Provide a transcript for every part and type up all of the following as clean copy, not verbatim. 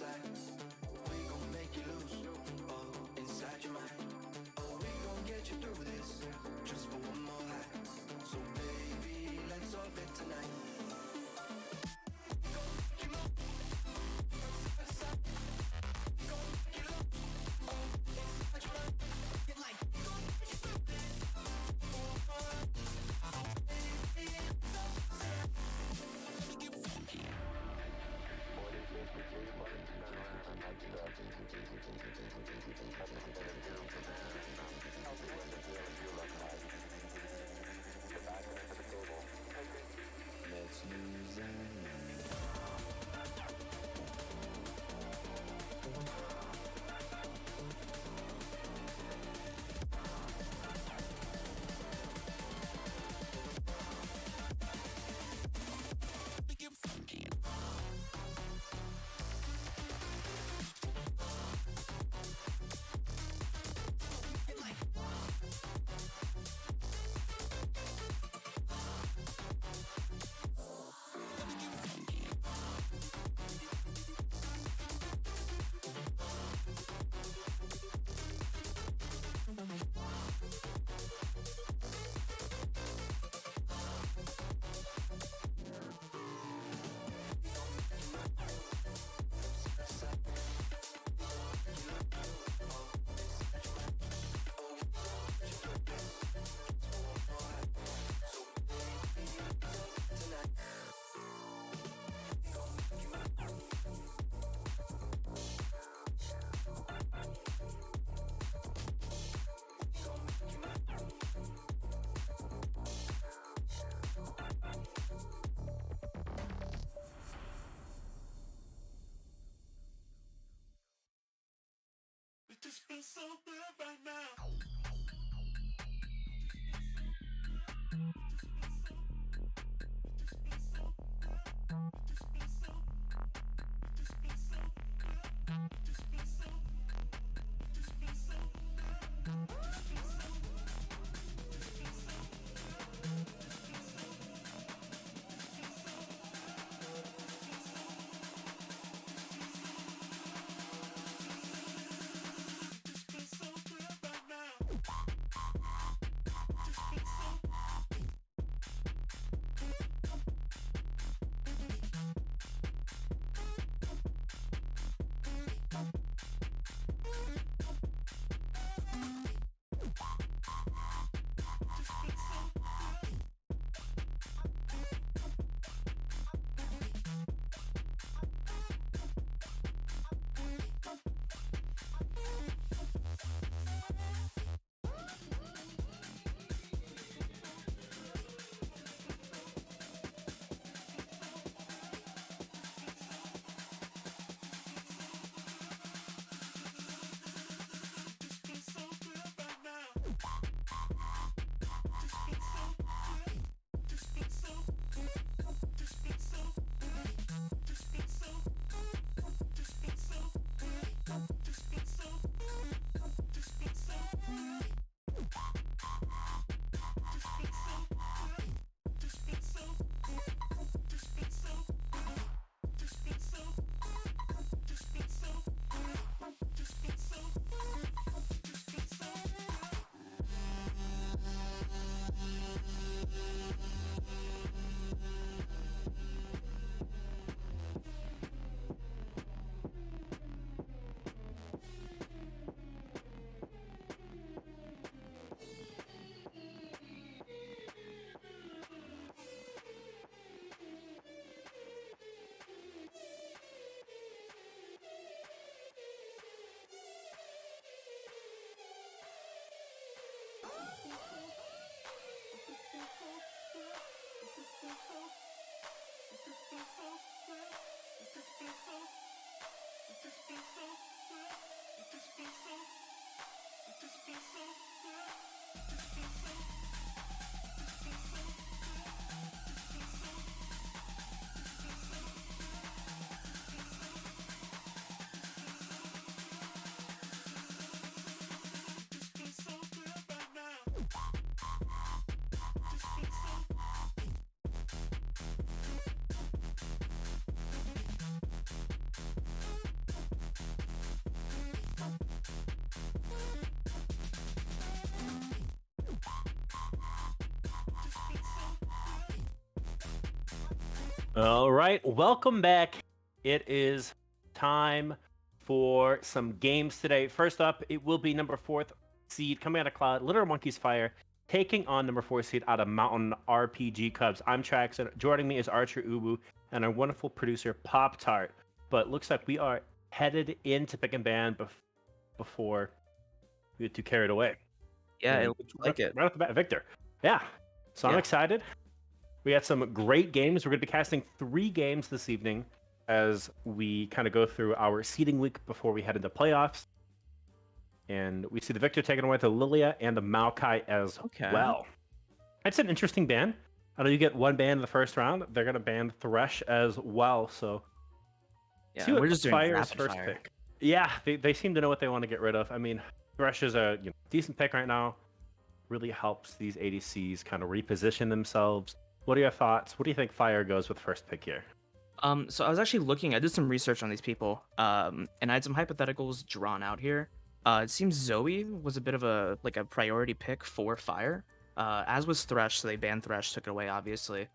side. We gon' make you lose all inside your mind. Oh, we gon' get you through this, just for one more high. So baby, let's all bet tonight. Let's lose and just feel so good right now. All right, welcome back. It is time for some games today. First up, it will be number 4th seed coming out of Cloud, Little Monkeys Fire, taking on number 4 seed out of Mountain RPG Cubs. I'm Trax, and joining me is Archer Ubu and our wonderful producer Pop Tart. But looks like we are headed into pick and ban before we get too carried away. Yeah, it And looks like it. right off the bat, Victor. Yeah, so I'm Yeah. excited. We had some great games. We're going to be casting 3 games this evening as we kind of go through our seeding week before we head into playoffs. And we see the Victor taking away the Lilia and the Maokai as Okay. well. It's an interesting ban. I know you get 1 ban in the first round. They're going to ban Thresh as well. So Yeah, see what we're just doing Fire's rapid first fire. pick. Yeah, they seem to know what they want to get rid of. I mean, Thresh is a decent pick right now. Really helps these ADCs kind of reposition themselves. What are your thoughts? What do you think Fire goes with first pick here? So I was actually looking. I did some research on these people. And I had some hypotheticals drawn out here. It seems Zoe was a bit of a priority pick for Fire. As was Thresh, so they banned Thresh, took it away, obviously.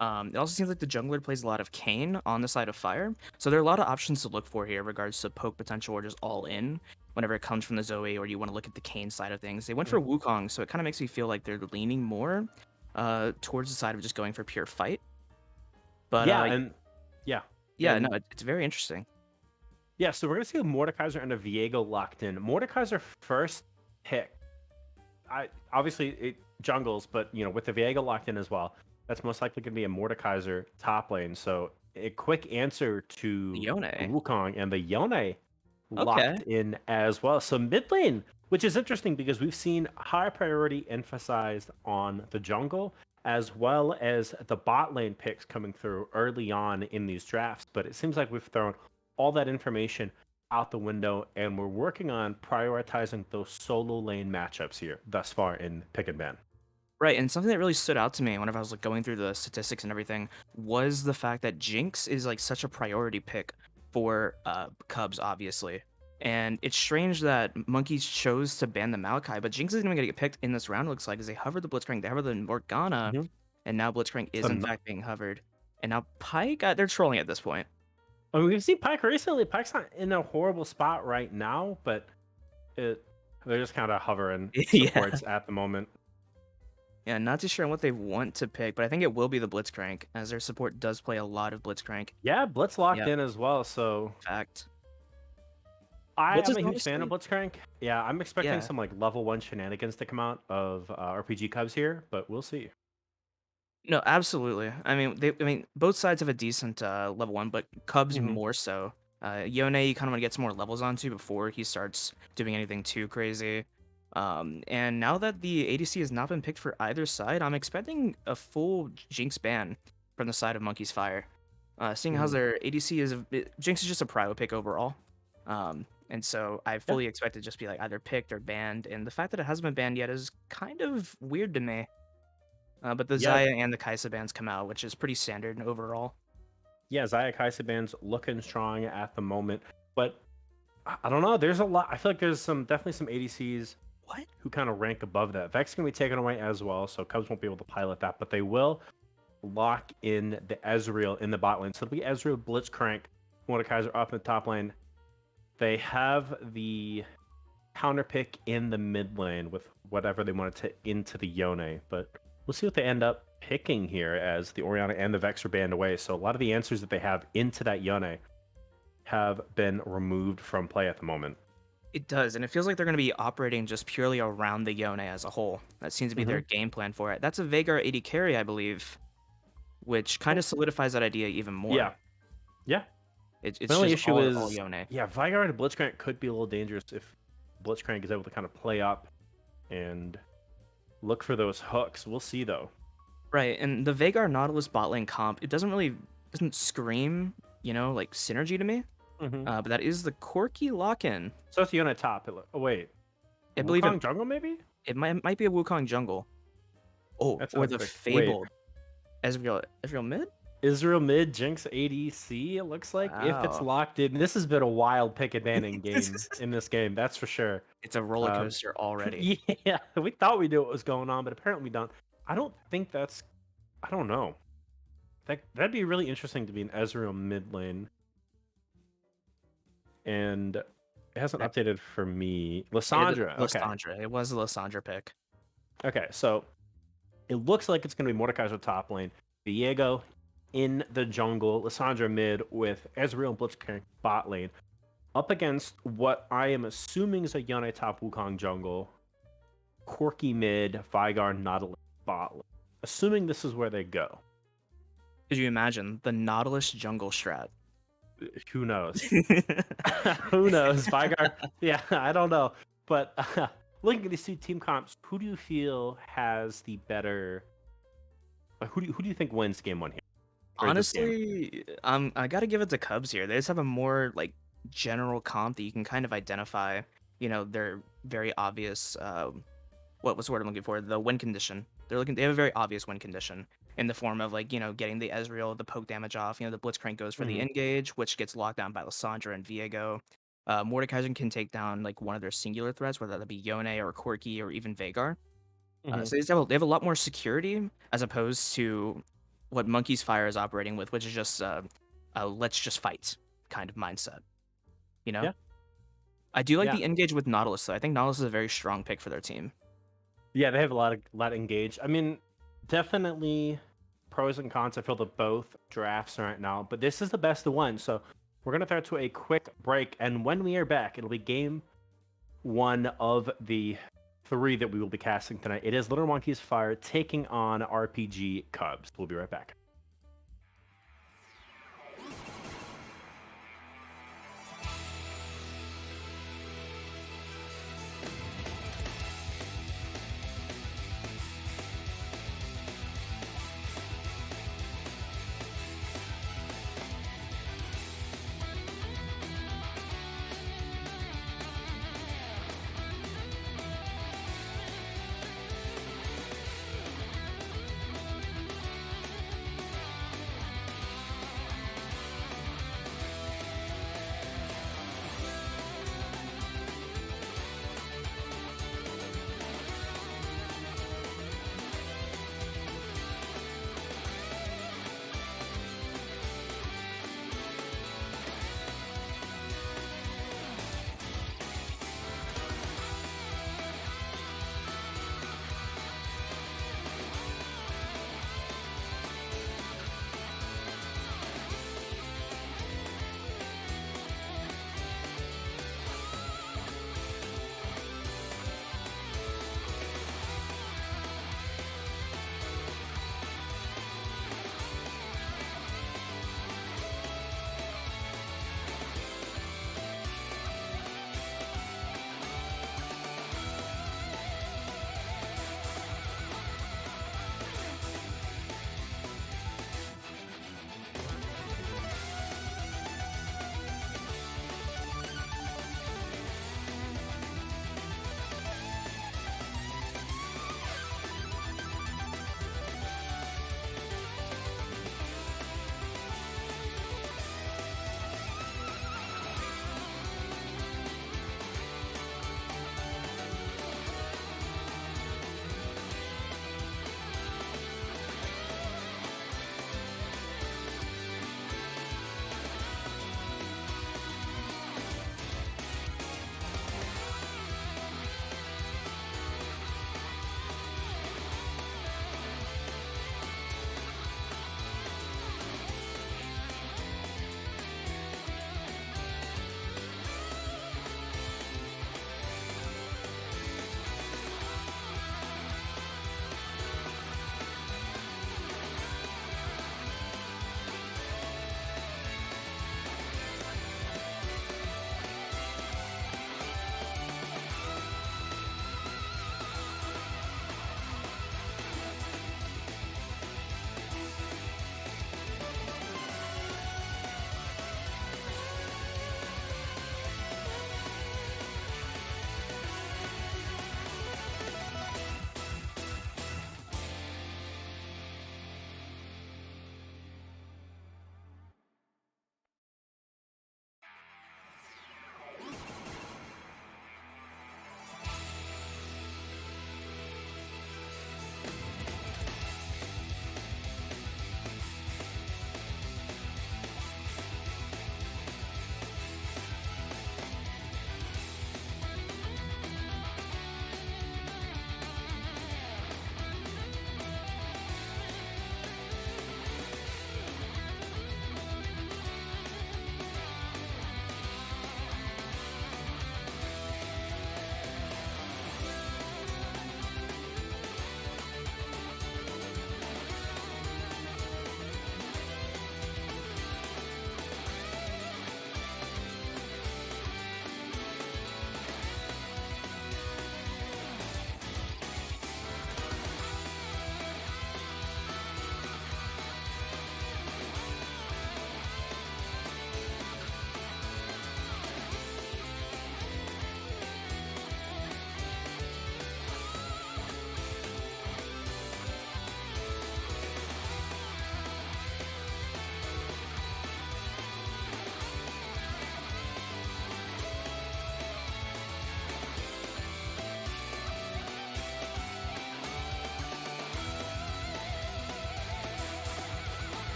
It also seems like the jungler plays a lot of Kayn on the side of Fire, so there are a lot of options to look for here, regards to poke potential or just all in. Whenever it comes from the Zoe, or you want to look at the Kayn side of things, they went for Wukong, so it kind of makes me feel like they're leaning more towards the side of just going for pure fight. But Yeah, and yeah, yeah, and no, it's very interesting. yeah. So we're gonna see a Mordekaiser and a Viego locked in. Mordekaiser first pick. Obviously it jungles, but with the Viego locked in as well, that's most likely gonna be a Mordekaiser top lane. So a quick answer to Yone. Wukong and the Yone Okay. locked in as well. So mid lane, which is interesting because we've seen high priority emphasized on the jungle as well as the bot lane picks coming through early on in these drafts. But it seems like we've thrown all that information out the window and we're working on prioritizing those solo lane matchups here thus far in pick and ban. Right, and something that really stood out to me whenever I was going through the statistics and everything was the fact that Jinx is such a priority pick for Cubs, obviously. And it's strange that Monkeys chose to ban the Maokai, but Jinx isn't even gonna get picked in this round. It looks like, as they hovered the Blitzcrank, they hovered the Morgana, Mhm. and now Blitzcrank is So in fact being hovered. And now Pyke, they're trolling at this point. I mean, we've seen Pyke recently. Pyke's not in a horrible spot right now, but they're just kind of hovering Yeah. supports at the moment. Yeah, not too sure on what they want to pick, but I think it will be the Blitzcrank, as their support does play a lot of Blitzcrank. Yeah, Blitz locked Yeah. in as well. So In fact, I Blitz am is a huge fan honestly, of Blitzcrank. Yeah, I'm expecting yeah. some level 1 shenanigans to come out of RPG Cubs here, but we'll see. No, absolutely. I mean, both sides have a decent level 1, but Cubs Mhm. more so. Yone, you kind of want to get some more levels onto before he starts doing anything too crazy. And now that the ADC has not been picked for either side, I'm expecting a full Jinx ban from the side of Monkey's Fire. Seeing how Mhm. their ADC is, Jinx is just a prio pick overall. And so I Yeah. fully expect it to just be either picked or banned. And the fact that it hasn't been banned yet is kind of weird to me. But the Yeah, Xayah and the Kaisa bans come out, which is pretty standard overall. yeah, Xayah Kai'Sa looking strong at the moment, but I don't know. There's a lot. I feel like there's definitely some ADCs What? who kind of rank above that. Vex can be taken away as well, so Cubs won't be able to pilot that, but they will lock in the Ezreal in the bot lane. So it'll be Ezreal, Blitzcrank, Mordekaiser up in the top lane. They have the counter pick in the mid lane with whatever they wanted to into the Yone, but we'll see what they end up picking here as the Orianna and the Vex are banned away. So a lot of the answers that they have into that Yone have been removed from play at the moment. It does, and it feels like they're going to be operating just purely around the Yone as a whole. That seems to be their game plan for it. That's a Veigar 80 carry, I believe, which kind of solidifies that idea even more. Yeah. Yeah. It's The only just issue all is, Yone. yeah, Vigar and Blitzcrank could be a little dangerous if Blitzcrank is able to kind of play up and look for those hooks. We'll see though. Right, and the Veigar Nautilus bot lane comp, it doesn't scream, synergy to me. But that is the Corki lock-in. So it's Yone top. Oh wait, I believe Wukong jungle maybe? it might be a Wukong jungle. Oh, That's or a the quick- fabled Ezreal mid? Israel mid Jinx ADC. It looks like if it's Wow. locked in. This has been a wild pick and banning game in this game. That's for sure. It's a roller coaster already. Yeah, we thought we knew what was going on, but apparently we don't. I don't think that's. I don't know. That'd be really interesting to be an Ezreal mid lane. And it hasn't updated for me. Lissandra. Okay. Lissandra. It was a Lissandra pick. Okay, so it looks like it's going to be Mordekaiser top lane, Viego in the jungle, Lissandra mid with Ezreal and Blitzcrank bot lane, up against what I am assuming is a Yone top Wukong jungle, Corki mid, Vigar Nautilus bot lane. Assuming this is where they go. Could you imagine the Nautilus jungle strat? Who knows? Who knows? Vigar, yeah, I don't know. But looking at these two team comps, who do you feel has the better? Who do you think wins game one here? Or this game? Honestly, I gotta give it to Cubs here. They just have a more like general comp that you can kind of identify. You know, they're very obvious. What was the word I'm looking for? The win condition. They have a very obvious win condition in the form of like getting the Ezreal, the poke damage off. The Blitzcrank goes for the engage, which gets locked down by Lissandra and Viego. Mordekaiser can take down like one of their singular threats, whether that be Yone or Corki or even Veigar. So they have a lot more security as opposed to what Monkey's Fire is operating with, which is just let's just fight kind of mindset. Yeah. I do like the engage with Nautilus though. I think Nautilus is a very strong pick for their team. Yeah, they have a lot engaged. I mean, definitely pros and cons. I feel to both drafts right now, but this is the best of one. So we're gonna throw to a quick break, and when we are back, it'll be game one of the 3 that we will be casting tonight. It is Little Monkey's Fire taking on RPG Cubs. We'll be right back.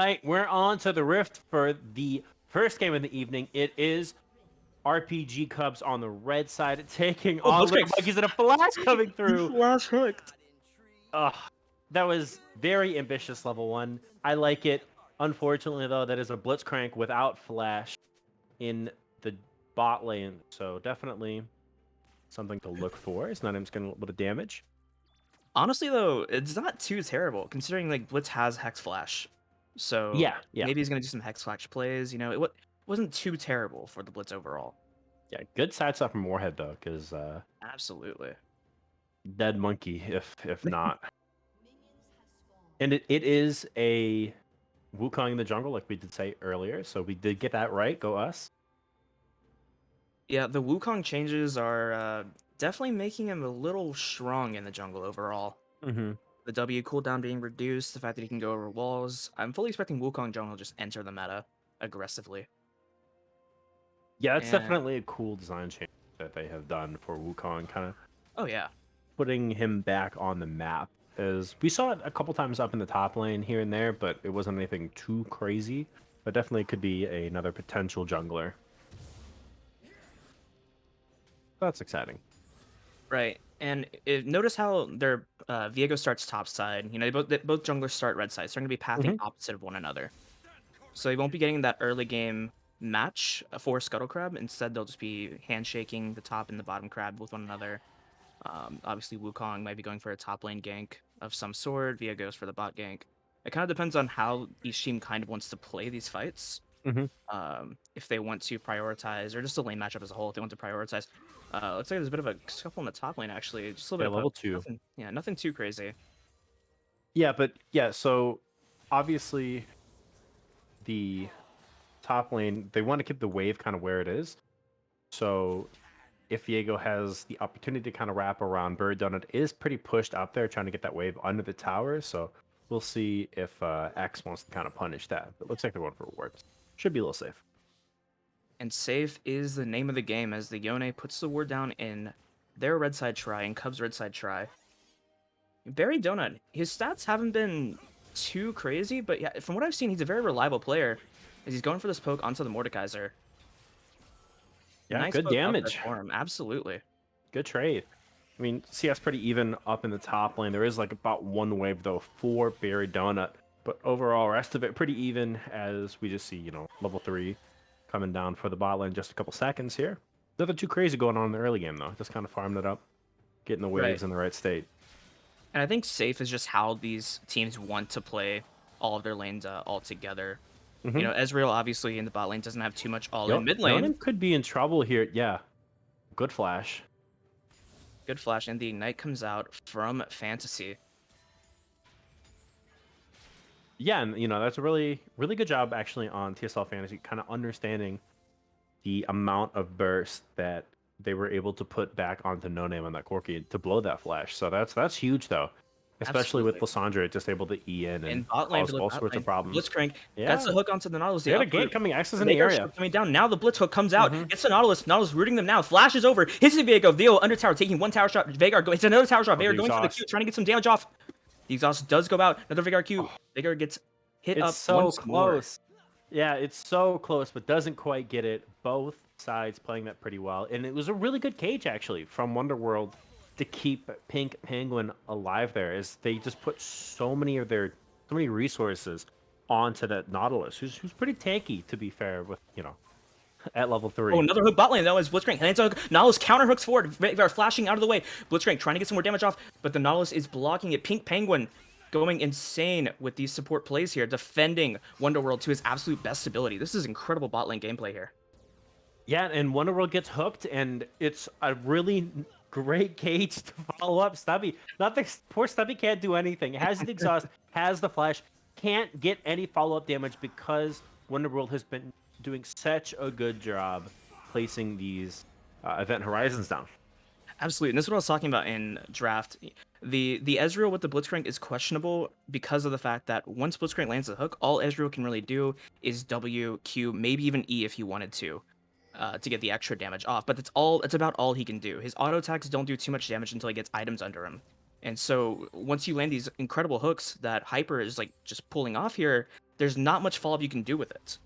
right, we're on to the Rift for the first game of the evening. It is RPG Cubs on the red side taking Oh, on Blitzcrank. Little Buggies and a flash coming You through. flash hooked. Ugh, that was very ambitious level 1. I like it. Unfortunately, though, that is a Blitzcrank without flash in the bot lane. So definitely something to look for. It's not even going to a little bit of damage. Honestly, though, it's not too terrible considering like Blitz has Hex Flash, so Yeah. maybe he's gonna do some Hex Flash plays. You know, it wasn't too terrible for the Blitz overall. Yeah, good side stuff from Warhead, though, because Absolutely. dead monkey if not. And it is a Wukong in the jungle, like we did say earlier. So we did get that right. Go us. Yeah, the Wukong changes are definitely making him a little strong in the jungle overall. Mm-hmm. The W cooldown being reduced, the fact that he can go over walls. I'm fully expecting Wukong jungle to just enter the meta aggressively. Yeah, that's And definitely a cool design change that they have done for Wukong, kind of oh yeah, putting him back on the map. As we saw it a couple times up in the top lane here and there, but it wasn't anything too crazy. But definitely could be another potential jungler. That's exciting. right. And notice how their Viego starts top side. You know, both junglers start red side, so they're going to be pathing opposite of one another. So you won't be getting that early game match for Scuttle Crab. Instead, they'll just be handshaking the top and the bottom crab with one another. Obviously, Wukong might be going for a top lane gank of some sort. Via goes for the bot gank. It kind of depends on how each team kind of wants to play these fights. If they want to prioritize, or just the lane matchup as a whole, if they want to prioritize. Looks like there's a bit of a scuffle in the top lane, actually. Just a little bit of level 2. Nothing, yeah, nothing too crazy. Yeah, but yeah, so obviously the top lane, they want to keep the wave kind of where it is. So if Viego has the opportunity to kind of wrap around, Bird Donut is pretty pushed up there trying to get that wave under the tower. So we'll see if X wants to kind of punish that. But it looks like they're going for rewards. Should be a little safe. And safe is the name of the game as the Yone puts the ward down in their red side try and Cubs red side try. Barry Donut, his stats haven't been too crazy, but yeah, from what I've seen, he's a very reliable player as he's going for this poke onto the Mordekaiser. Yeah, Nice good poke out there damage. for him, absolutely. Good trade. I mean, CS pretty even up in the top lane. There is like about one wave though for Barry Donut, but overall, rest of it pretty even as we just see, you know, level 3 coming down for the bot lane just a couple seconds here. Nothing too crazy going on in the early game though. Just kind of farming it up, getting the waves in the right state. And I think safe is just how these teams want to play all of their lanes all together. You know, Ezreal obviously in the bot lane doesn't have too much all in mid lane. Yonin could be in trouble here. Yeah, good flash. Good flash, and the ignite comes out from Fantasy. Yeah, and you know that's a really good job actually on TSL Fantasy, kind of understanding the amount of burst that they were able to put back onto No Name on that Corki to blow that flash. So that's huge though, especially with Lissandra just able to E in and bot lane cause all sorts of problems. Blitzcrank, Yeah, that's the hook onto the Nautilus. they had a gate coming, Axis in the Veigar area. coming down. Now the Blitz hook comes out. It's the Nautilus. Nautilus rooting them now. Flashes over. Hits the Viego. Viego under tower, taking one tower shot. Veigar it's another tower shot. Veigar going for the Q, trying to get some damage off. The exhaust does go out. Another Veigar Q. Veigar gets hit up so once close. Yeah, it's so close, but doesn't quite get it. Both sides playing that pretty well, and it was a really good cage actually from Wonderworld to keep Pink Penguin alive there, as they just put so many resources onto that Nautilus, who's pretty tanky to be fair with, you know, at level 3. Oh, another hook bot lane. That was Blitzcrank. And it's a Nautilus counter hooks forward. Veigar flashing out of the way. Blitzcrank trying to get some more damage off, but the Nautilus is blocking it. Pink Penguin going insane with these support plays here, defending Wonderworld to his absolute best ability. This is incredible bot lane gameplay here. Yeah, and Wonderworld gets hooked, and it's a really great cage to follow up Stubby. Nothing. Poor Stubby can't do anything. Has the exhaust, has the flash, can't get any follow-up damage because Wonderworld has been doing such a good job placing these event horizons down. Absolutely, and this is what I was talking about in draft. The Ezreal with the Blitzcrank is questionable because of the fact that once Blitzcrank lands the hook, all Ezreal can really do is W, Q, maybe even E if he wanted to get the extra damage off. But it's about all he can do. His auto attacks don't do too much damage until he gets items under him. And so once you land these incredible hooks that Hyper is like just pulling off here, there's not much follow-up you can do with it.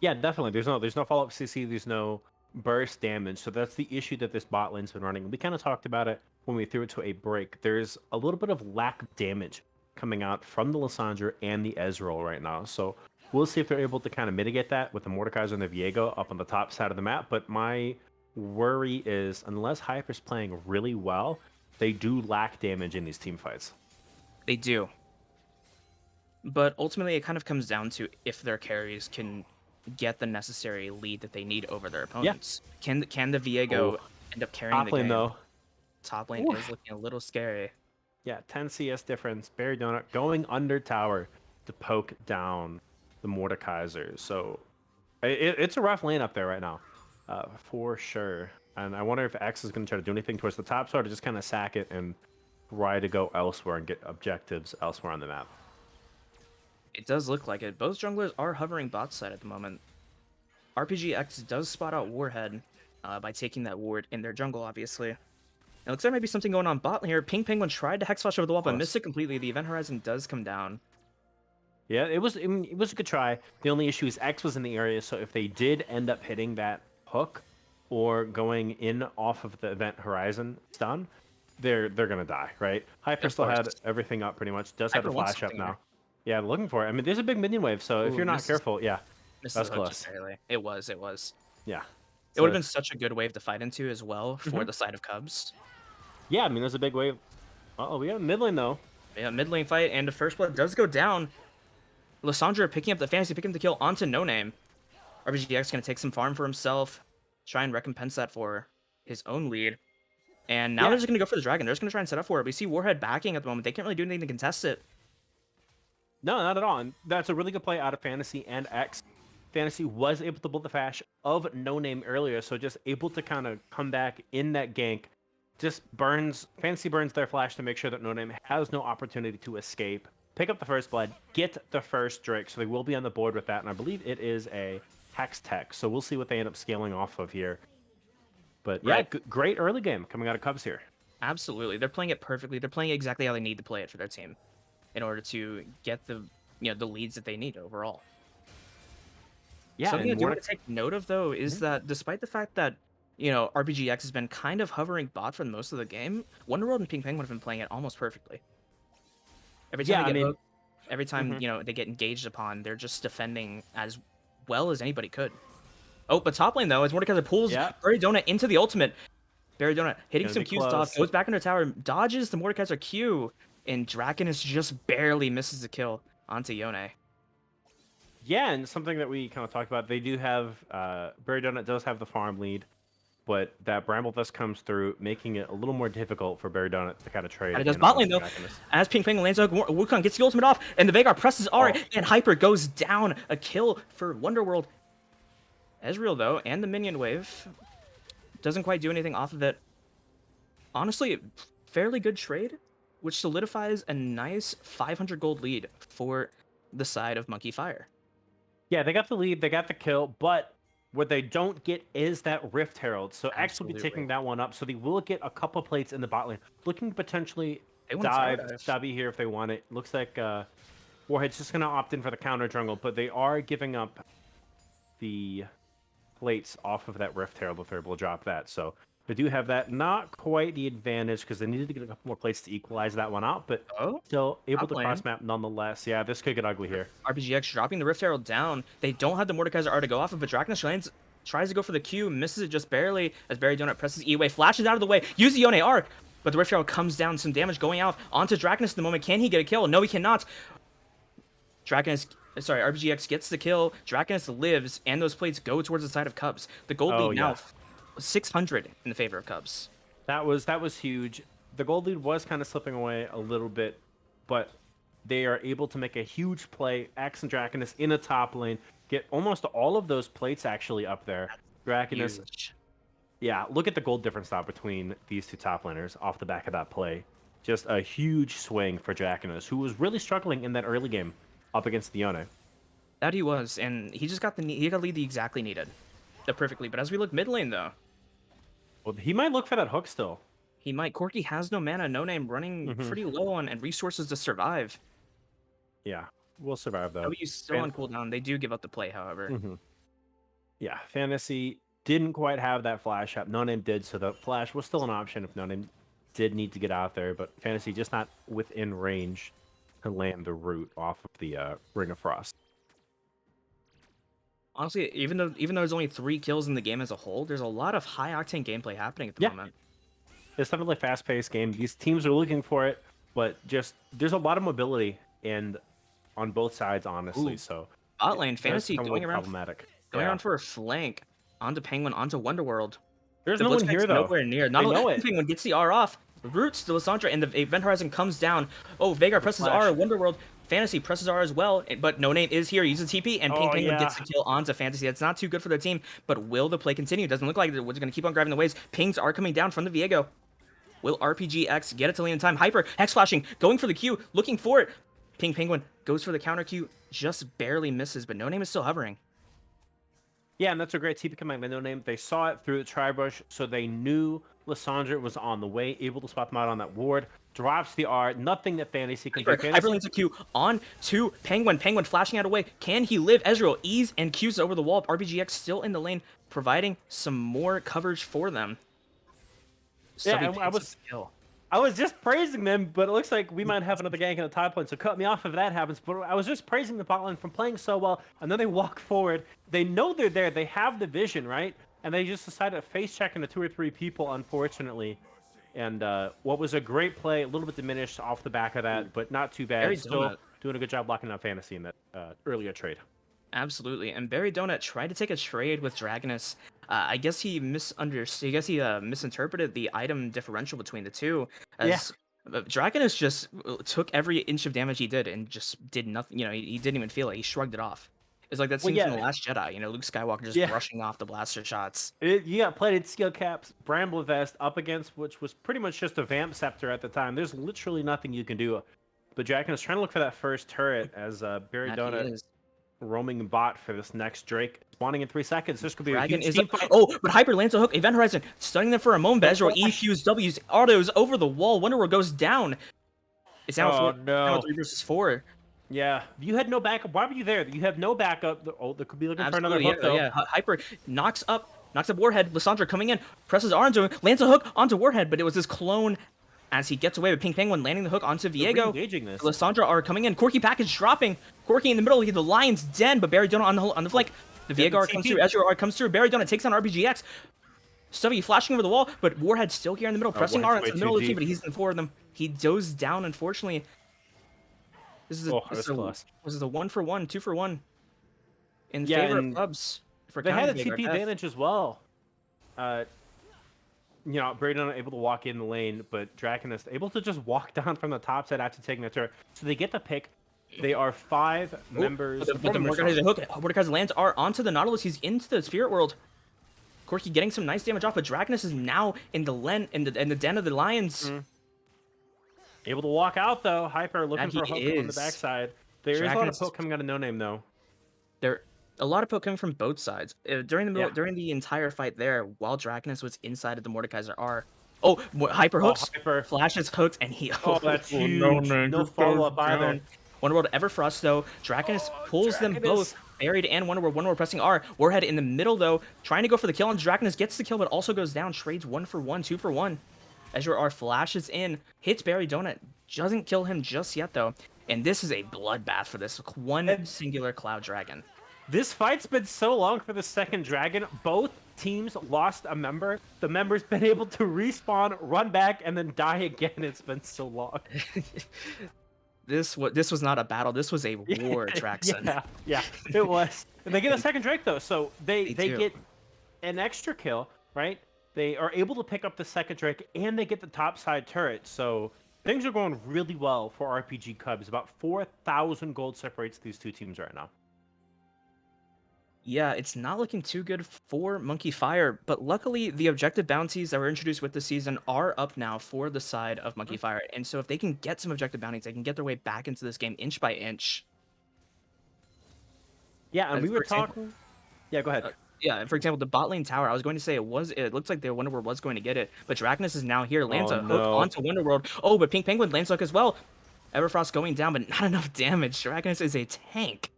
Yeah, definitely. There's no follow-up CC. There's no burst damage. So that's the issue that this bot lane's been running. We kind of talked about it when we threw it to a break. There's a little bit of lack of damage coming out from the Lissandra and the Ezreal right now. So we'll see if they're able to kind of mitigate that with the Mordekaiser and the Viego up on the top side of the map. But my worry is unless Hyper's playing really well, they do lack damage in these team fights. They do. But ultimately, it kind of comes down to if their carries can get the necessary lead that they need over their opponents. Can the Viego end up carrying Top the lane game? though. Top lane is looking a little scary. Yeah, 10 CS difference. Berry Donut going under tower to poke down the Mordekaiser. So it's a rough lane up there right now, for sure. And I wonder if X is going to try to do anything towards the top side or just kind of sack it and try to go elsewhere and get objectives elsewhere on the map. It does look like it. Both junglers are hovering bot side at the moment. RPGX does spot out Warhead by taking that ward in their jungle, obviously. It looks like maybe something going on bot here. Ping Penguin tried to Hex Flash over the wall, but missed it completely. The event horizon does come down. Yeah, it was a good try. The only issue is X was in the area, so if they did end up hitting that hook or going in off of the event horizon stun, they're gonna die, right? Hyper still had everything up pretty much. Does have the flash up now. Yeah, looking for it. I mean, there's a big minion wave, so if you're not careful, yeah, that's close. It was. Yeah. It would have been such a good wave to fight into as well for the side of Cubs. Yeah, I mean, there's a big wave. Uh-oh, we got a mid lane, though. Yeah, mid lane fight, and the first blood does go down. Lissandra picking up the fantasy, picking up the kill onto No Name. RBGX going to take some farm for himself, try and recompense that for his own lead. And now they're just going to go for the dragon. They're just going to try and set up for it. We see Warhead backing at the moment. They can't really do anything to contest it. No, not at all. And that's a really good play out of Fantasy and X. Fantasy was able to pull the flash of No Name earlier, so just able to kind of come back in that gank. Just Fantasy burns their flash to make sure that No Name has no opportunity to escape. Pick up the first blood, get the first Drake, so they will be on the board with that, and I believe it is a Hex Tech, so we'll see what they end up scaling off of here. But yeah, great early game coming out of Cubs here. Absolutely. They're playing it perfectly. They're playing exactly how they need to play it for their team in order to get the leads that they need overall. Yeah, something I do want to take note of though is that despite the fact that RPGX has been kind of hovering bot for most of the game, Wonderworld and Ping Penguin have been playing it almost perfectly. Every time every time they get engaged upon, they're just defending as well as anybody could. Oh, but top lane though, as Mordekaiser pulls Berry Donut into the ultimate. Berry Donut hitting some Q's off, goes back into tower, dodges the Mordekaiser Q, and Draconus just barely misses the kill onto Yone. Yeah, and something that we kind of talked about, they do have Berry Donut does have the farm lead, but that Bramble Vest comes through, making it a little more difficult for Berry Donut to kind of trade. And it does bot lane though. As Ping Penguin lands, Wukong gets the ultimate off, and the Veigar presses R, and Hyper goes down. A kill for Wonderworld. Ezreal though, and the minion wave doesn't quite do anything off of it. Honestly, fairly good trade, which solidifies a nice 500 gold lead for the side of Monkey Fire. Yeah, they got the lead, they got the kill, but what they don't get is that Rift Herald. So X will be taking that one up, so they will get a couple plates in the bot lane. Looking to potentially dive Stubby here if they want it. Looks like Warhead's just going to opt in for the counter jungle, but they are giving up the plates off of that Rift Herald if they're able to drop that. So they do have that. Not quite the advantage because they needed to get a couple more plates to equalize that one out, but still able to cross map nonetheless. Yeah, this could get ugly here. RPGX dropping the Rift Herald down. They don't have the Mordekaiser R to go off of, but Draconus lands, tries to go for the Q, misses it just barely as Berry Donut presses E-Way, flashes out of the way, uses Yone R, but the Rift Herald comes down, some damage going out onto Draconus at the moment. Can he get a kill? No, he cannot. RPGX gets the kill, Draconus lives, and those plates go towards the side of Cubs. The gold lead now 600 in the favor of Cubs. That was huge. The gold lead was kind of slipping away a little bit, but they are able to make a huge play. Axe and Draconus in a top lane, get almost all of those plates actually up there. Draconus, yeah, look at the gold difference now between these two top laners off the back of that play. Just a huge swing for Draconus, who was really struggling in that early game up against the Yone. That he was, and he just got the lead he exactly needed. Perfectly, but as we look mid lane though, well, he might look for that hook still. He might. Corki has no mana, No Name running pretty low on and resources to survive. Yeah, We'll survive though. W's still on cooldown. They do give up the play, however. Mhm. Yeah, Fantasy didn't quite have that flash up. No Name did, so the flash was still an option if No Name did need to get out there, but Fantasy just not within range to land the root off of the Ring of Frost. Honestly, even though there's only 3 kills in the game as a whole, there's a lot of high octane gameplay happening at the moment. It's definitely a fast-paced game. These teams are looking for it, but just there's a lot of mobility and on both sides, honestly. Ooh. So Bot lane Fantasy become a going little around problematic. around for a flank onto Penguin onto Wonderworld. There's The no one Blitzcrank's here though. nowhere near. They know it. Penguin gets the R off. Roots to Lissandra, and the Event Horizon comes down. Oh, Veigar presses flash. R. Wonderworld Fantasy presses R as well, but No Name is here. Uses TP, and Pink Penguin yeah. gets the kill onto Fantasy. That's not too good for their team, but will the play continue? Doesn't look like they're going to keep on grabbing the waves. Pings are coming down from the Viego. Will RPGX get it to lane in time? Hyper, Hex flashing, going for the Q, looking for it. Pink Penguin goes for the counter Q, just barely misses, but No Name is still hovering. Yeah, and that's a great TP coming by No Name. They saw it through the tri-brush, so they knew Lissandra was on the way, able to spot them out on that ward. Drops the R, nothing that Fantasy can do. Hyper lanes a Q on to Penguin. Penguin flashing out away. Can he live? Ezreal E's and Q's over the wall. RPGX still in the lane, providing some more coverage for them. Yeah, and I was just praising them, but it looks like we might have another gank in the top lane, so cut me off if that happens. But I was just praising the bot lane from playing so well, and then they walk forward. They know they're there. They have the vision, right? And they just decided to face check into 2 or 3 people, unfortunately. And what was a great play, a little bit diminished off the back of that, but not too bad. Barry Still Donut. doing a good job blocking out Fantasy in that earlier trade. Absolutely. And Barry Donut tried to take a trade with Dragonus. I guess he misinterpreted the item differential between the two. As Dragonus just took every inch of damage he did and just did nothing. You know, he didn't even feel it. He shrugged it off. It's like that scene from The Last Jedi. You know, Luke Skywalker just brushing off the blaster shots. You got plated skill caps, Bramble Vest up against, which was pretty much just a Vamp Scepter at the time. There's literally nothing you can do. But Dragonus trying to look for that first turret as Barry Donut roaming bot for this next Drake. Spawning in 3 seconds. This could be Dragon a huge is team fight. Oh, but Hyper lands a hook. Event Horizon stunning them for a moment. Ezreal EQs, W's, autos over the wall. Wonderworld goes down. It's now 3 versus 4. Yeah, you had no backup. Why were you there? You have no backup. Oh, they could be looking for another hook, though. Yeah, Hyper knocks up Warhead. Lissandra coming in, presses R onto him, lands a hook onto Warhead, but it was his clone as he gets away with Pink Penguin landing the hook onto Viego. Lissandra are coming in. Corki package dropping. Corki in the middle. The Lion's Den, but Barry Donut on the flank. The Viego R comes through. Ezreal R comes through. Barry Donut takes on RPGX. Stubby flashing over the wall, but Warhead's still here in the middle, pressing R into the middle of the team, but he's in 4 of them. He goes down, unfortunately. This is a 1-for-1, 2-for-1 in favor of clubs. They had a TP advantage as well. You know, Brayden able to walk in the lane, but Dragonist able to just walk down from the top side after taking the turret. So they get the pick. They are 5 members. But the Mordekaiser lands are onto the Nautilus. He's into the Spirit World. Corki getting some nice damage off, but Dragonist is now in the den of the Lions. Able to walk out though. Hyper looking for a hook on the backside. There is a lot of poke coming out of No Name though. A lot of poke coming from both sides during the entire fight there. While Dragonus was inside of the Mordekaiser R. Oh, Hyper hooks. Hyper flashes hooked, and he. Oh, that's huge. No follow up either. Wonderworld Everfrost though. Dragonus pulls them both. Buried and Wonderworld pressing R. Warhead in the middle though, trying to go for the kill, and Dragonus gets the kill, but also goes down. Trades 1-for-1, 2-for-1. Ezreal R flashes in, hits Barry Donut, doesn't kill him just yet though. And this is a bloodbath for this one singular Cloud Dragon. This fight's been so long for the second dragon. Both teams lost a member. The member's been able to respawn, run back, and then die again. It's been so long. This was not a battle. This was a war, Draxon. Yeah, it was. And they get a second Drake though, so they get an extra kill, right? They are able to pick up the second Drake, and they get the top side turret. So things are going really well for RPG Cubs. About 4,000 gold separates these two teams right now. Yeah, it's not looking too good for Monkey Fire, but luckily the objective bounties that were introduced with the season are up now for the side of Monkey Fire. And so if they can get some objective bounties, they can get their way back into this game inch by inch. Yeah, and we were talking... Yeah, go ahead. Yeah, for example, the bot lane tower, I was going to say it looks like their Wonderworld was going to get it, but Dragonus is now here, lands a hook onto Wonderworld. Oh, but Pink Penguin lands hook as well. Everfrost going down, but not enough damage. Dragonus is a tank.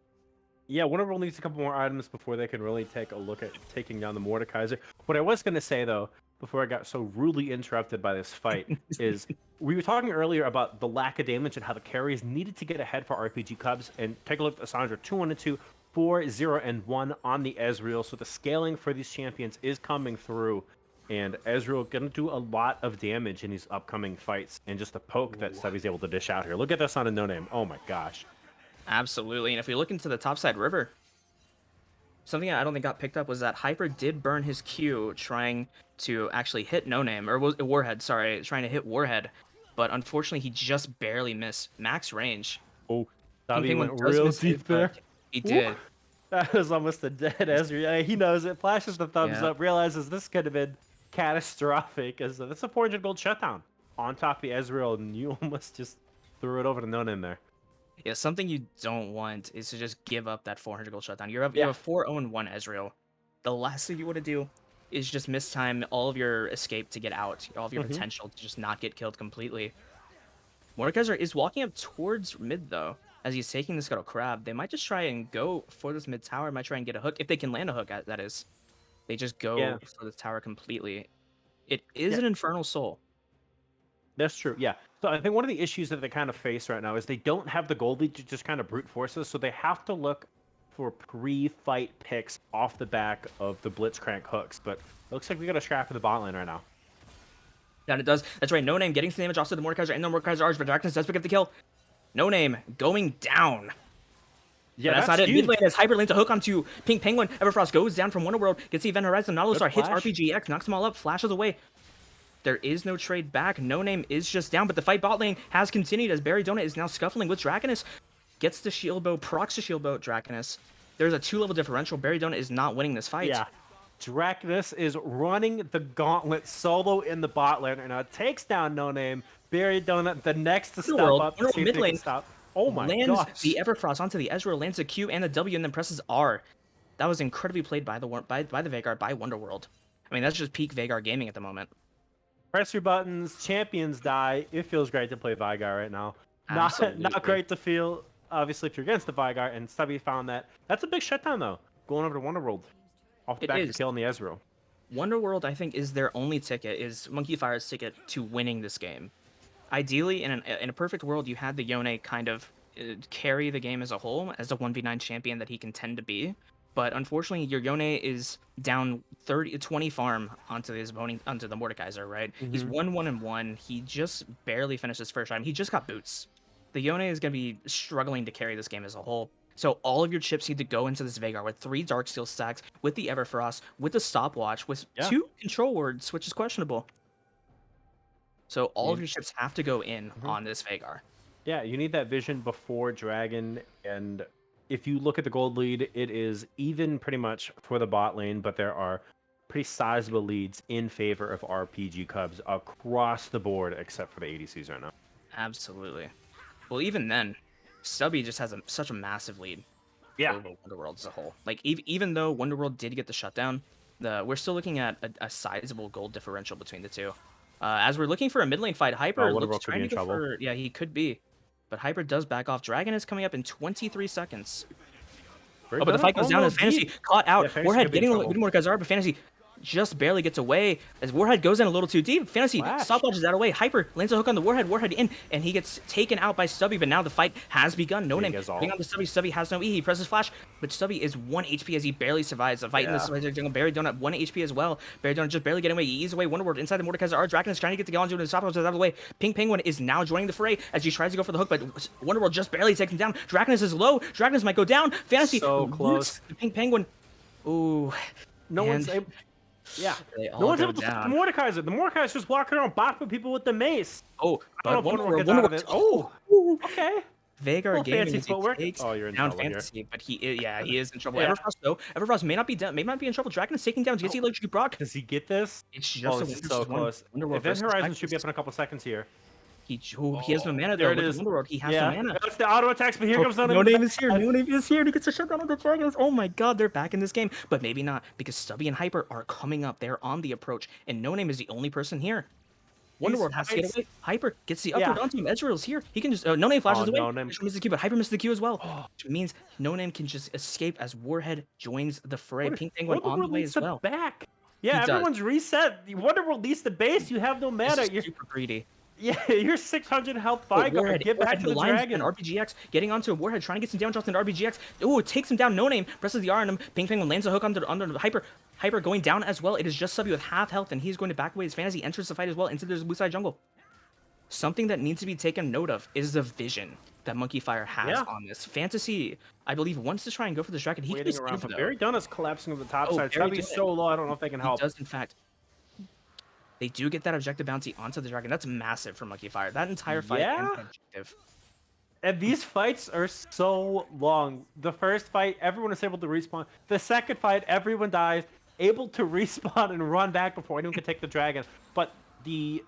Yeah, Wonderworld needs a couple more items before they can really take a look at taking down the Mordekaiser. What I was going to say, though, before I got so rudely interrupted by this fight, is we were talking earlier about the lack of damage and how the carries needed to get ahead for RPG Cubs. And take a look at Sandra 2-1-2, 4-0-1 on the Ezreal. So the scaling for these champions is coming through. And Ezreal going to do a lot of damage in these upcoming fights. And just the poke that Stubby's able to dish out here. Look at this on a no-name. Oh my gosh. Absolutely. And if we look into the topside river, something I don't think got picked up was that Hyper did burn his Q trying to actually hit No Name, or was it Warhead, sorry, trying to hit Warhead. But unfortunately, he just barely missed max range. Oh, Pink Stubby Penguin went does real miss deep it, there. but he did. Woo. That was almost a dead Ezreal. Yeah, he knows it. Flashes the thumbs Yeah. up. Realizes this could have been catastrophic. As that's a 400 gold shutdown on top of the Ezreal, and you almost just threw it over to none in there. Yeah, something you don't want is to just give up that 400 gold shutdown. You have Yeah. a 4-0-1 Ezreal. The last thing you want to do is just mistime all of your escape to get out, all of your potential to just not get killed completely. Mordekaiser is walking up towards mid, though, as he's taking the Scuttle Crab. They might just try and go for this mid tower, might try and get a hook, if they can land a hook, that is. They just go Yeah. for the tower completely. It is Yeah. an Infernal Soul. That's true. Yeah. So I think one of the issues that they kind of face right now is they don't have the gold lead to just kind of brute force us, so they have to look for pre-fight picks off the back of the Blitzcrank hooks. But it looks like we got a scrap in the bot lane right now. That it does. That's right. No Name getting some damage off to the Mordekaiser and the Mordekaiser Arch, but Darkness does pick up the kill. No Name going down. Yeah, But that's not it. huge. Mid lane as Hyper lanes a hook onto Pink Penguin. Everfrost goes down from Wonderworld. Gets the Event Horizon. Nautilus Star hits flash. RPGX, knocks them all up, flashes away. There is no trade back. No Name is just down, but the fight bot lane has continued as Barry Donut is now scuffling with Dragonus. Gets the shield bow, procs the shield bow, Dragonus. There's a 2-level differential. Barry Donut is not winning this fight. Yeah. Draconus is running the gauntlet solo in the bot lane and now takes down No Name. Barry Donut, the next to step Wonderworld, up. To Wonderworld see if mid they can lane stop. Oh my lands gosh. the Everfrost onto the Ezreal, lands a Q and the W, and then presses R. That was incredibly played by the Veigar, by Wonderworld. I mean, that's just peak Veigar gaming at the moment. Press your buttons, champions die. It feels great to play Veigar right now. Not Absolutely. great to feel, obviously, if you're against the Veigar, and Stubby found that. That's a big shutdown, though, going over to Wonderworld. Off the It back of is. killing the Ezreal. Wonderworld, I think, is their only ticket, is Monkey Fire's ticket to winning this game. Ideally, in a perfect world, you had the Yone kind of carry the game as a whole, as a 1v9 champion that he can tend to be. But unfortunately, your Yone is down 20 farm onto the Mordekaiser, right? He's 1-1-1. He just barely finished his first time. He just got boots. The Yone is going to be struggling to carry this game as a whole. So all of your chips need to go into this Veigar with 3 Darksteel stacks, with the Everfrost, with the Stopwatch, with 2 control wards, which is questionable. So all of your chips have to go in on this Veigar. Yeah, you need that vision before Dragon, and if you look at the gold lead, it is even pretty much for the bot lane, but there are pretty sizable leads in favor of RPG Cubs across the board, except for the ADCs right now. Absolutely. Well, even then, Stubby just has such a massive lead over Wonderworld as a whole. Like, even though Wonderworld did get the shutdown, we're still looking at a sizable gold differential between the two. As we're looking for a mid lane fight, Hyper Wonderworld looks could trying be to in go trouble. for... Yeah, he could be. But Hyper does back off. Dragon is coming up in 23 seconds. Very Oh, but the good. fight goes down no, as Fantasy deep. caught out. Yeah, Fantasy Warhead could be in getting a trouble. bit more Kazar, but Fantasy just barely gets away as Warhead goes in a little too deep. Fantasy Flash. stopwatches that away. Hyper lands a hook on the Warhead. Warhead in, and he gets taken out by Stubby. But now the fight has begun. No He name gets all. being on the Stubby. Stubby has no E. He presses flash, but Stubby is 1 HP as he barely survives the fight in this jungle. Barry Donut 1 HP as well. Barry Donut just barely getting away. He eases away. Wonderworld inside the Mordekaiser. Our Dragon is trying to get the Gallon and stopwatches out of the way. Pink Penguin is now joining the fray as he tries to go for the hook, but Wonderworld just barely takes him down. Dragonus is low. Dragonus might go down. Fantasy So roots close. the Pink Penguin. Ooh. No one's and able. Yeah. they all No one's go able to stop down. the Mordekaiser. The Mordekaiser's just walking around bopping people with the mace. Oh, I don't but know if Wonderworld gets out of it. Oh, okay. Veigar Little gaming fancy as he footwork. takes Oh, you're in down trouble here. Fantasy, but he is in trouble. Yeah. Everfrost though, Everfrost may not be in trouble. Dragon is taking down GC Electric Brock. Does he get this? It's just Oh, a this is Wonder- so just one close. Wonderworld Event versus Horizon should be Dragonus. up in a couple seconds here. He has no mana There though. it With is. Wonderworld, he has Yeah, no mana. that's the auto attacks, but here comes No No name is here. No name is here. And he gets a shutdown on the Dragons. Oh my god, they're back in this game. But maybe not, because Stubby and Hyper are coming up. They're on the approach, and No Name is the only person here. Wonderworld has to get fights- away. Hyper gets the Yeah. upward onto him. Ezreal's here. He can just No Name flashes away. No Name. Which misses the Q, but Hyper misses the Q as well. Oh. Which means No Name can just escape as Warhead joins the fray. Pink Penguin on the Wonderworld way leads as the well. back. Yeah, He does. everyone's reset. Wonderworld leads the base. You have no This mana. is You're super greedy. you're 600 health Oh, Vigor. Warhead, Get back Warhead, to the Lion's dragon. Den, RPGX, getting onto Warhead, trying to get some damage off the RPGX. Oh, it takes him down. No Name presses the R on him. Pink Penguin lands a hook onto Hyper. Hyper going down as well. It is just Subby with half health, and he's going to back away his fantasy. Enters the fight as well into the blue side jungle. Something that needs to be taken note of is the vision that Monkey Fire has on this. Fantasy, I believe, wants to try and go for this dragon. He can Waiting just around, live, but though. Barry Dunn is collapsing on the top Oh, side. Barry Stubby's Dunn. so low. I don't know if they can help. He does, in fact. They do get that objective bounty onto the dragon. That's massive for Monkey Fire. That entire fight and Yeah. that objective. And these fights are so long. The first fight, everyone is able to respawn. The second fight, everyone dies, able to respawn and run back before anyone can take the dragon. But the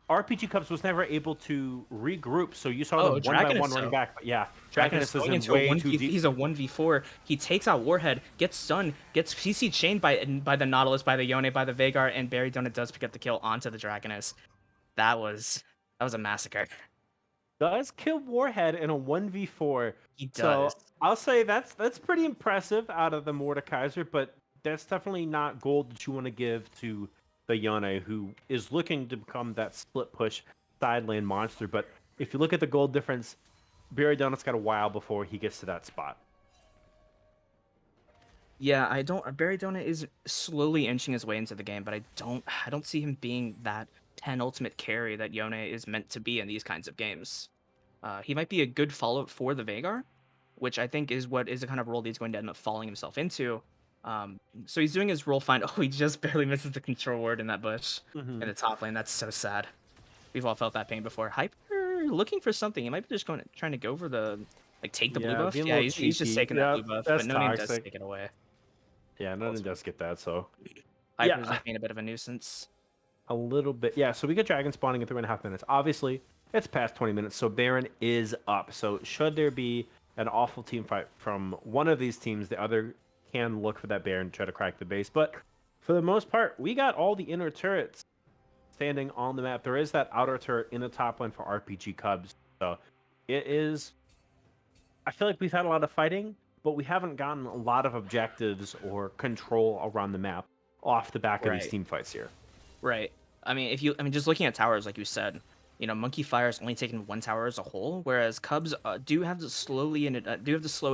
RPG Cubs was never able to regroup, so you saw them one by Dragonus, one running though. back. But yeah, Dragonus Dragonus going is into in way a 1v, too deep. he's a 1v4. He takes out Warhead, gets stunned, gets CC chained by the Nautilus, by the Yone, by the Veigar, and Barry Donut does pick up the kill onto the Dragonus. That was a massacre. Does kill Warhead in a 1v4. He So does. I'll say that's pretty impressive out of the Mordekaiser, but that's definitely not gold that you want to give to the Yone, who is looking to become that split push side lane monster. But if you look at the gold difference, Barry Donut's got a while before he gets to that spot. Yeah, Barry Donut is slowly inching his way into the game, but I don't see him being that 10 ultimate carry that Yone is meant to be in these kinds of games. He might be a good follow-up for the Veigar, which I think is what is the kind of role that he's going to end up falling himself into. So he's doing his role fine. Oh, he just barely misses the control ward in that bush in the top lane. That's so sad. We've all felt that pain before. Hyper looking for something. He might be just trying to go for the take the blue buff. being a Yeah, little he's just cheeky. taking Yeah, that blue buff, that's but no name does toxic. take it away. Yeah, none does get that, so Hyper's just being a bit of a nuisance. a little bit. Yeah, so we get Dragon spawning in 3.5 minutes. Obviously, it's past 20 minutes, so Baron is up. So should there be an awful team fight from one of these teams, the other can look for that Baron to try to crack the base. But for the most part, we got all the inner turrets standing on the map. There is that outer turret in the top lane for RPG Cubs. So it is... I feel like we've had a lot of fighting, but we haven't gotten a lot of objectives or control around the map off the back of these Right. team fights here. Right. I mean, just looking at towers, like you said, Monkey Fire's only taken one tower as a whole, whereas Cubs do have the slow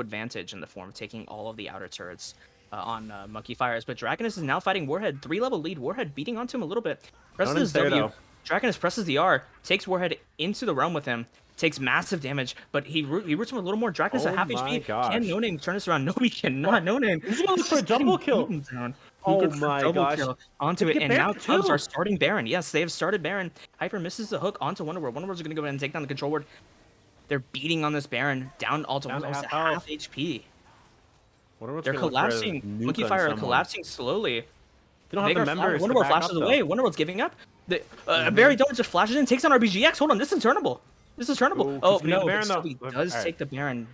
advantage in the form of taking all of the outer turrets on Monkey Fires. But Dragonus is now fighting Warhead, 3-level lead. Warhead beating onto him a little bit. Presses Don't his say W. though. Dragonus presses the R, takes Warhead into the realm with him. Takes massive damage, but he roots him a little more. Dragonus Oh at half my HP. gosh. Can No Name turn this around? No, he cannot. No Name. He's going for a double kill. Oh my gosh. Onto They it, get and now Baron Cubs too. are starting Baron. Yes, they have started Baron. Hyper misses the hook onto Wonderworld. Wonderworld's going to go ahead and take down the control ward. They're beating on this Baron down all to Down to almost half half health. HP. Wonder what's They're gonna look for a collapsing. nuke Monkey on Fire are someone. collapsing slowly. They don't have the Veigar members to Wonderworld back flashes up, though. away. Wonderworld's giving up. Barry Donut just flashes in, takes on RBGX. Hold on, this is turnable. This is turnable. Ooh, Oh keeps getting no, the Baron, but though. Stubby All does right. take the Baron.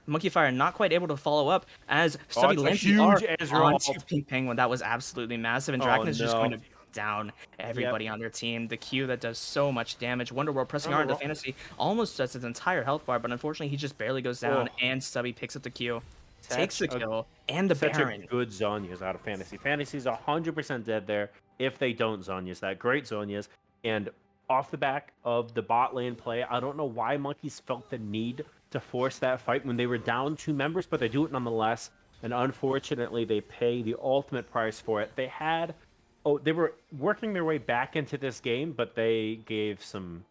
Monkey Fire not quite able to follow up as Stubby it's a lands the R huge Ezreal onto ult. Pink Penguin. That was absolutely massive, and Oh, Draken is just no. going to down everybody on their team. The Q that does so much damage. Wonderworld pressing R into Wonderworld. Fantasy almost does his entire health bar, but unfortunately he just barely goes down, Oh. and Stubby picks up the Q, Such takes the a- kill, and the Such Baron. a good Zhonya's out of Fantasy. Fantasy's 100% dead there if they don't Zhonya's. That great Zhonya's. And off the back of the bot lane play, I don't know why Monkeys felt the need to force that fight when they were down 2 members, but they do it nonetheless. And unfortunately, they pay the ultimate price for it. They were working their way back into this game, but they gave some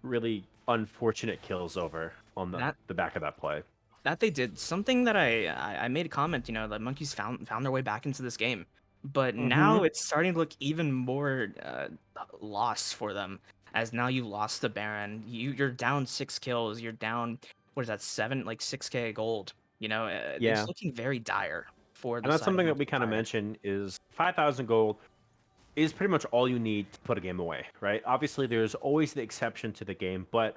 really unfortunate kills over on the back of that play. That they did something that I made a comment. The Monkeys found their way back into this game, but now it's starting to look even more lost for them. As now you lost the Baron, you're down 6 kills. You're down, what is that, 6K gold. It's looking very dire for. And that's something that we kind of mentioned is 5,000 gold is pretty much all you need to put a game away, right? Obviously, there's always the exception to the game, but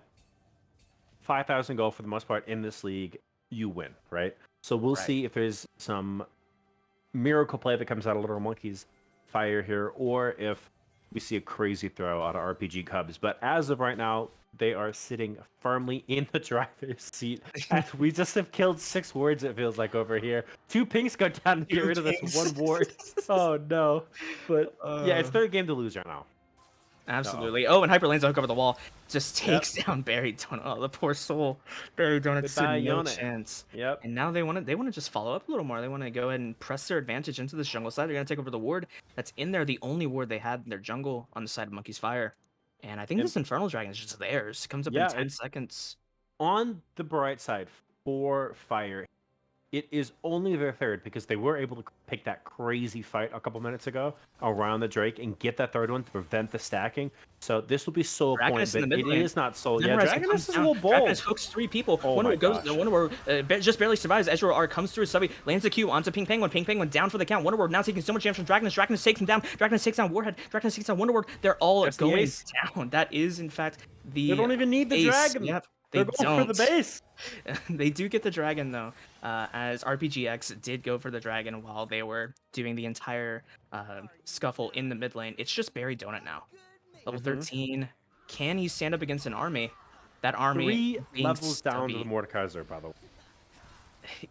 5,000 gold for the most part in this league, you win, right? So we'll see if there's some miracle play that comes out of Little Monkey's Fire here, or if we see a crazy throw out of RPG Cubs. But as of right now, they are sitting firmly in the driver's seat. As we just have killed 6 wards, it feels like, over here. 2 pinks go down to get rid of this Pinks. 1 ward. Oh no. But yeah, it's Uh, their game to lose right now. Absolutely. Oh, and Hyperlane's hook over the wall just Yep. takes down Barry Donut. Oh, the poor soul. Barry Donut stood Goodbye, no Yone. chance. Yep. And now they want to just follow up a little more. They want to go ahead and press their advantage into this jungle side. They're going to take over the ward that's in there, the only ward they had in their jungle on the side of Monkey's Fire. And I think And- this Infernal Dragon is just theirs. Comes up Yeah, in 10 and- seconds. On the bright side, for Fire, it is only their third because they were able to pick that crazy fight a couple minutes ago around the Drake and get that third one to prevent the stacking. So this will be solo point, Dragoness in but the mid it lane. is not solo. Yeah, Memorize Dragoness comes is a down. little bold. Dragoness hooks 3 people. Oh One my who goes, gosh. one who just barely survives. Ezreal R comes through. Subby lands the Q onto Pink Penguin. Pink Penguin down for the count. Wonder Ward now taking so much damage from Dragoness. Dragoness takes him down. Dragoness takes down Warhead. Dragoness takes down Wonder Ward. They're all That's the going ace. down. That is, in fact, the They don't even need the ace. dragon. Yep, they They're going for the don't. base. They do get the dragon though, as RPGX did go for the dragon while they were doing the entire scuffle in the mid lane. It's just Barry Donut now. Level 13. Can he stand up against an army? That army 3 being levels down to stubby. the Mordekaiser, by the way.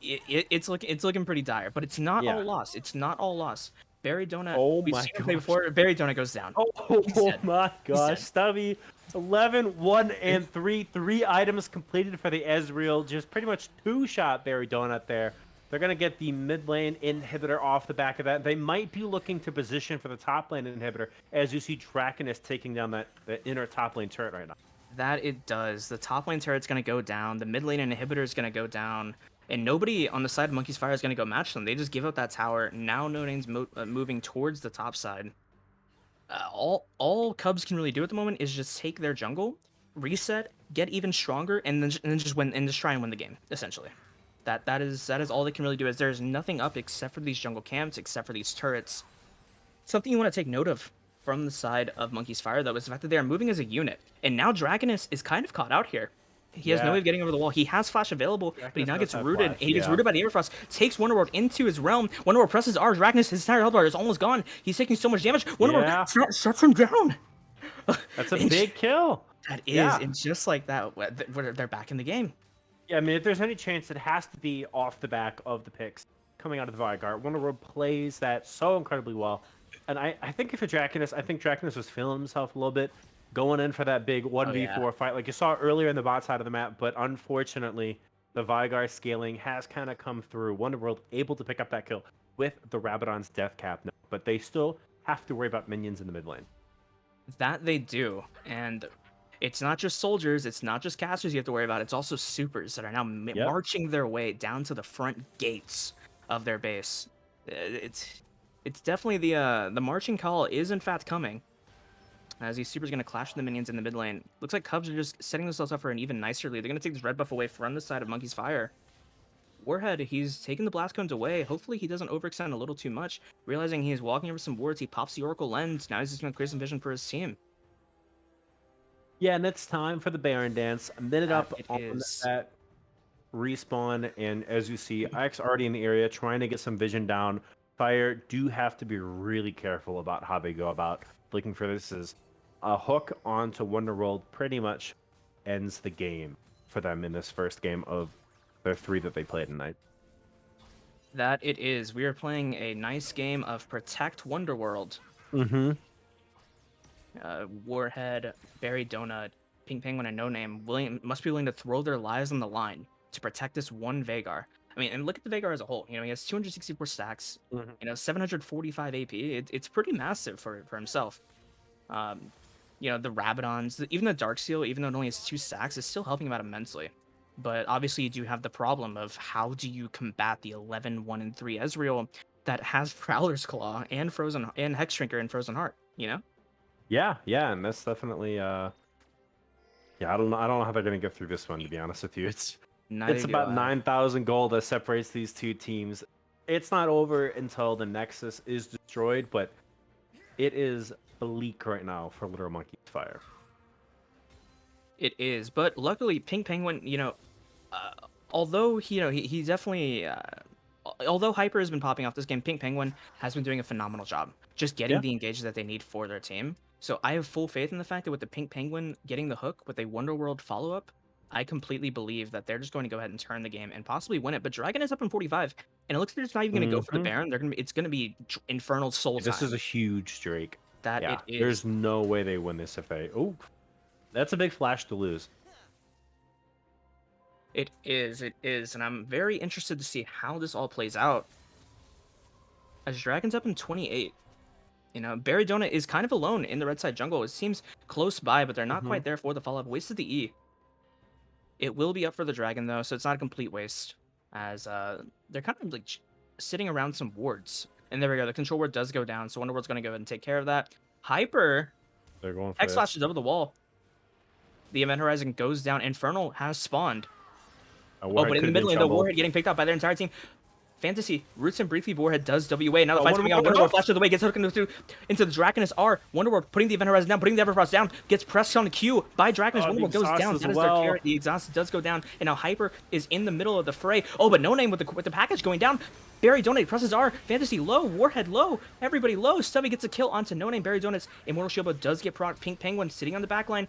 It's looking pretty dire, but it's not Yeah. all lost. It's not all lost. Barry Donut. Oh we've my seen him play gosh. before. Barry Donut goes down. Oh, dead. my gosh. dead. Stubby, 11, 1, and 3. 3 items completed for the Ezreal. Just pretty much 2-shot Barry Donut there. They're going to get the mid lane inhibitor off the back of that. They might be looking to position for the top lane inhibitor as you see Draconus taking down the inner top lane turret right now. That it does. The top lane turret's going to go down. The mid lane inhibitor is going to go down. And nobody on the side of Monkey's Fire is going to go match them. They just give up that tower. Now No Name's moving towards the top side. All Cubs can really do at the moment is just take their jungle, reset, get even stronger, and then just win and just try and win the game. Essentially, that is all they can really do. Is there's nothing up except for these jungle camps, except for these turrets. Something you want to take note of from the side of Monkey's Fire though is the fact that they are moving as a unit, and now Dragonus is kind of caught out here. He has no Yeah. way of getting over the wall. He has flash available, but he Dragonus now does gets have rooted. flash, He gets yeah. rooted by the Everfrost. Takes Wonder Ward into his realm. Wonder Ward presses R. Dragonus, his entire health bar is almost gone. He's taking so much damage. Wonder Yeah. Ward shuts him down. That's a And big kill. That is, Yeah. and just like that, they're back in the game. Yeah, I mean, if there's any chance, it has to be off the back of the picks coming out of the Vanguard. Wonder World plays that so incredibly well. And I think if a Draconus, I think Draconus was feeling himself a little bit, going in for that big 1v4 fight like you saw earlier in the bot side of the map. But unfortunately, the Vigar scaling has kind of come through. Wonder World able to pick up that kill with the Rabadon's death cap now. But they still have to worry about minions in the mid lane. That they do, and it's not just soldiers, it's not just casters you have to worry about. It's also supers that are now marching their way down to the front gates of their base. It's definitely the marching call is in fact coming. As these supers going to clash with the minions in the mid lane. Looks like Cubs are just setting themselves up for an even nicer lead. They're going to take this red buff away from the side of Monkey's Fire. Warhead, he's taking the blast cones away. Hopefully he doesn't overextend a little too much. Realizing he's walking over some wards, he pops the Oracle Lens. Now he's just going to create some vision for his team. Yeah, and it's time for the Baron Dance. A minute up It on is. that respawn, and as you see, Ike's already in the area trying to get some vision down. Fire do have to be really careful about how they go about looking for this. Is a hook onto Wonderworld pretty much ends the game for them in this first game of their 3 that they played tonight. That it is. We are playing a nice game of Protect Wonderworld. Mm-hmm. Warhead, Barry Donut, Pink Penguin, and No Name must be willing to throw their lives on the line to protect this one Vagar. I mean, and look at the Vagar as a whole. You know, he has 264 stacks. Mhm. You know, 745 AP. It's pretty massive for himself. You know, the Rabadons, even the Darksteel, even though it only has 2 stacks, is still helping him out immensely. But obviously, you do have the problem of how do you combat the 11, 1, and 3 Ezreal that has Prowler's Claw and Frozen and Hex Shrinker and Frozen Heart. You know. Yeah, and that's definitely yeah. I don't know how they're gonna get through this one, to be honest with you. It's about 9,000 gold that separates these two teams. It's not over until the Nexus is destroyed, but it is bleak right now for Little Monkey's Fire. It is, but luckily, Pink Penguin, you know, although he definitely, although Hyper has been popping off this game, Pink Penguin has been doing a phenomenal job just getting the engages that they need for their team. So I have full faith in the fact that with the Pink Penguin getting the hook with a Wonderworld follow-up, I completely believe that they're just going to go ahead and turn the game and possibly win it. But Dragon is up in 45, and it looks like they're just not even going to go for the Mhm. Baron. It's gonna be Infernal Soul This is time. a huge Drake. That Yeah, it is. there's no way they win this if they. Oh, that's a big flash to lose. It is. It is. And I'm very interested to see how this all plays out. As Dragon's up in 28. You know, Barry Donut is kind of alone in the red side jungle. It seems close by, but they're not Mhm. quite there for the follow-up. Wasted the E. It will be up for the Dragon, though, so it's not a complete waste. As they're kind of like sitting around some wards. And there we go. The control ward does go down, so Wonderworld's going to go ahead and take care of that. Hyper They're going for X this. flashes over the wall. The Event Horizon goes down. Infernal has spawned. Oh, Warhead but in could the have been middle lane, the trouble. Warhead getting picked up by their entire team. Fantasy roots and briefly Warhead does WA. Now the Oh, fight's coming out. Wonderworld Wonderworld hooked. flashes away, gets hooked into the Draconess R. Wonderworld putting the Event Horizon down, putting the Everfrost down, gets pressed on the Q by Draconess. Oh, the Wonderworld goes exhaust down. as That is well. their carry. The exhaust does go down, and now Hyper is in the middle of the fray. Oh, but No Name with the package going down. Barry Donate presses R. Fantasy low. Warhead low. Everybody low. Stubby gets a kill onto No Name. Barry Donuts. Immortal Shioba does get proc. Pink Penguin sitting on the back line.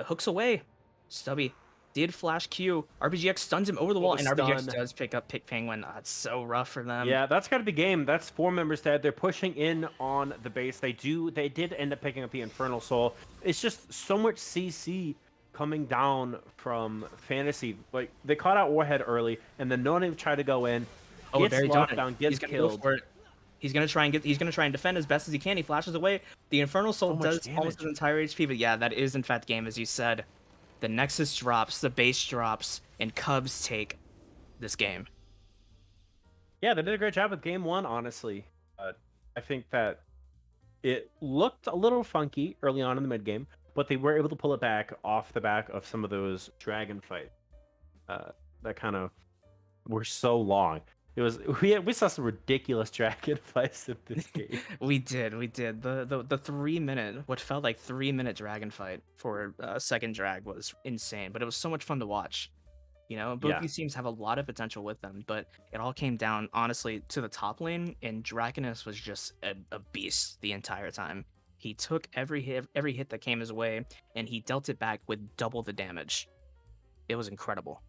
Hooks away. Stubby did flash Q. RBGX stuns him over the wall, the and RBGX stun. does pick up Pink Penguin. It's so rough for them. Yeah, that's got to be game. That's 4 members dead. They're pushing in on the base. They did end up picking up the Infernal Soul. It's just so much CC coming down from Fantasy. Like, they caught out Warhead early, and then No Name tried to go in. Oh, Gets Barry locked Donut. down, He's gets gonna go killed. for it. He's gonna try and defend as best as he can. He flashes away. The Infernal Soul much does damage. almost his entire HP, but yeah, that is in fact game, as you said. The Nexus drops, the base drops, and Cubs take this game. Yeah, they did a great job with game 1, honestly. I think that it looked a little funky early on in the mid game, but they were able to pull it back off the back of some of those dragon fights that kind of were so long. It was we saw some ridiculous dragon fights in this game. We did. The 3 minute, what felt like 3 minute dragon fight for second drag was insane, but it was so much fun to watch. You know, both Yeah. these teams have a lot of potential with them, but it all came down, honestly, to the top lane, and Draconus was just a beast the entire time. He took every hit that came his way, and he dealt it back with double the damage. It was incredible.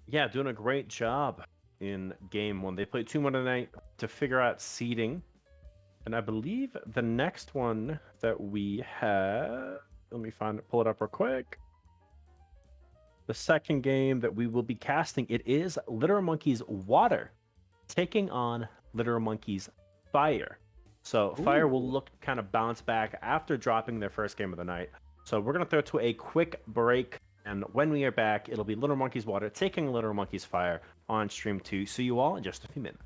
Yeah, doing a great job in game 1. They played 2 more tonight to figure out seeding. And I believe the next one that we have, let me pull it up real quick. The second game that we will be casting, it is Litter Monkeys Water taking on Litter Monkeys Fire. So Fire will look kind of bounce back after dropping their first game of the night. So we're going to throw to a quick break. And when we are back, it'll be Litter Monkeys Water taking Litter Monkeys Fire on stream 2. See you all in just a few minutes.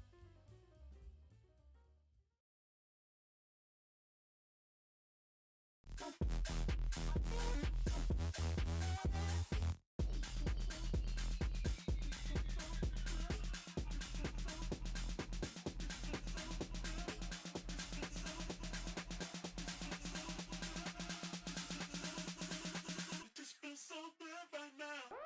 It just feels so good right now.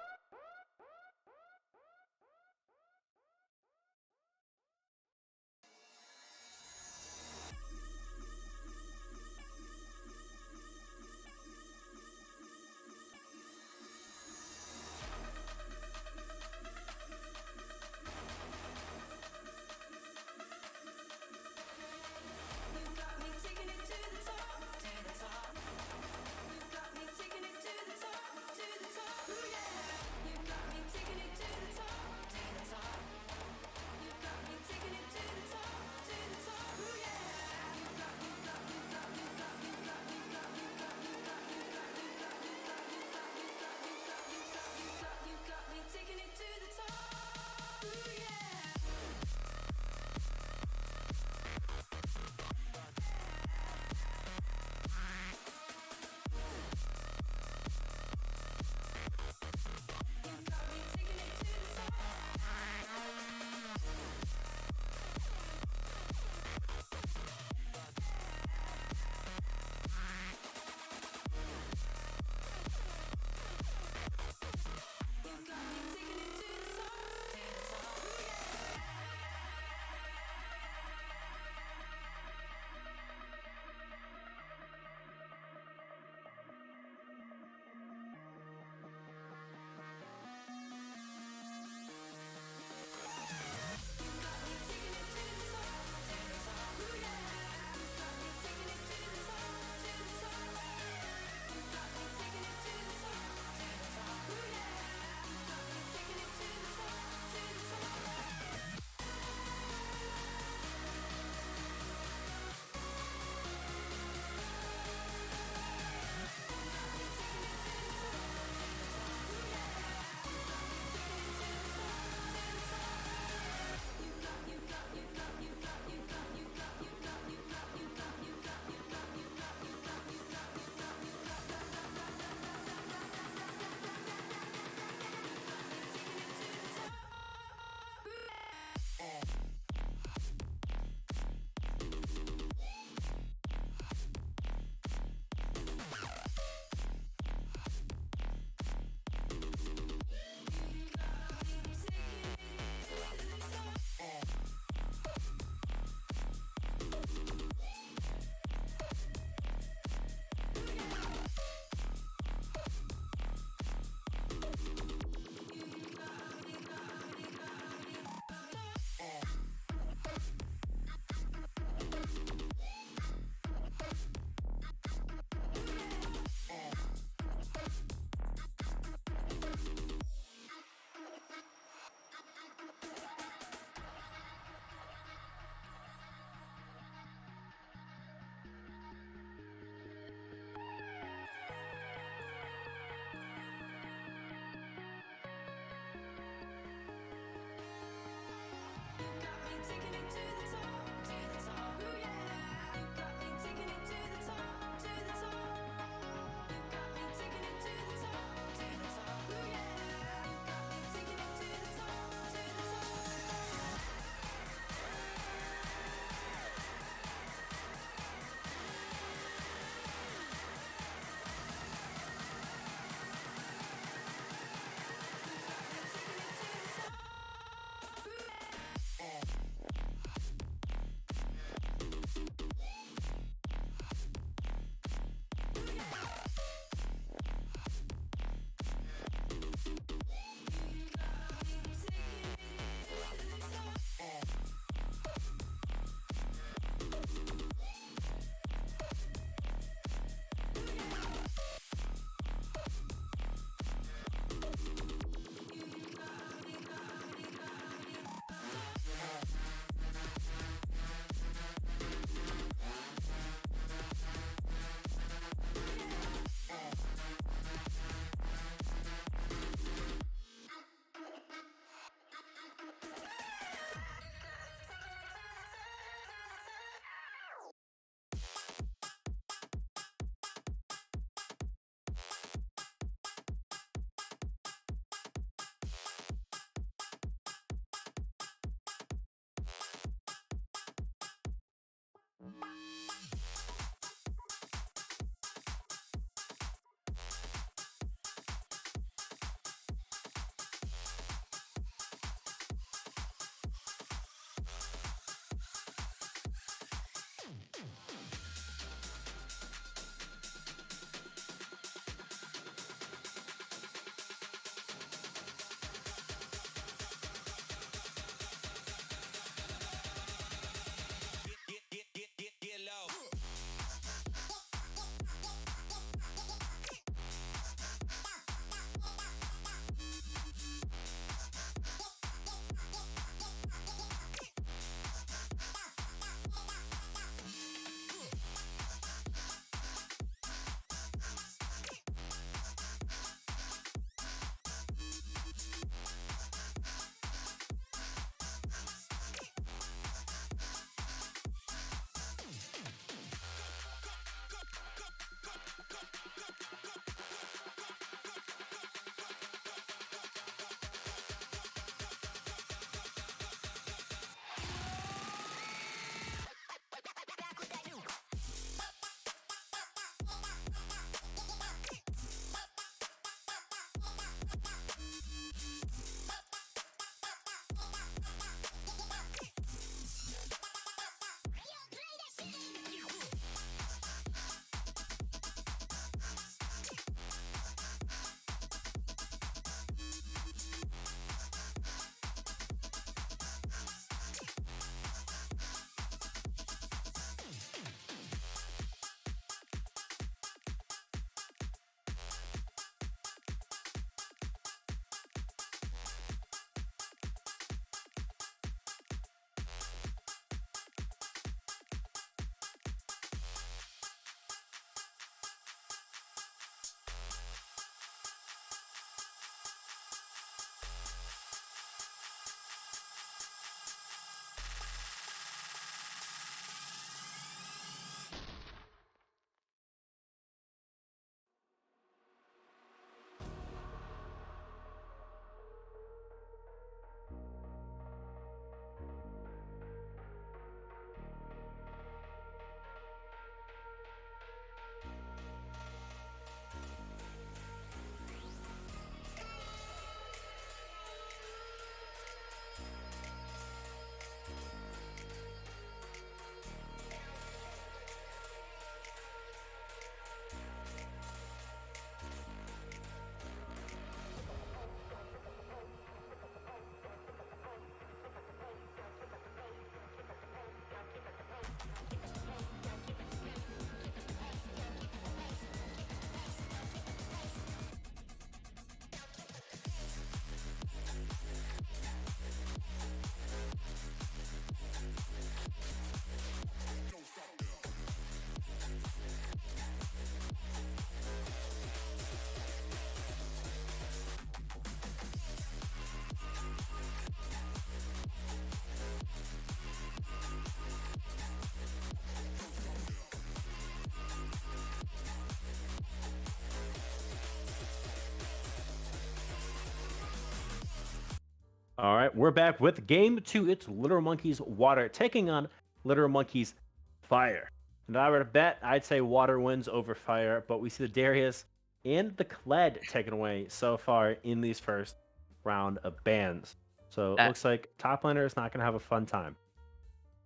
All right, we're back with game 2. It's Literal Monkeys Water taking on Literal Monkeys Fire. And if I were to bet, I'd say Water wins over Fire, but we see the Darius and the Kled taken away so far in these first round of bans. So it That looks like top laner is not going to have a fun time.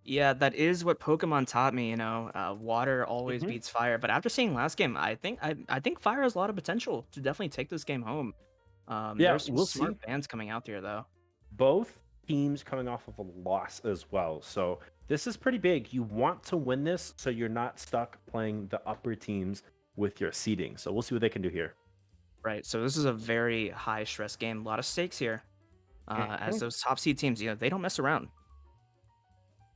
Yeah, that is what Pokemon taught me. Water always Mhm. beats fire. But after seeing last game, I think fire has a lot of potential to definitely take this game home. Yeah, There's some we'll see. smart bands coming out there though. Both teams coming off of a loss as well. So this is pretty big. You want to win this so you're not stuck playing the upper teams with your seeding. So we'll see what they can do here. Right. So this is a very high stress game. A lot of stakes here. As Mhm. those top seed teams, they don't mess around.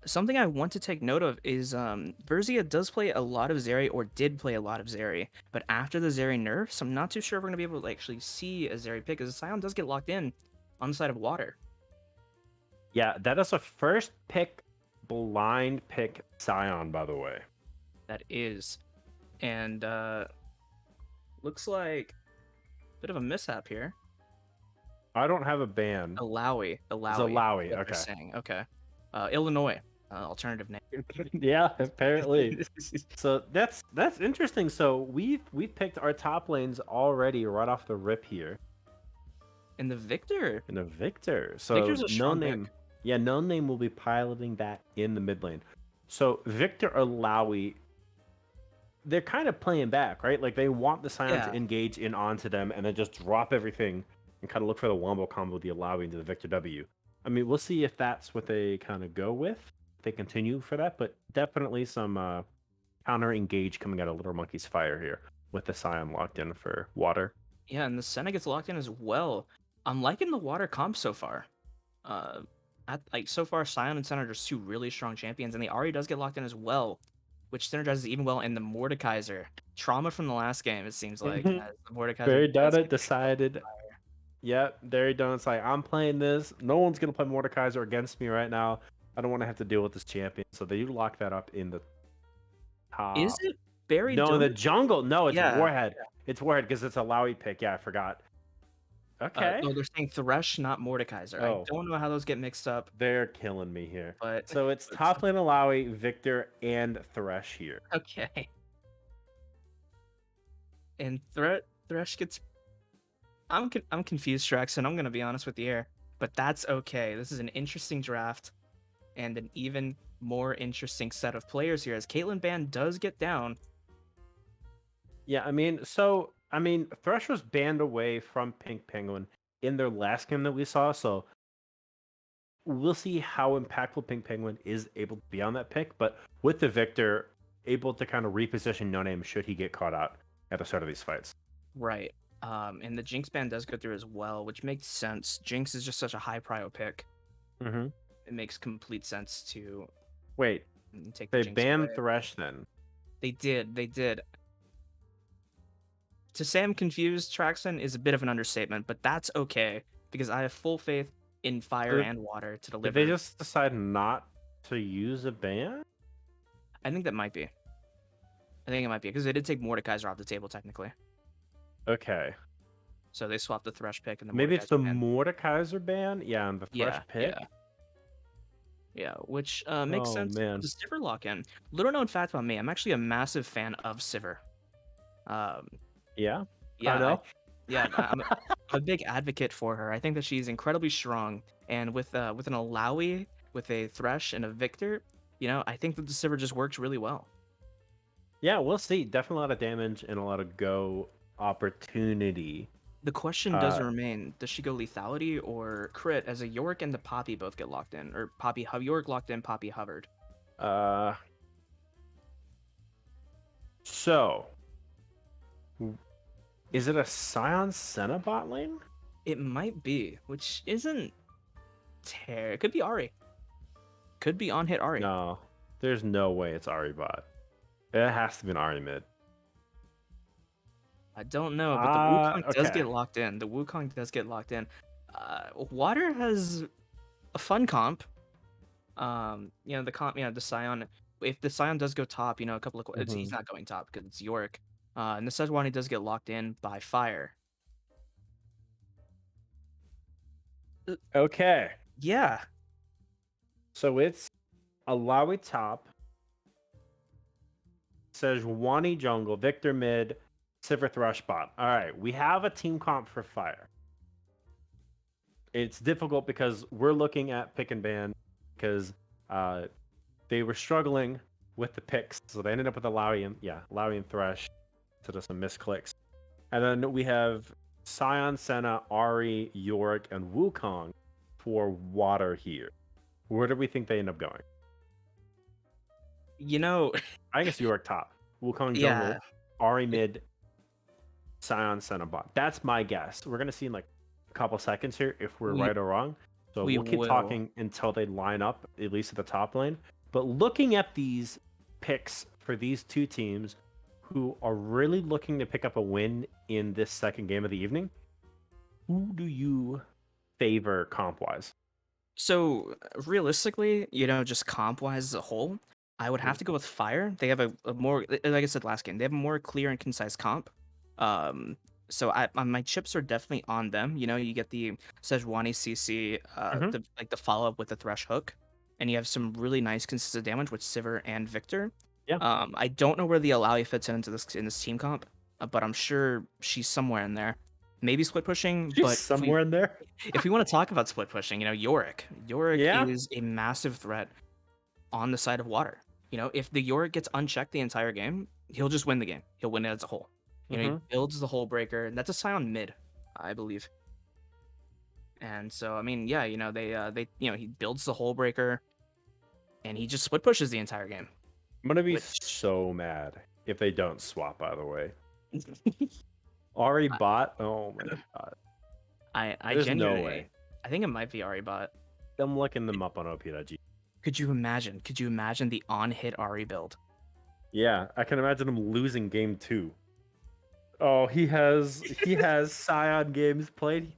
Something I want to take note of is Verzia does play a lot of Zeri, or did play a lot of Zeri, but after the Zeri nerfs, I'm not too sure if we're going to be able to actually see a Zeri pick, because Scion does get locked in on the side of water. Yeah, that is a first pick, blind pick Scion, by the way. That is. And looks like a bit of a mishap here. I don't have a ban. Alawi. It's Alawi, What they're okay. saying. Okay. Illinois. Alternative name. Yeah, apparently. So that's interesting. So we've picked our top lanes already right off the rip here. And the Victor. And a Victor. So Victor's a no strong pick. name. Yeah, no name will be piloting that in the mid lane. So Victor Alawi, they're kind of playing back, right? Like they want the Scion to Yeah. engage in onto them and then just drop everything and kind of look for the wombo combo, the Alawi into the Victor W. I mean, we'll see if that's what they kind of go with. If they continue for that, but definitely some counter engage coming out of Little Monkey's Fire here with the Scion locked in for water. Yeah, and the Senna gets locked in as well. I'm liking the water comp so far. So far, Scion and Senna are just two really strong champions, and the Ari does get locked in as well, which synergizes even well in the Mordekaiser. Trauma from the last game, it seems like, Mhm. as the Mordekaiser Very does done it, get picked up. decided. Yep, very done. It's like, I'm playing this. No one's going to play Mordekaiser against me right now. I don't want to have to deal with this champion. So they do lock that up in the Is top. it Barry No, in the Donut? jungle. No, it's Yeah. Warhead. It's Warhead because it's a Lowy pick. Yeah, I forgot. Okay. No, they're saying Thresh, not Mordekaiser. I Oh, don't know how those get mixed up, they're killing me here. but So it's top lane Alawi, Victor, and Thresh here. okay. And Thresh gets. I'm confused, Trax, and I'm gonna be honest with you here, but that's okay. This is an interesting draft, and an even more interesting set of players here, as Caitlyn Ban does get down. Yeah, I mean, Thresh was banned away from Pink Penguin in their last game that we saw, so we'll see how impactful Pink Penguin is able to be on that pick, but with the Victor, able to kind of reposition No Name should he get caught out at the start of these fights. Right. And the Jinx ban does go through as well, which makes sense. Jinx is just such a high prio pick. Mm-hmm. It makes complete sense to Wait, take the they Jinx banned away. Thresh then? They did. To say I'm confused, Traxon, is a bit of an understatement, but that's okay, because I have full faith in fire Did- and water to Did deliver. they just decide not to use a ban? I think that might be. I think it might be, because they did take Mordekaiser off the table, technically. Okay. So they swapped the Thresh pick and the Maybe it's the Mordekaiser ban. Mordekaiser ban? Yeah, and the Thresh pick? Yeah, which makes Oh, sense. man. The Sivir lock-in. Little known fact about me, I'm actually a massive fan of Sivir. Yeah? Yeah, I know. I'm a big advocate for her. I think that she's incredibly strong, and with an Alawi, with a Thresh and a Victor, I think that the Sivir just works really well. Yeah, we'll see. Definitely a lot of damage and a lot of go opportunity. The question does remain: does she go lethality or crit? As a Yorick and the Poppy both get locked in, or Yorick locked in, Poppy hovered. So is it a Scion Senna bot lane? It might be, which isn't It could be Ari. Could be on hit Ari. No, there's no way it's Ari bot. It has to be an Ari mid. I don't know, but the Wukong does okay. get locked in. Water has a fun comp. The comp, the Scion. If the Scion does go top, a couple of he's not going top because it's Yorick. And the Sejuani does get locked in by fire. Okay. Yeah. So it's Alawi top, Sejuani jungle, Victor mid, Sivir Thrush bot. All right, we have a team comp for fire. It's difficult because we're looking at pick and ban because they were struggling with the picks, so they ended up with Alawi and Thresh, so just some misclicks. And then we have Sion, Senna, Ari, Yorick, and Wukong for water here. Where do we think they end up going? You know, I guess Yorick top, Wukong jungle, yeah, Ari mid, Sion, Senna bot. That's my guess. We're gonna see in like a couple seconds here if we're we right or wrong. So we we'll keep will. talking until they line up, at least at the top lane. But looking at these picks for these two teams who are really looking to pick up a win in this second game of the evening, who do you favor comp wise? So realistically, just comp wise as a whole, I would have to go with Fire. They have a more, like I said last game, they have a more clear and concise comp. Um, so my chips are definitely on them. You get the Sejuani CC, Mm-hmm. the follow up with the Thresh hook, and you have some really nice consistent damage with Sivir and Victor. Yeah, I don't know where the Alawi fits into this team comp, but I'm sure she's somewhere in there. Maybe split pushing, she's but somewhere in there. if we want to talk about split pushing, Yorick. Yorick Yeah. is a massive threat on the side of water. If the Yorick gets unchecked the entire game, he'll just win the game. He'll win it as a whole. He Mm-hmm. builds the whole breaker. That's a Scion mid, I believe. And so, I mean, yeah, he builds the whole breaker, and he just split pushes the entire game. I'm gonna be Which so mad if they don't swap. By the way, Ari bot. Oh my god. I There's no genuinely, way. I think it might be Ari bot. I'm looking them up on OP.G. Could you imagine? Could you imagine the on-hit Ari build? Yeah, I can imagine him losing game 2. Oh, he has Scion games played.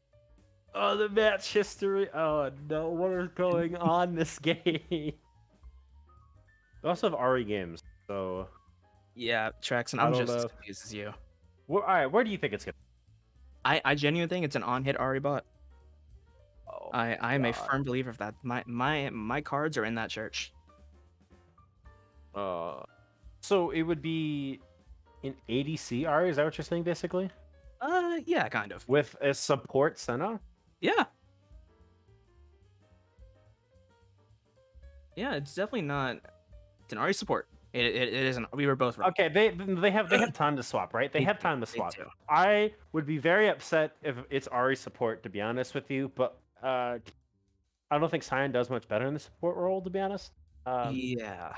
Oh, the match history. Oh no, what is going on this game? We also have Ari games, so Yeah, Traxon, I I'm don't just know. as confused as you. All right, where do you think it's gonna? I genuinely think it's an on-hit Ari bot. Oh I am a God. firm believer of that. My cards are in that church. Uh, so it would be an ADC Ari. Is that what you're saying, basically? Yeah, kind of. With a support Senna? Yeah. Yeah, it's definitely not. It's an Ari support. It isn't. We were both wrong. Okay, they have time to swap, right? They have time to They swap. do. I would be very upset if it's Ari support, to be honest with you, but I don't think Sion does much better in the support role, to be honest. Yeah.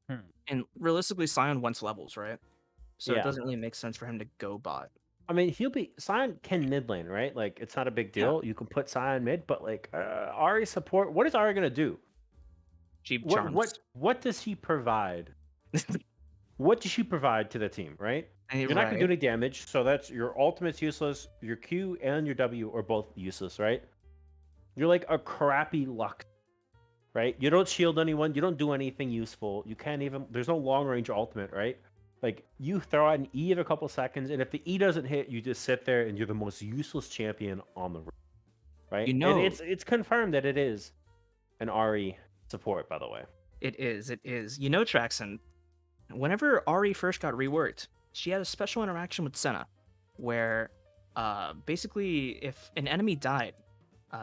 Hmm. And realistically, Sion wants levels, right? So it Yeah. doesn't really make sense for him to go bot. I mean, Sion can mid lane, right? Like, it's not a big Yeah. deal. You can put Sion mid, but like Ari support, what is Ari gonna do? Cheap What charms. what does he provide? What does she provide to the team, right? You're not gonna do Right. any damage, so that's your ultimate's useless. Your Q and your W are both useless, right? You're like a crappy Lux, right? You don't shield anyone. You don't do anything useful. You can't even. There's no long range ultimate, right? Like you throw out an E of a couple seconds, and if the E doesn't hit, you just sit there and you're the most useless champion on the room, right? You And know, it's confirmed that it is an RE support, by the way. it is. It is. Traxon, whenever Ari first got reworked, she had a special interaction with Senna, where basically if an enemy died,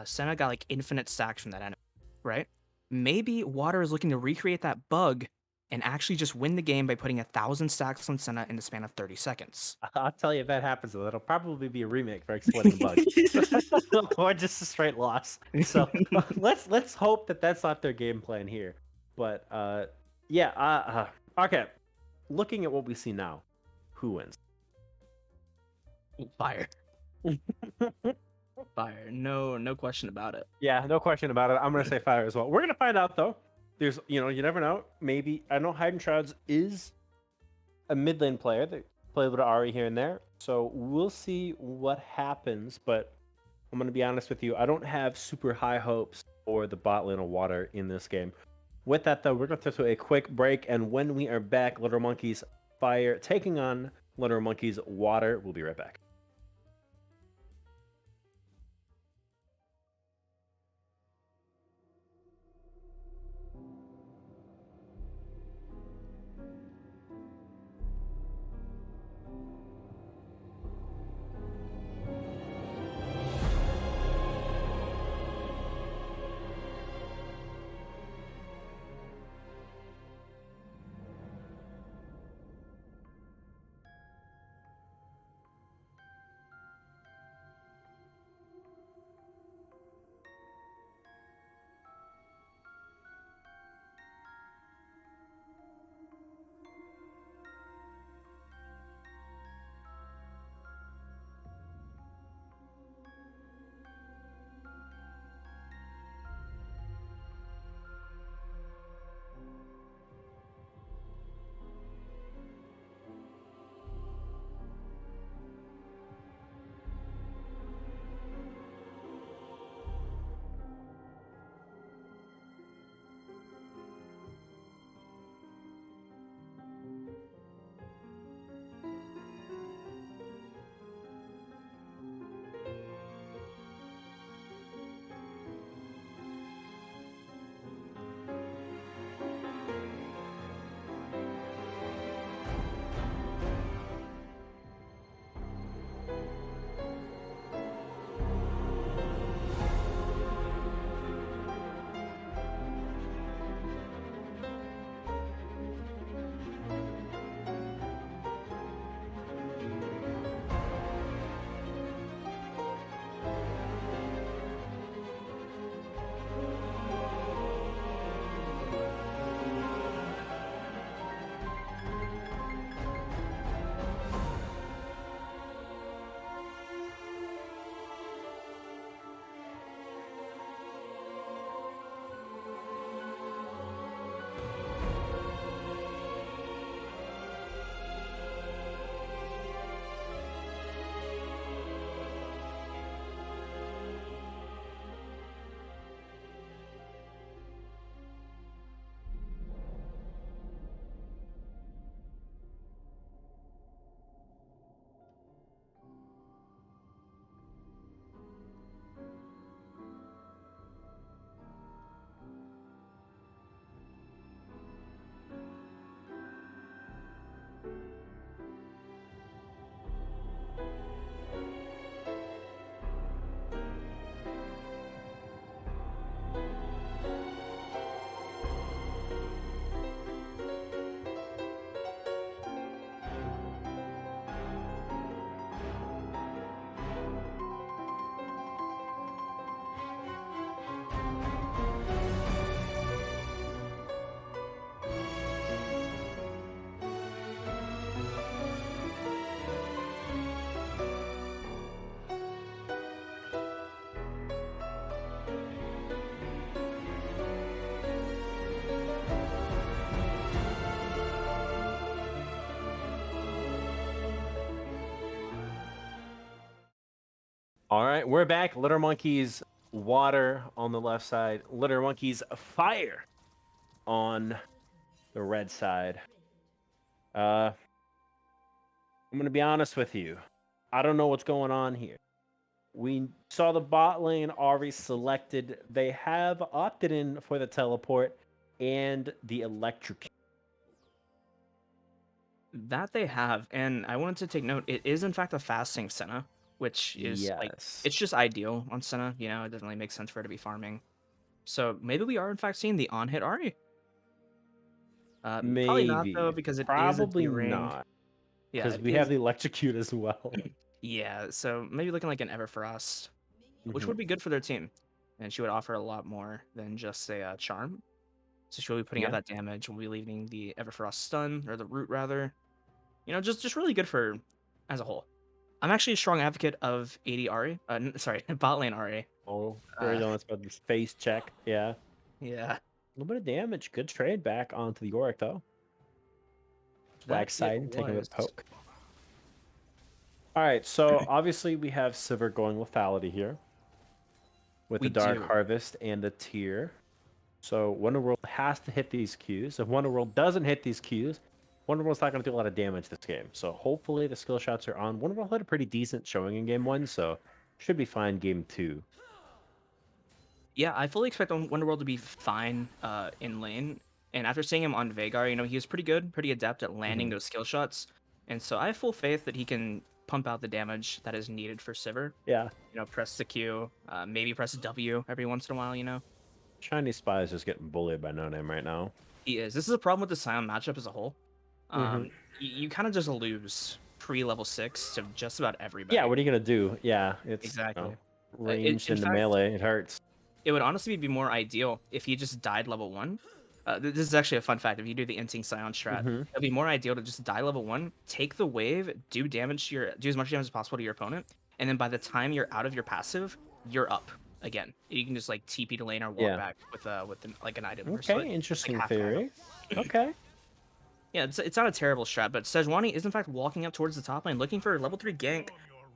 Senna got like infinite stacks from that enemy, right? Maybe Water is looking to recreate that bug and actually just win the game by putting 1,000 stacks on Senna in the span of 30 seconds. I'll tell you if that happens, though, it'll probably be a remake for exploiting bugs, or just a straight loss. So let's hope that that's not their game plan here. But yeah, okay. Looking at what we see now, who wins? Fire. Fire. No question about it. Yeah, no question about it. I'm gonna say fire as well. We're gonna find out though. There's, you never know. Maybe I know Hidden Shrouds is a mid lane player that play a little Ari here and there. So we'll see what happens. But I'm gonna be honest with you. I don't have super high hopes for the bot lane of water in this game. With that though, we're gonna throw a quick break, and when we are back, Little Monkeys Fire taking on Little Monkeys Water. We'll be right back. All right, we're back. Litter Monkeys, water on the left side. Litter Monkeys, fire on the red side. I'm going to be honest with you. I don't know what's going on here. We saw the bot lane already selected. They have opted in for the teleport and the electric. That they have, and I wanted to take note. It is in fact a fasting Senna, which is like Yes. it's just ideal on Senna. You know, it doesn't really make sense for her to be farming. So maybe we are in fact seeing the on-hit Ari. Probably not though, Maybe. because it is a Probably D ring. not. Yeah, Because it we have is. the electrocute as well. Yeah, so maybe looking like an Everfrost, which Mhm. would be good for their team, and she would offer a lot more than just a charm. So she'll be putting out Yeah. that damage. We'll be leaving the Everfrost stun or the root rather. You know, just really good for as a whole. I'm actually a strong advocate of AD Ari. Sorry, bot lane Ari. Oh, very Uh, honest about this face check. Yeah. A yeah, little bit of damage. Good trade back onto the Yorick, though. that Swag it side, taking a bit was. of poke. All right, so obviously we have Sivir going lethality here with the We Dark do. Harvest and the Tear. So Wonderworld has to hit these Qs. If Wonderworld doesn't hit these Qs, Wonderworld's not going to do a lot of damage this game. So hopefully the skill shots are on. Wonderworld had a pretty decent showing in game 1, so should be fine game 2. Yeah, I fully expect Wonderworld to be fine in lane. And after seeing him on Veigar, you know, he was pretty good, pretty adept at landing Mhm. those skill shots. And so I have full faith that he can pump out the damage that is needed for Sivir. Yeah. You know, press the Q, maybe press W every once in a while, you know. Shiny Spy is just getting bullied by No Name right now. He is. This is a problem with the Sion matchup as a whole. Hmm. You kind of just lose pre-level 6 to just about everybody. Yeah, what are you going to do? Yeah, it's Exactly. ranged In into fact, melee. It hurts. it would honestly be more ideal if he just died level 1. This is actually a fun fact. If you do the Instinct Scion strat, Hmm. it'd be more ideal to just die level 1, take the wave, do damage to do as much damage as possible to your opponent, and then by the time you're out of your passive, you're up again. You can just like TP to lane or walk Yeah. back with like an item or so. Okay, Like interesting half an item. theory. Okay. Yeah, it's not a terrible strat, but Sejuani is in fact walking up towards the top lane, looking for a level 3 gank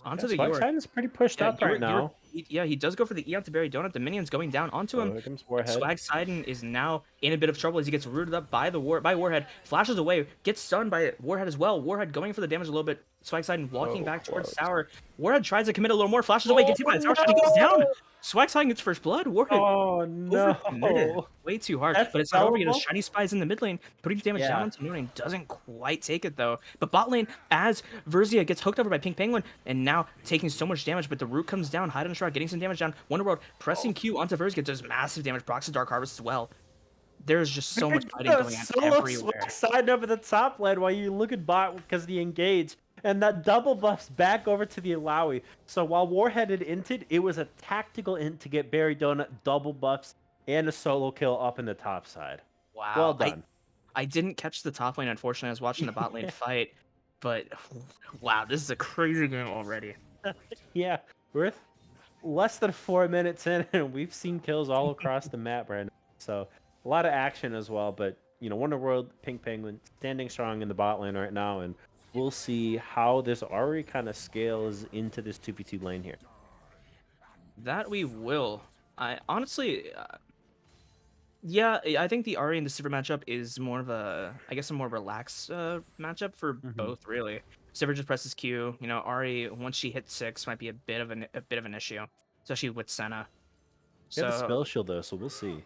onto Yeah, the Swag York. Side is pretty pushed Yeah, up right now. yeah, he does go for the Eon to Berry Donut. The minion's going down onto Oh, him. here comes Warhead. Swag Sidon is now in a bit of trouble as he gets rooted up by Warhead, flashes away, gets stunned by Warhead as well. Warhead going for the damage a little bit. Swag Sidon walking Oh, back towards close. Tower. Warhead tries to commit a little more, flashes away, gets hit by the tower shot, he goes down. Swag Sidon gets first blood. Warhead Oh no. overcommitted way too hard, That's but it's not over because sellable? Shiny Spies in the mid lane, putting damage down Yeah. onto Noonan. Doesn't quite take it though. But bot lane, as Verzia gets hooked over by Pink Penguin and now taking so much damage, but the root comes down, Hide on Shroud getting some damage down. Wonderworld pressing Q onto Verzia does massive damage, procs Dark Harvest as well. There's just so much fighting going on Solo everywhere. side up at the top lane while you look at bot because the engage. And that double buffs back over to the Alawi. So while Warhead had inted, it was a tactical int to get Berry Donut double buffs and a solo kill up in the top side. Wow. Well done. I didn't catch the top lane, unfortunately. I was watching the bot lane fight, but wow, this is a crazy game already. Yeah, we're less than 4 minutes in, and we've seen kills all across the map right now. So a lot of action as well. But you know, Wonderworld, Pink Penguin standing strong in the bot lane right now, and we'll see how this Ari kind of scales into this 2v2 lane here. That we will. I honestly, yeah, I think the Ari and the Sivir matchup is more of a, I guess, a more relaxed matchup for both, really. Sivir just presses Q. You know, Ari once she hits 6 might be a bit of an issue, especially with Senna. Yeah, the So spell shield though, so we'll see.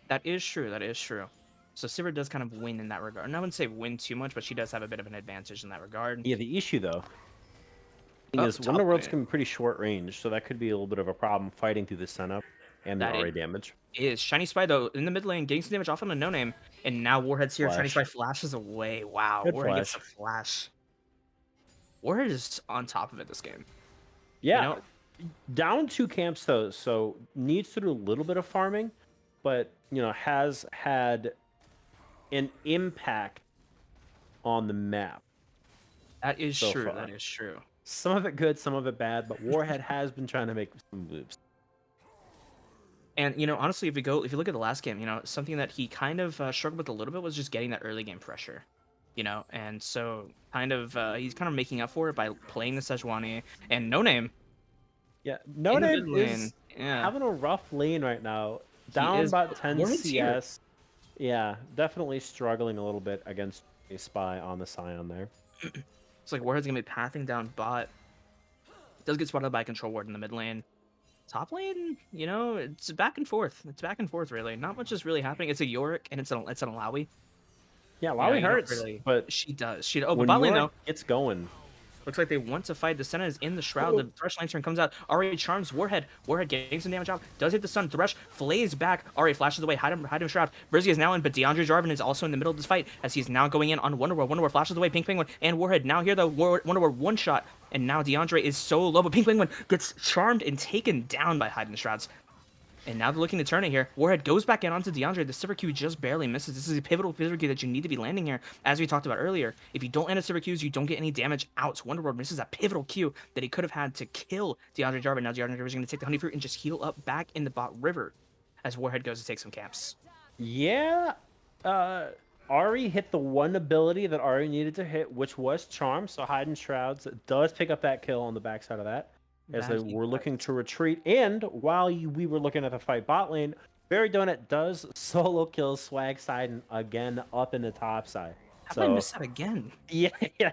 that is true. That is true. So Sivir does kind of win in that regard. And I wouldn't say win too much, but she does have a bit of an advantage in that regard. Yeah, the issue though Oh, is top Wonderworld's lane. can be pretty short range, so that could be a little bit of a problem fighting through the setup and the That Ari damage. is Shiny Spy though in the mid lane getting some damage off on a no name, and now Warhead's here. Shiny Flash. Spy flashes away. Wow, Good Warhead gets a flash. flash. Warhead is on top of it this game. Yeah, You know, down 2 camps though, so needs to do a little bit of farming, but you know has had an impact on the map. that is So true. far. That is true. Some of it good, some of it bad, but Warhead has been trying to make some moves. And you know, honestly, if you look at the last game, you know, something that he kind of struggled with a little bit was just getting that early game pressure. You know, and so kind of he's kind of making up for it by playing the Sejuani and No Name. Yeah, in the Node mid lane. is Yeah, having a rough lane right now. he Down is. about 10 Warhead's here. CS. Yeah, definitely struggling a little bit against a spy on the Scion there. It's like Warhead's gonna be pathing down bot. Does get spotted by Control Ward in the mid lane. Top lane, it's back and forth. It's back and forth really. Not much is really happening. It's a Yorick and it's an Alawi. Yeah, You Lowy don't hurts, really. but She does. Oh, but when bot lane Yorick though. gets going, Looks like they want to fight. The Senna is in the shroud. The Thresh Lantern comes out. Ari charms Warhead. Warhead getting some damage out. Does hit the sun. Thresh flays back. Ari flashes away. Hide him shroud. Brizzy is now in, but DeAndre Jarvan is also in the middle of this fight as he's now going in on Wonderworld. Wonderworld flashes away. Pink Penguin and Warhead now here though. Wonderworld one shot. And now DeAndre is so low, but Pink Penguin gets charmed and taken down by Hidden Shrouds. And now they're looking to turn it here. Warhead goes back in onto DeAndre. The Silver Q just barely misses. This is a pivotal Silver Q that you need to be landing here. As we talked about earlier, if you don't land a Silver Qs, you don't get any damage out. Wonderworld misses that pivotal Q that he could have had to kill DeAndre Jarvan. Now DeAndre Jarvan is going to take the Honey Fruit and just heal up back in the bot river as Warhead goes to take some camps. yeah, Ari hit the one ability that Ari needed to hit, which was Charm. So Hidden Shrouds does pick up that kill on the backside of that, as they That he were looking does. to retreat. And while we were looking at the fight bot lane, Barry Donut does solo kill Swag Side again up in the top side. How did I So miss that again? yeah, yeah.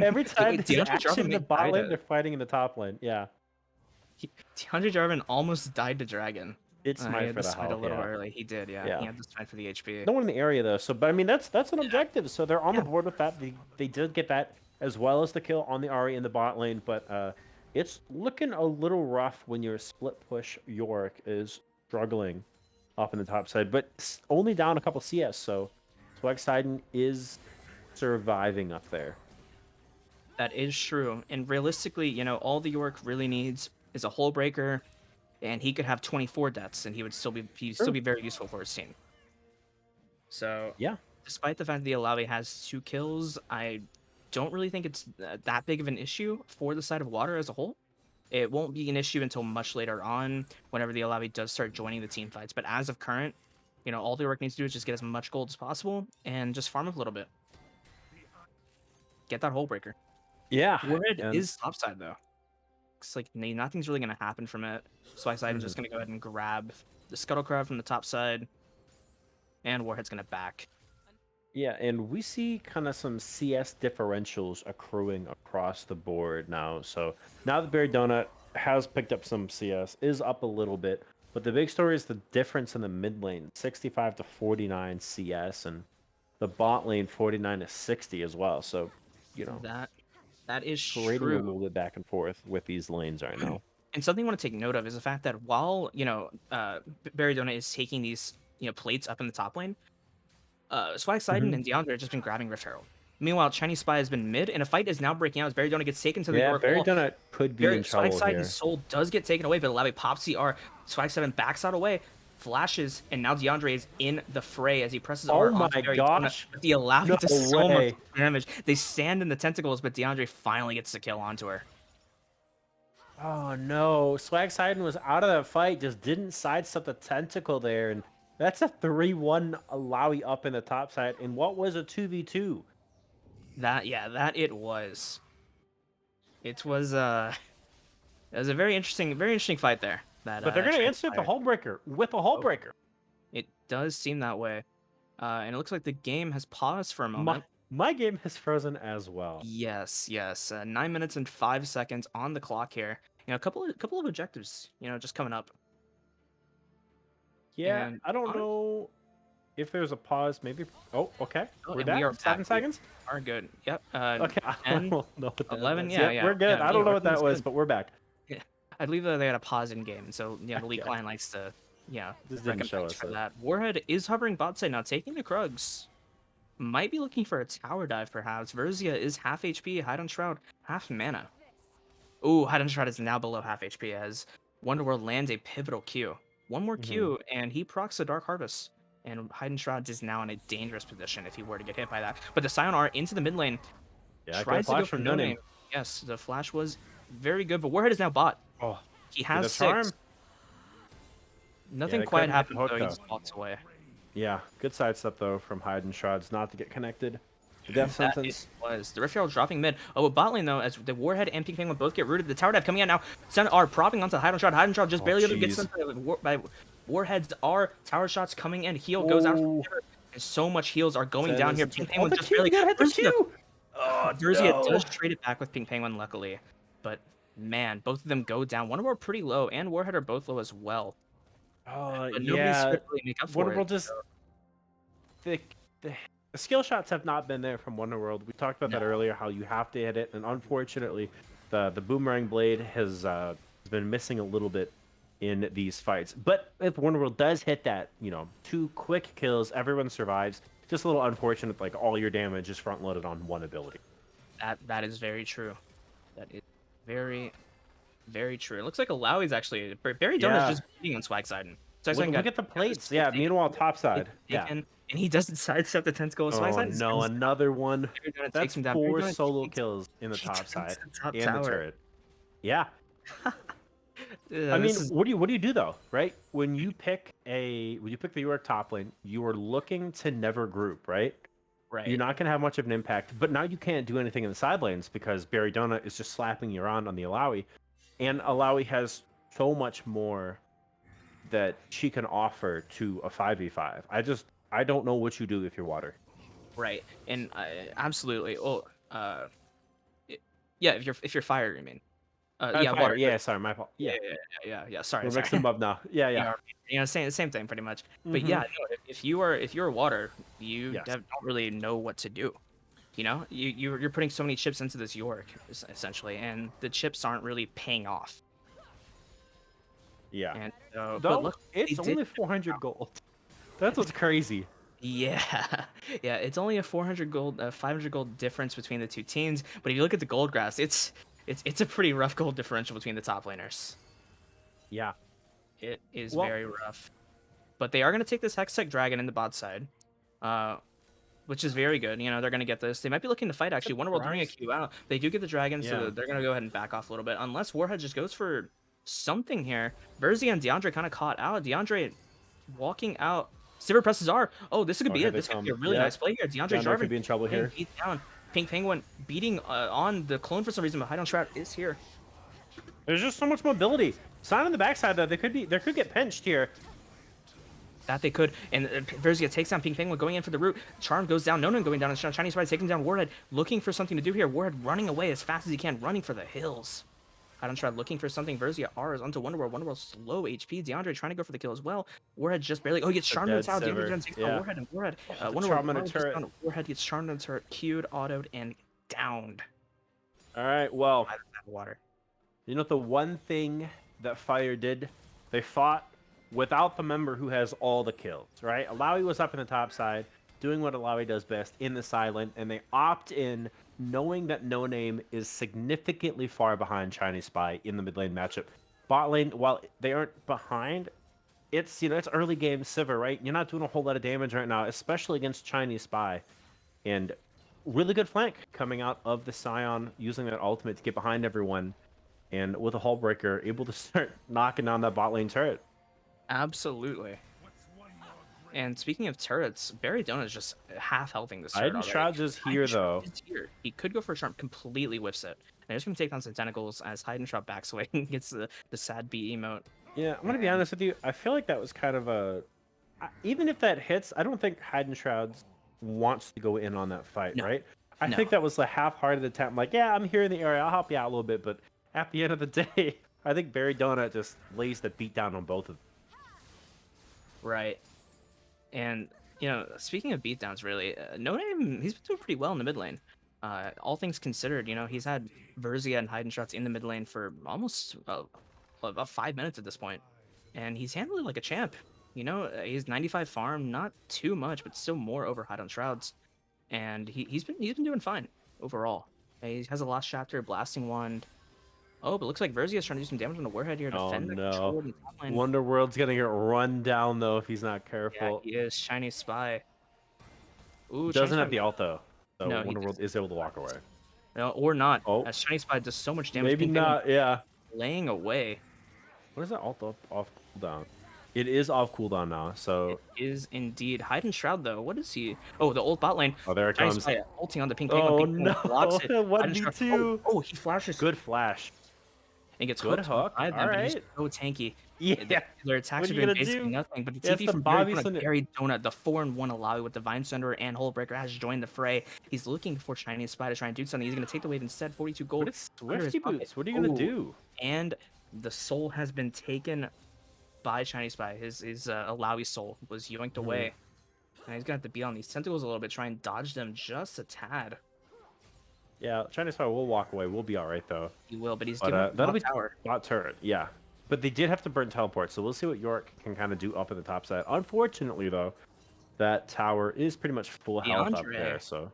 Every time Wait, there's DeAndre action Jarvan in the may bot die lane, to. they're fighting in the top lane. Yeah, DeAndre Jarvan almost died to Dragon. it's He smite had for to the smite a health. little Yeah, early. He did, yeah. He yeah. had to smite for the HP. No one in the area though. So, but I mean, that's an Yeah. objective. So they're on the Yeah. board with that. They did get that as well as the kill on the Ari in the bot lane. But it's looking a little rough when your split push Yorick is struggling up in the top side, but only down a couple CS. So Swagsidon is surviving up there. That is true. And realistically, all the York really needs is a hole breaker, and he could have 24 deaths, and he'd still True. be very useful for his team. So, Yeah. despite the fact that the Alawi has 2 kills, I don't really think it's that big of an issue for the side of water as a whole. It won't be an issue until much later on, whenever the Alawi does start joining the team fights. But as of current, all the York needs to do is just get as much gold as possible and just farm up a little bit. Get that hole breaker. Yeah. Warhead And is topside though. It's like nothing's really gonna happen from it. So I'm just gonna go ahead and grab the Scuttle Crab from the top side, and Warhead's gonna back. yeah, and we see kind of some CS differentials accruing across the board now. So now that Berry Donut has picked up some CS, is up a little bit. But the big story is the difference in the mid lane, 65 to 49 CS, and the bot lane 49 to 60 as well. So, That is trading a true. little bit back and forth with these lanes right now. And something I want to take note of is the fact that while Barry Donut is taking these plates up in the top lane, Swag Sidon and DeAndre have just been grabbing Rift Herald. Meanwhile, Chinese Spy has been mid, and a fight is now breaking out as Barry Donut gets taken to the Yeah, York Berry wall. Donut could be in Swag trouble Sidon's here. soul does get taken away, but Alawi pops the R. Swag Sidon backs out away, flashes, and now DeAndre is in the fray as he presses Oh R my onto Barry gosh. Donut. But the Alawi No does so much way. damage. They stand in the tentacles, but DeAndre finally gets the kill onto her. Oh no, Swag Sidon was out of that fight, just didn't sidestep the tentacle there, and that's a 3-1 Alawi up in the top side, and what was a 2v2? That it was. It was a very interesting fight there. That But they're gonna answer the transpired. hull breaker with a hull Oh, breaker. It does seem that way. And it looks like the game has paused for a My, moment. my game has frozen as well. Yes. 9 minutes and 5 seconds on the clock here. A couple of objectives, just coming up. Yeah, And I don't know if there's a pause, maybe. Oh, okay. Oh, We're and back. we are 7 back. seconds? Are good. Yep. Okay, I 10, don't know what that 11, was. yeah, Yep, we're good. yeah, I don't know we're what that good. was, but we're back. Yeah. I believe that they had a pause in game, so the league Yeah. client likes to This didn't show recompense us for it. that. Warhead is hovering bot side now, taking the Krugs. Might be looking for a tower dive, perhaps. Verzia is half HP, Hidden Shroud, half mana. Ooh, Hidden Shroud is now below half HP as Wonderworld lands a pivotal Q. One more Q, and he procs the Dark Harvest. And Hidden Shroud is now in a dangerous position if he were to get hit by that. But the Scion R into the mid lane Yeah, tries to go flash for from no No name. Name. Yes, the flash was very good, but Warhead is now bot. Oh, He with has a 6. charm. Nothing they quite couldn't hit happened, though. He Hoto. just walks away. Yeah, good sidestep though from Hidden Shrouds not to get connected. The death That sentence. was the Rift Herald dropping mid. Oh, bot lane though, as the Warhead and Pink Penguin both get rooted. The tower dive coming in now. Sen are propping onto Hydron Shot. Hydron Shot just Oh, barely able to get jeez. sent by Warheads are tower shots coming in. Heal goes out. Oh. And so much heals are going Sen down is here. the Pink tip. Oh, Penguin the just Q, barely. you gotta hit the Berzia, Q. Oh, Berzia no. does trade it back with Pink Penguin, luckily. But man, both of them go down. One of them are pretty low, and Warhead are both low as well. But nobody's Yeah. here to really make up for Wonderworld it. just the, the the skill shots have not been there from Wonderworld. We talked about that No. earlier, how you have to hit it, and unfortunately, the boomerang blade has been missing a little bit in these fights. But if Wonderworld does hit that, 2 quick kills, everyone survives. Just a little unfortunate, like all your damage is front loaded on one ability. That is very true. That is very, very true. It looks like Alawi's actually Barry Donut's Yeah. just beating on Swag side. Look at the plates. Yeah, meanwhile, top side. Yeah. And he doesn't sidestep the tentacle. Swag Oh side is no, another one. Barry Donut That's takes him down. Barry 4 Donut solo takes- kills in the he top takes side the top and tower. the turret. Yeah. Yeah, I mean, this is- what do you do though, right? When you pick the York top lane, you are looking to never group, right? right. You're not going to have much of an impact. But now you can't do anything in the side lanes because Barry Donut is just slapping you around on the Alawi, and Alawi has so much more that she can offer to a 5v5. I don't know what you do if you're water. Right. And absolutely. Well, yeah. If you're fire, you mean? Yeah. Fire, Water. yeah, sorry, my fault. Yeah, Yeah. Sorry. we're sorry. mixing them up now. Yeah. Same thing pretty much. But Mhm. yeah, no, if you're water, you Yes. don't really know what to do. You're putting so many chips into this York essentially, and the chips aren't really paying off. Yeah. And Though but look, it's they did- only 400 gold. That's what's crazy. yeah, yeah. It's only a 400 gold, 500 gold difference between the two teams. But if you look at the gold graphs, it's a pretty rough gold differential between the top laners. Yeah. It is Well- very rough. But they are going to take this Hextech Dragon in the bot side, which is very good. They're going to get this. They might be looking to fight, actually. Wonderworld doing a Surprised. Q out. They do get the Dragon, Yeah. so they're going to go ahead and back off a little bit. Unless Warhead just goes for something here. Berzia and DeAndre kind of caught out. DeAndre walking out. Sivir presses R. Oh, this could be here it. they This could be a come. really Yeah. nice play here. DeAndre DeAndre Jarvan could be in trouble getting here. beat down. Pink Penguin beating on the clone for some reason, but Hydron Shroud is here. There's just so much mobility. Sign on the backside though, they could get pinched here. That they could, and Berzia takes down Pink Penguin, going in for the root. Charm goes down, Nonan going down, and Chinese Spider taking down Warhead, looking for something to do here. Warhead running away as fast as he can, running for the hills. Hydron Shroud looking for something. Berzia R is onto Wonderworld. Wonderworld low HP. DeAndre trying to go for the kill as well. Warhead just barely. Oh, he gets charmed in the dead tower. Sivir. DeAndre takes Yeah. down Warhead, and Warhead. the Wonderworld charm on a gets turret. down. Warhead gets charmed on the turret, queued, autoed, and downed All right, well, by the water. you know what the one thing that Fire did? They fought without the member who has all the kills, right? Alawi was up in the top side, doing what Alawi does best in the silent, and they opt in knowing that No Name is significantly far behind Chinese Spy in the mid lane matchup. Bot lane, while they aren't behind, it's it's early game Sivir, right? You're not doing a whole lot of damage right now, especially against Chinese Spy. And really good flank coming out of the Scion, using that ultimate to get behind everyone, and with a hull breaker, able to start knocking down that bot lane turret. Absolutely. And speaking of turrets, Barry Donut is just half healthing this turret Iden already. Shroud's is here Hydron Shroud though. is here. He could go for a charm, completely whiffs it. And they're just gonna take down some tentacles as Hydron Shroud backs away and gets the sad B emote. Yeah, I'm gonna be honest with you. I feel like that was kind of even if that hits, I don't think Iden Shrouds wants to go in on that fight, No. right? I No. think that was a half-hearted attempt. Like, yeah, I'm here in the area. I'll help you out a little bit, but at the end of the day, I think Barry Donut just lays the beat down on both of them. Right. And speaking of beatdowns, really, No Name, he's been doing pretty well in the mid lane. All things considered, he's had Berzia and Hydron Shrouds in the mid lane for almost about 5 minutes at this point, and he's handling it like a champ. He's 95 farm, not too much, but still more over Hydron Shrouds, and he's been doing fine overall. He has a Lost Chapter, Blasting Wand. Oh, but looks like Verzia's trying to do some damage on the Warhead here. Oh, Defend the no. control of the top lane. Wonderworld's gonna get run down though if he's not Yeah, careful. he is. Shiny Spy. Ooh, He Shiny doesn't have Spy- the ult though, so No, he Wonderworld is able to walk away. No, or not. Oh. As Shiny Spy does so much damage. Maybe Pink Penguin not. Yeah. Laying away. What is that ult off cooldown? It is off cooldown now, so It is indeed. Hide and Shroud, though. What is he? Oh, the old bot lane. oh, there it Chinese comes. Spy ulting on the Pink Penguin. Oh Pink Penguin blocks no, it. Hide and Shroud. Oh, 1v2. oh, he flashes Good flash. and gets Good hooked hook. by All them, but he's right. so tanky. Yeah. Their attacks What are are you doing gonna basically do? nothing, but the Yeah, it's TP the from Barry Bobby Donut, Cinder. Barry Donut, the 4-1 Alawi with Divine Sunder and Hullbreaker has joined the fray. He's looking for Chinese Spy to try and do something. He's going to take the wave instead. 42 What gold is under his Swifty pocket. Boots? What are you gonna Oh, do? and the soul has been taken by Chinese Spy. His Alawi soul was yoinked away. And he's going to have to be on these tentacles a little bit, try and dodge them just a tad. Yeah, Chinese Spy will walk away. We'll be all right though. He will, but he's But giving up that'll the be tower. bot turret. Yeah, but they did have to burn teleport, so we'll see what York can kind of do up in the top side. Unfortunately though, that tower is pretty much full health up there. So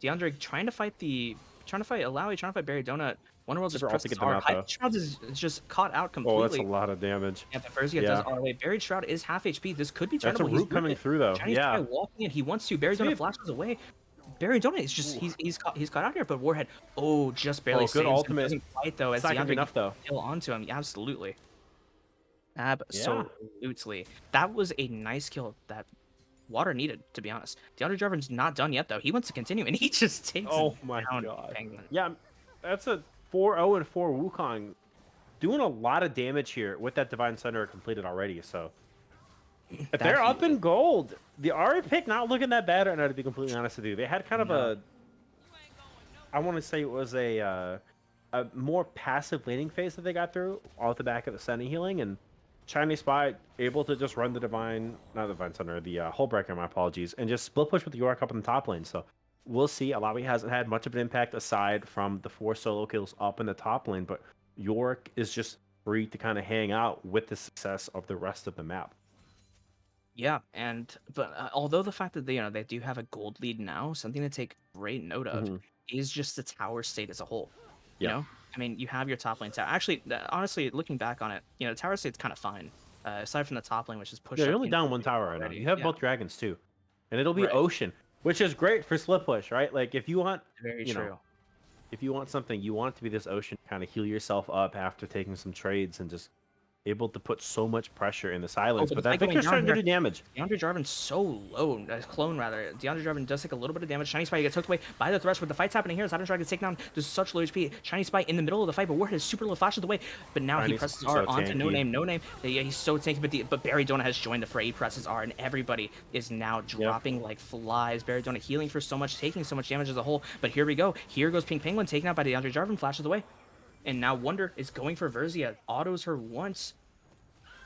DeAndre trying to fight Alawi, trying to fight Barry Donut. Wonderworld just Super ult pressed to get his them R. out, High though. Shroud is just caught out oh, that's a completely. lot of damage. Yeah, but Verzia Yeah. does ROA. Buried Shroud is half HP. This could be That's a turnable. He's root coming through though. Chinese Yeah. guy walking in. He wants to. Barry Donut Sweet. flashes away. Barry Donut is just Ooh. he's caught out here, but Warhead just barely good saves him. ultimate. Doesn't quite though. As It's not gonna be DeAndre enough though. kill onto him. Yeah, absolutely. Absolutely. That was a nice kill that Water needed, to be honest. DeAndre Jarvin's not done yet though. He wants to continue, and he just takes Oh my down god. Penguin. Yeah, that's a 4-0 and 4 Wukong, doing a lot of damage here with that Divine Sunder completed already. So if they're up in gold. The Ari pick not looking that bad right now, to be completely honest with you. They had kind of a, I want to say it was a more passive laning phase that they got through off the back of the Sunny healing, and Chinese Spy able to just run the not the Divine Sunder, the Hullbreaker, my apologies, and just split push with York up in the top lane. So we'll see. Alawi hasn't had much of an impact aside from the 4 solo kills up in the top lane, but York is just free to kind of hang out with the success of the rest of the map. Yeah, but although the fact that they do have a gold lead now, something to take great note of is just the tower state as a whole. You know, I mean, you have your top lane tower. Actually, honestly, looking back on it, the tower state's kind of fine, aside from the top lane, which is pushed. Yeah, up you're only down into one tower right now. already. You have Yeah, both dragons too, and it'll be Right. Ocean, which is great for split push, right? Like if you want, very you know, true. if you want something, you want it to be this Ocean, kind of heal yourself up after taking some trades and just able to put so much pressure in the silence. but But the that fight going Victor's down starting to here- do damage. DeAndre Jarvin's so low, clone rather. DeAndre Jarvin does take a little bit of damage. Chinese Spy gets hooked away by the Thresh, but the fight's happening here. Dragon gets taken down to such low HP. Chinese Spy in the middle of the fight, but Warhead is super low, flashes away. But now he Chinese presses so R onto No tanky. Name. No Name. Yeah, he's so tanky, but Barry Donut has joined the fray. He presses R, and everybody is now dropping like flies. Barry Donut healing for so much, taking so much damage as a whole. But here we go. Here goes Pink Penguin, taken out by DeAndre Jarvin, flashes away. And now Wonder is going for Verzia. Autos her once.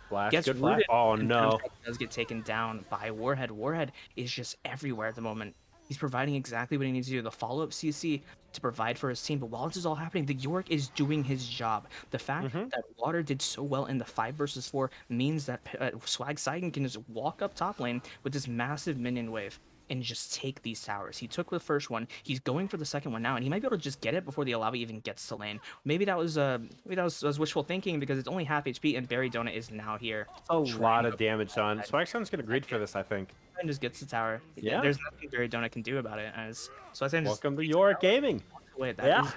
Flash, Gets good flash. rooted, Oh and no. Sunshine does get taken down by Warhead. Warhead is just everywhere at the moment. He's providing exactly what he needs to do. The follow-up CC to provide for his team. But while this is all happening, the York is doing his job. The fact that Water did so well in the 5 versus 4 means that Swag Saigon can just walk up top lane with this massive minion wave and just take these towers. He took the first one. He's going for the second one now, and he might be able to just get it before the Alawi even gets to lane. Maybe that was wishful thinking because it's only half HP, and Barry Donut is now here. A lot of damage done. Swagsun's gonna greed for this, I think. And just gets the tower. Yeah. There's nothing Barry Donut can do about it. As so I just Welcome to York Gaming. wait, that Yeah. is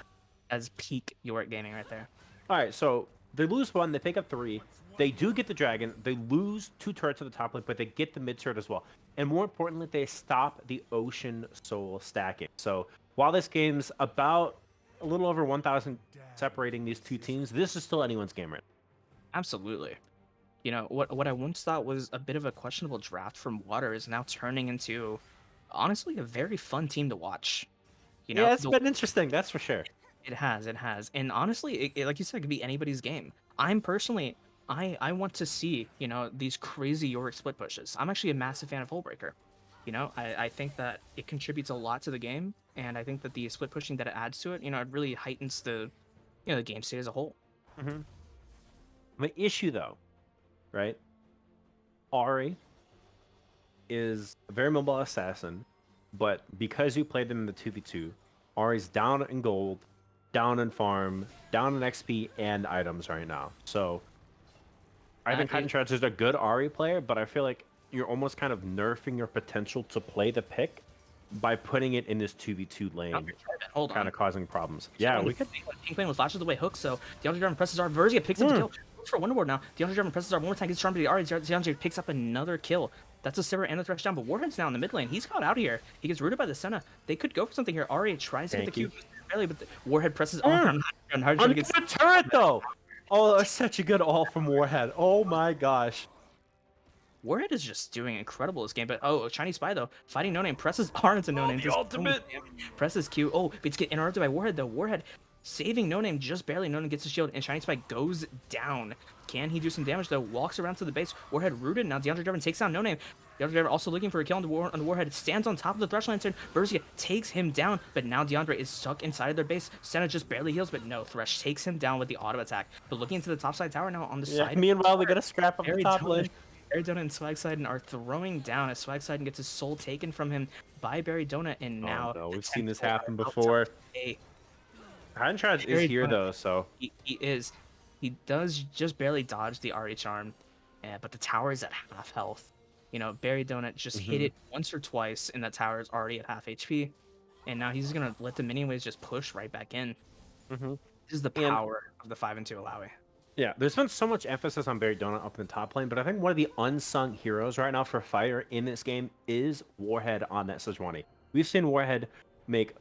as peak York Gaming right there. All right, so they lose 1, they pick up 3. They do get the dragon. They lose 2 turrets at the top lane, but they get the mid turret as well. And more importantly, they stop the Ocean Soul stacking. So while this game's about a little over 1,000 separating these two teams, this is still anyone's game right now. Absolutely. What I once thought was a bit of a questionable draft from Water is now turning into, honestly, a very fun team to watch. Yeah, it's been interesting, that's for sure. It has, and honestly, like you said, it could be anybody's game. I'm personally, I want to see, these crazy Yorick split pushes. I'm actually a massive fan of Hullbreaker. I think that it contributes a lot to the game, and I think that the split pushing that it adds to it, it really heightens the game state as a whole. My issue, though, right? Ari is a very mobile assassin, but because you played them in the 2v2, Ari's down in gold, down in farm, down in XP and items right now. So I think Hidden Treasure is a good Ari player, but I feel like you're almost kind of nerfing your potential to play the pick by putting it in this 2v2 lane, Hold on. kind of causing problems. Yeah, we could. Pink Lane with flashes away hooks, so DeAndre Jarvin presses R. Verzia picks up the kill. goes for Wonderboard now. DeAndre Jarvan presses R one more time, gets charmed to the R. DeAndre picks up another kill. That's a Sivir and the Thresh down, but Warhead's now in the mid lane. He's got out of here. He gets rooted by the Senna. They could go for something here. Arya tries to get the Q, barely, but Warhead presses on hard On to the get turret though. Oh, that's such a good all from Warhead. Oh my gosh. Warhead is just doing incredible this game, but Chinese Spy though, fighting No Name, presses R into No Name. The ultimate. Presses Q. Oh, but it's get interrupted by Warhead though. Warhead saving No Name just barely. No Name gets the shield, and Chinese Spy goes down. Can he do some damage though? Walks around to the base. Warhead rooted. Now DeAndre Jarvan takes down No Name. DeAndre Jarvan also looking for a kill on the Warhead. Stands on top of the Thresh Lantern. Berserker takes him down, but now DeAndre is stuck inside of their base. Senna just barely heals, but no, Thresh takes him down with the auto attack. But looking into the top side tower now on the side. Meanwhile, we got a scrap up the top lane. Baridona and Swagsidon are throwing down as Swagsidon gets his soul taken from him by Baridona, and now no, we've seen this happen before. Heintrads is here though, so he is. He does just barely dodge the RE charm, but the tower is at half health. You know, Baridona just hit it once or twice, and that tower is already at half HP, and now he's gonna let the minion waves just push right back in. This is the power of the 5 and 2 Alawi. Yeah, there's been so much emphasis on Baridona up in the top lane, but I think one of the unsung heroes right now for Fire in this game is Warhead on that Sejuani. We've seen Warhead make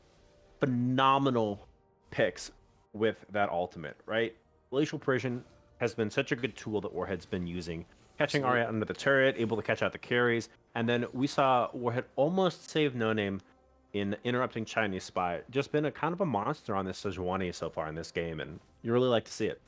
phenomenal picks with that ultimate, right? Glacial Prison has been such a good tool that Warhead's been using. Catching Arya under the turret, able to catch out the carries, and then we saw Warhead almost save No Name in interrupting Chinese Spy. Just been a kind of a monster on this Sejuani so far in this game, and you really like to see it.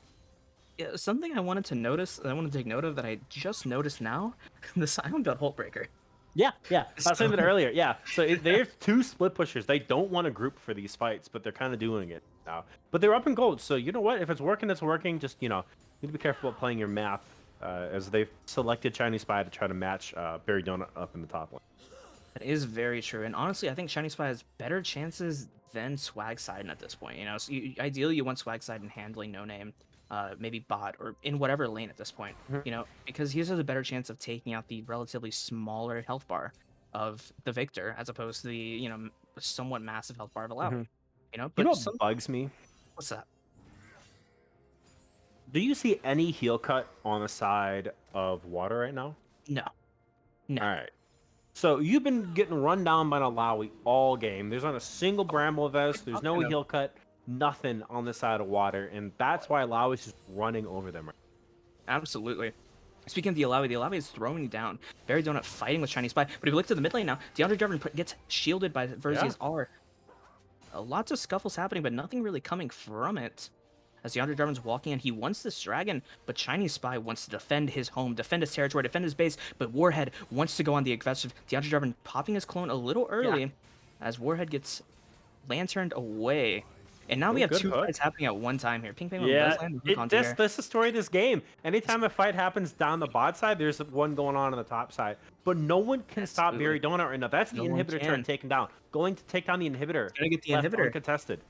Yeah, something I wanted to notice, I want to take note of that I just noticed now, the Silent Belt Holt Breaker. Yeah. I was saying that earlier. Yeah, so there's two split pushers. They don't want to group for these fights, but they're kind of doing it now. But they're up in gold, so you know what? If it's working, it's working. Just, you need to be careful about playing your map, as they've selected Chinese Spy to try to match Baridona up in the top lane. That is very true, and honestly, I think Chinese Spy has better chances than Swagsidon at this point. So ideally, you want Swagsidon handling No Name. Maybe bot or in whatever lane at this point, because he has a better chance of taking out the relatively smaller health bar of the Victor as opposed to the somewhat massive health bar of Alawi. But what bugs me? What's that? Do you see any heal cut on the side of water right now? No. All right. So you've been getting run down by an Alawi all game. There's not a single Bramble Vest. There's no heal cut. Nothing on the side of water, and that's why Alawi is just running over them. Absolutely. Speaking of the Alawi is throwing down. Baridona fighting with Chinese Spy, but if you look to the mid lane now, DeAndre Jarvan gets shielded by Verzia's R. Lots of scuffles happening, but nothing really coming from it. As DeAndre Jarvan's walking in, he wants this dragon, but Chinese Spy wants to defend his home, defend his territory, defend his base, but Warhead wants to go on the aggressive. DeAndre Jarvan popping his clone a little early as Warhead gets lanterned away. And now we have two fights happening at one time here. Pink Penguin does land that's the story of this game. Anytime a fight happens down the bot side, there's one going on the top side. But no one can stop Baridona right now. That's the inhibitor turn taken down. Going to take down the inhibitor. He's gonna get the inhibitor uncontested.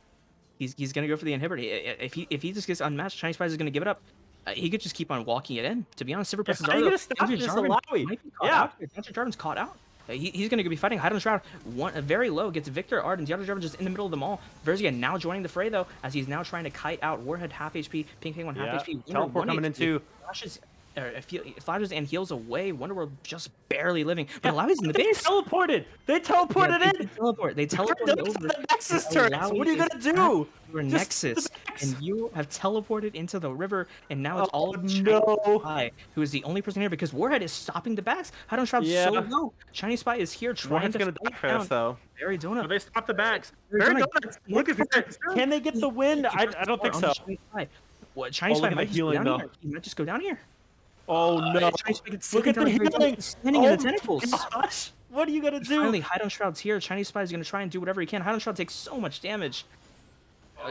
He's gonna go for the inhibitor. If he just gets unmatched, Chinese Spy is gonna give it up. He could just keep on walking it in. To be honest, Sivir presses are you gonna stop this Alawi? DeAndre Jarvan's caught out. He's going to be fighting Hide on Shroud. Very low, gets Victor, Ard, and DeAndre Jarvan just in the middle of them all. Verziga now joining the fray, though, as he's now trying to kite out Warhead half HP, Pink Penguin half HP. Teleport coming into. Flashes and heals away. Wonderworld just barely living. But Alawi's in the base. They teleported in. They teleported over. The Nexus turrets. What are you going to do? Your Nexus. And you have teleported into the river, and now it's all of no. Spy, who is the only person here because Warhead is stopping the backs. Hide on Shroud so low. Chinese Spy is here trying to die fast, though. Baridona. So they stop the backs. Baridona looking for it. Can they get the win? I don't think so. What Chinese Spy might healing though. He might just go down here. Oh no! Look at the healing! Standing in the tentacles. Gosh. What are you gonna do? Finally, Hide on Shroud's here. Chinese Spy is gonna try and do whatever he can. Hide on Shroud takes so much damage.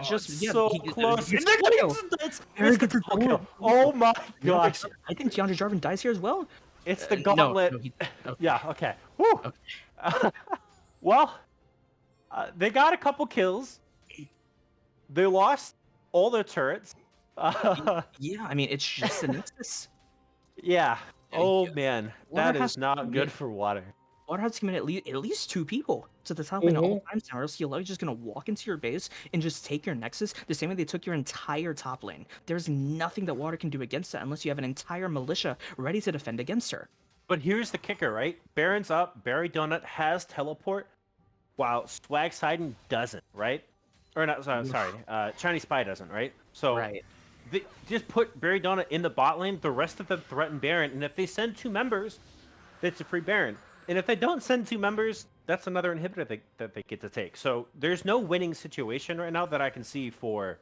So close. It's very good for kill. Oh my gosh! I think DeAndre Jarvan dies here as well. It's the gauntlet. Yeah. Okay. Woo. Well, they got a couple kills. They lost all their turrets. Yeah, I mean it's just a Nexus. Yeah. Oh man, that is not good for water. Water has to commit at least 2 people to the top lane at all times now, or else Yellow is just gonna walk into your base and just take your Nexus the same way they took your entire top lane. There's nothing that Water can do against that unless you have an entire militia ready to defend against her. But here's the kicker, right? Baron's up. Barry Donut has teleport, while Swag Sidon doesn't, right? Or not? Sorry, Chinese Spy doesn't, right? So Right. they just put Barry Donut in the bot lane. The rest of them threaten Baron, and if they send 2 members, it's a free Baron. And if they don't send 2 members, that's another inhibitor that they get to take. So there's no winning situation right now that I can see for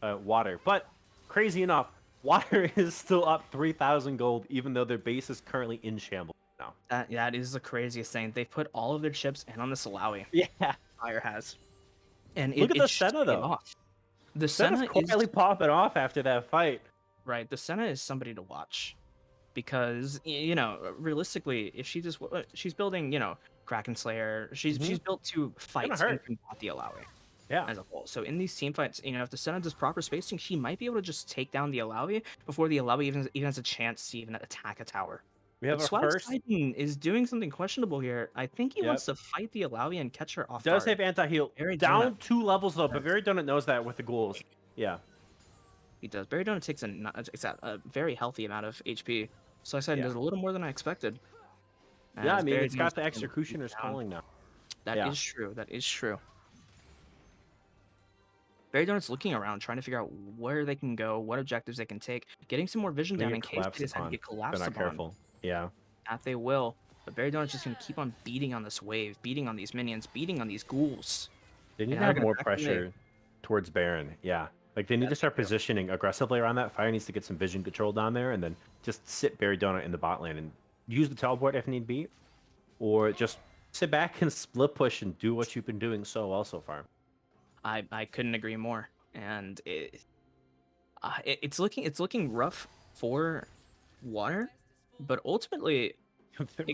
Water. But crazy enough, Water is still up 3,000 gold, even though their base is currently in shambles now. That is the craziest thing. They've put all of their chips in on the Salawi. Yeah. Fire has. And Look at it's the Senna, just paid though. off. The Senna's Senna quietly is popping off after that fight. right. The Senna is somebody to watch because you know, realistically, if she's building, you know, Kraken Slayer, she's built to fight and hurt. combat the Alawi Yeah. as a whole. So in these team fights, you know, if the Senna does proper spacing, she might be able to just take down the Alawi before the Alawi even has a chance to even attack a tower. We have But our Swag first. Titan is doing something questionable here. I think he Yep. wants to fight the Alawi and catch her off Does guard. have anti-heal. Very Down Donut. 2 levels, though, but Very Donut knows that with the ghouls. Yeah. He does. Barry Donut takes a very healthy amount of HP. So I said does a little more than I expected. Yeah, I As mean, Barry it's got Donut's the gonna Executioner's keep down. calling now. That is Yeah. true. That is true. Barry Donut's looking around, trying to figure out where they can go, what objectives they can take, getting some more vision They down get in case collapsed they decide to upon get if they're collapsed not upon. careful. Yeah. That they will. But Barry Donut's just going to keep on beating on this wave, beating on these minions, beating on these ghouls. They need And to now have they're more gonna back away. pressure towards Baron. Yeah. Like, they need to start positioning aggressively around that. Fire needs to get some vision control down there, and then just sit Barry Donut in the bot lane and use the teleport if need be. Or just sit back and split push and do what you've been doing so well so far. I couldn't agree more. And it's looking rough for Water, but ultimately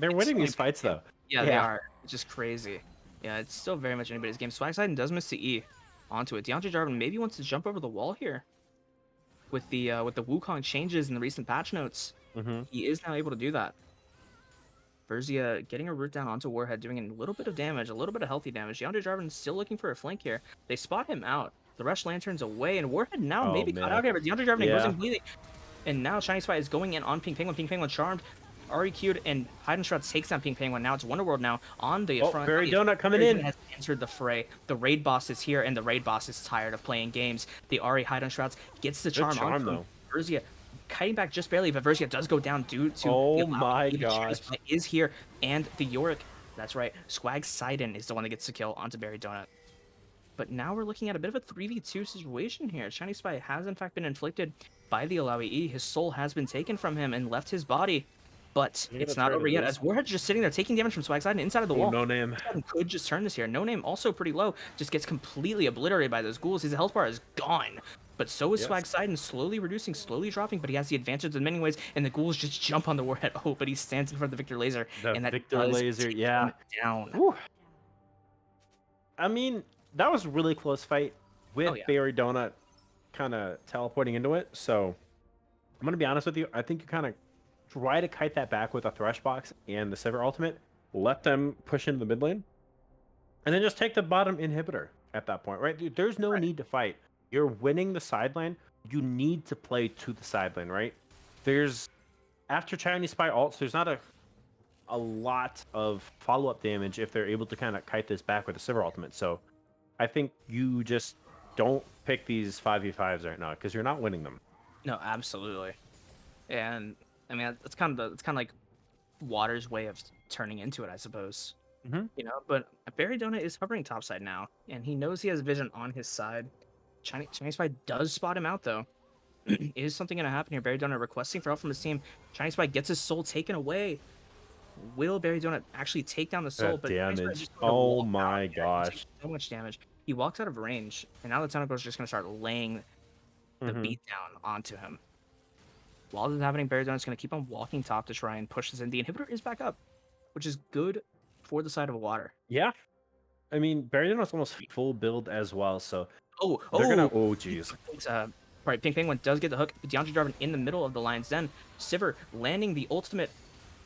They're winning these still fights, though. yeah, they Yeah. are. It's just crazy. Yeah, it's still very much anybody's game. Swag Sidon does miss the E onto it. DeAndre Jarvin maybe wants to jump over the wall here. With the Wukong changes in the recent patch notes, Mm-hmm. he is now able to do that. Berzia getting a root down onto Warhead, doing a little bit of damage, a little bit of healthy damage. DeAndre Jarvin still looking for a flank here. They spot him out. The Rush Lantern's away, and Warhead now Oh, maybe caught man. out here, but DeAndre Jarvin Yeah. goes completely. And now Shiny Spy is going in on Pink Penguin. Pink Penguin charmed. Already queued, and Heidenstraat takes down Pink Penguin. Now it's Wonderworld now on the front. Barry Donut coming Barry in. Donut has entered the fray. The raid boss is here, and the raid boss is tired of playing games. The Ari Heidenstraat gets the charm charm, on though. Berzia kiting back just barely, but Berzia does go down due to Oh the allowed my lead. The Shiny gosh. Spy is here, and the Yorick, that's right, Swag Sidon is the one that gets the kill onto Barry Donut. But now we're looking at a bit of a 3v2 situation here. Shiny Spy has in fact been inflicted by the Alawi E. His soul has been taken from him and left his body. But Yeah, it's that's not right, over it yet, is. as Warhead's just sitting there taking damage from Swag Sidon inside of the Oh, wall. no name. Swag could just turn this here. No Name also pretty low, just gets completely obliterated by those ghouls. His health bar is gone. But so is Yes. Swag Sidon, slowly reducing, slowly dropping, but he has the advantage in many ways, and the ghouls just jump on the Warhead. Oh, but he stands in front of the Victor Laser, The and that Victor does Laser, take yeah. him down. Whew. I mean, that was a really close fight with Oh, yeah. Barry Donut kind of teleporting into it. So I'm going to be honest with you. I think you kind of try to kite that back with a Thresh Box and the Sever Ultimate. Let them push into the mid lane. And then just take the bottom inhibitor at that point, right? Dude, there's no need to fight. You're winning the side lane. You need to play to the side lane, right? There's, after Chinese Spy ults, there's not a lot of follow-up damage if they're able to kind of kite this back with a Silver Ultimate. So I think you just don't pick these 5v5s right now because you're not winning them. No, absolutely. And I mean, it's kind of like Water's way of turning into it, I suppose. Mhm. You know, but Barry Donut is hovering topside now, and he knows he has vision on his side. Chinese Spy does spot him out though. Is something going to happen here? Barry Donut requesting for help from his team. Chinese Spy gets his soul taken away. Will Barry Donut actually take down the soul? That Chinese Spy damage. just gonna Oh walk my out here and gosh. take so much damage. He walks out of range, and now the tentacle is just going to start laying the Mhm. beat down onto him. While this is happening, Barry Donut's going to keep on walking top to try and push this in. The inhibitor is back up, which is good for the side of Water. Yeah. I mean, Barry Donut's almost full build as well, so Oh, they're gonna. oh, Oh, jeez. right. Pink Penguin does get the hook. DeAndre Jarvin in the middle of the lines. Then Sivir landing the ultimate,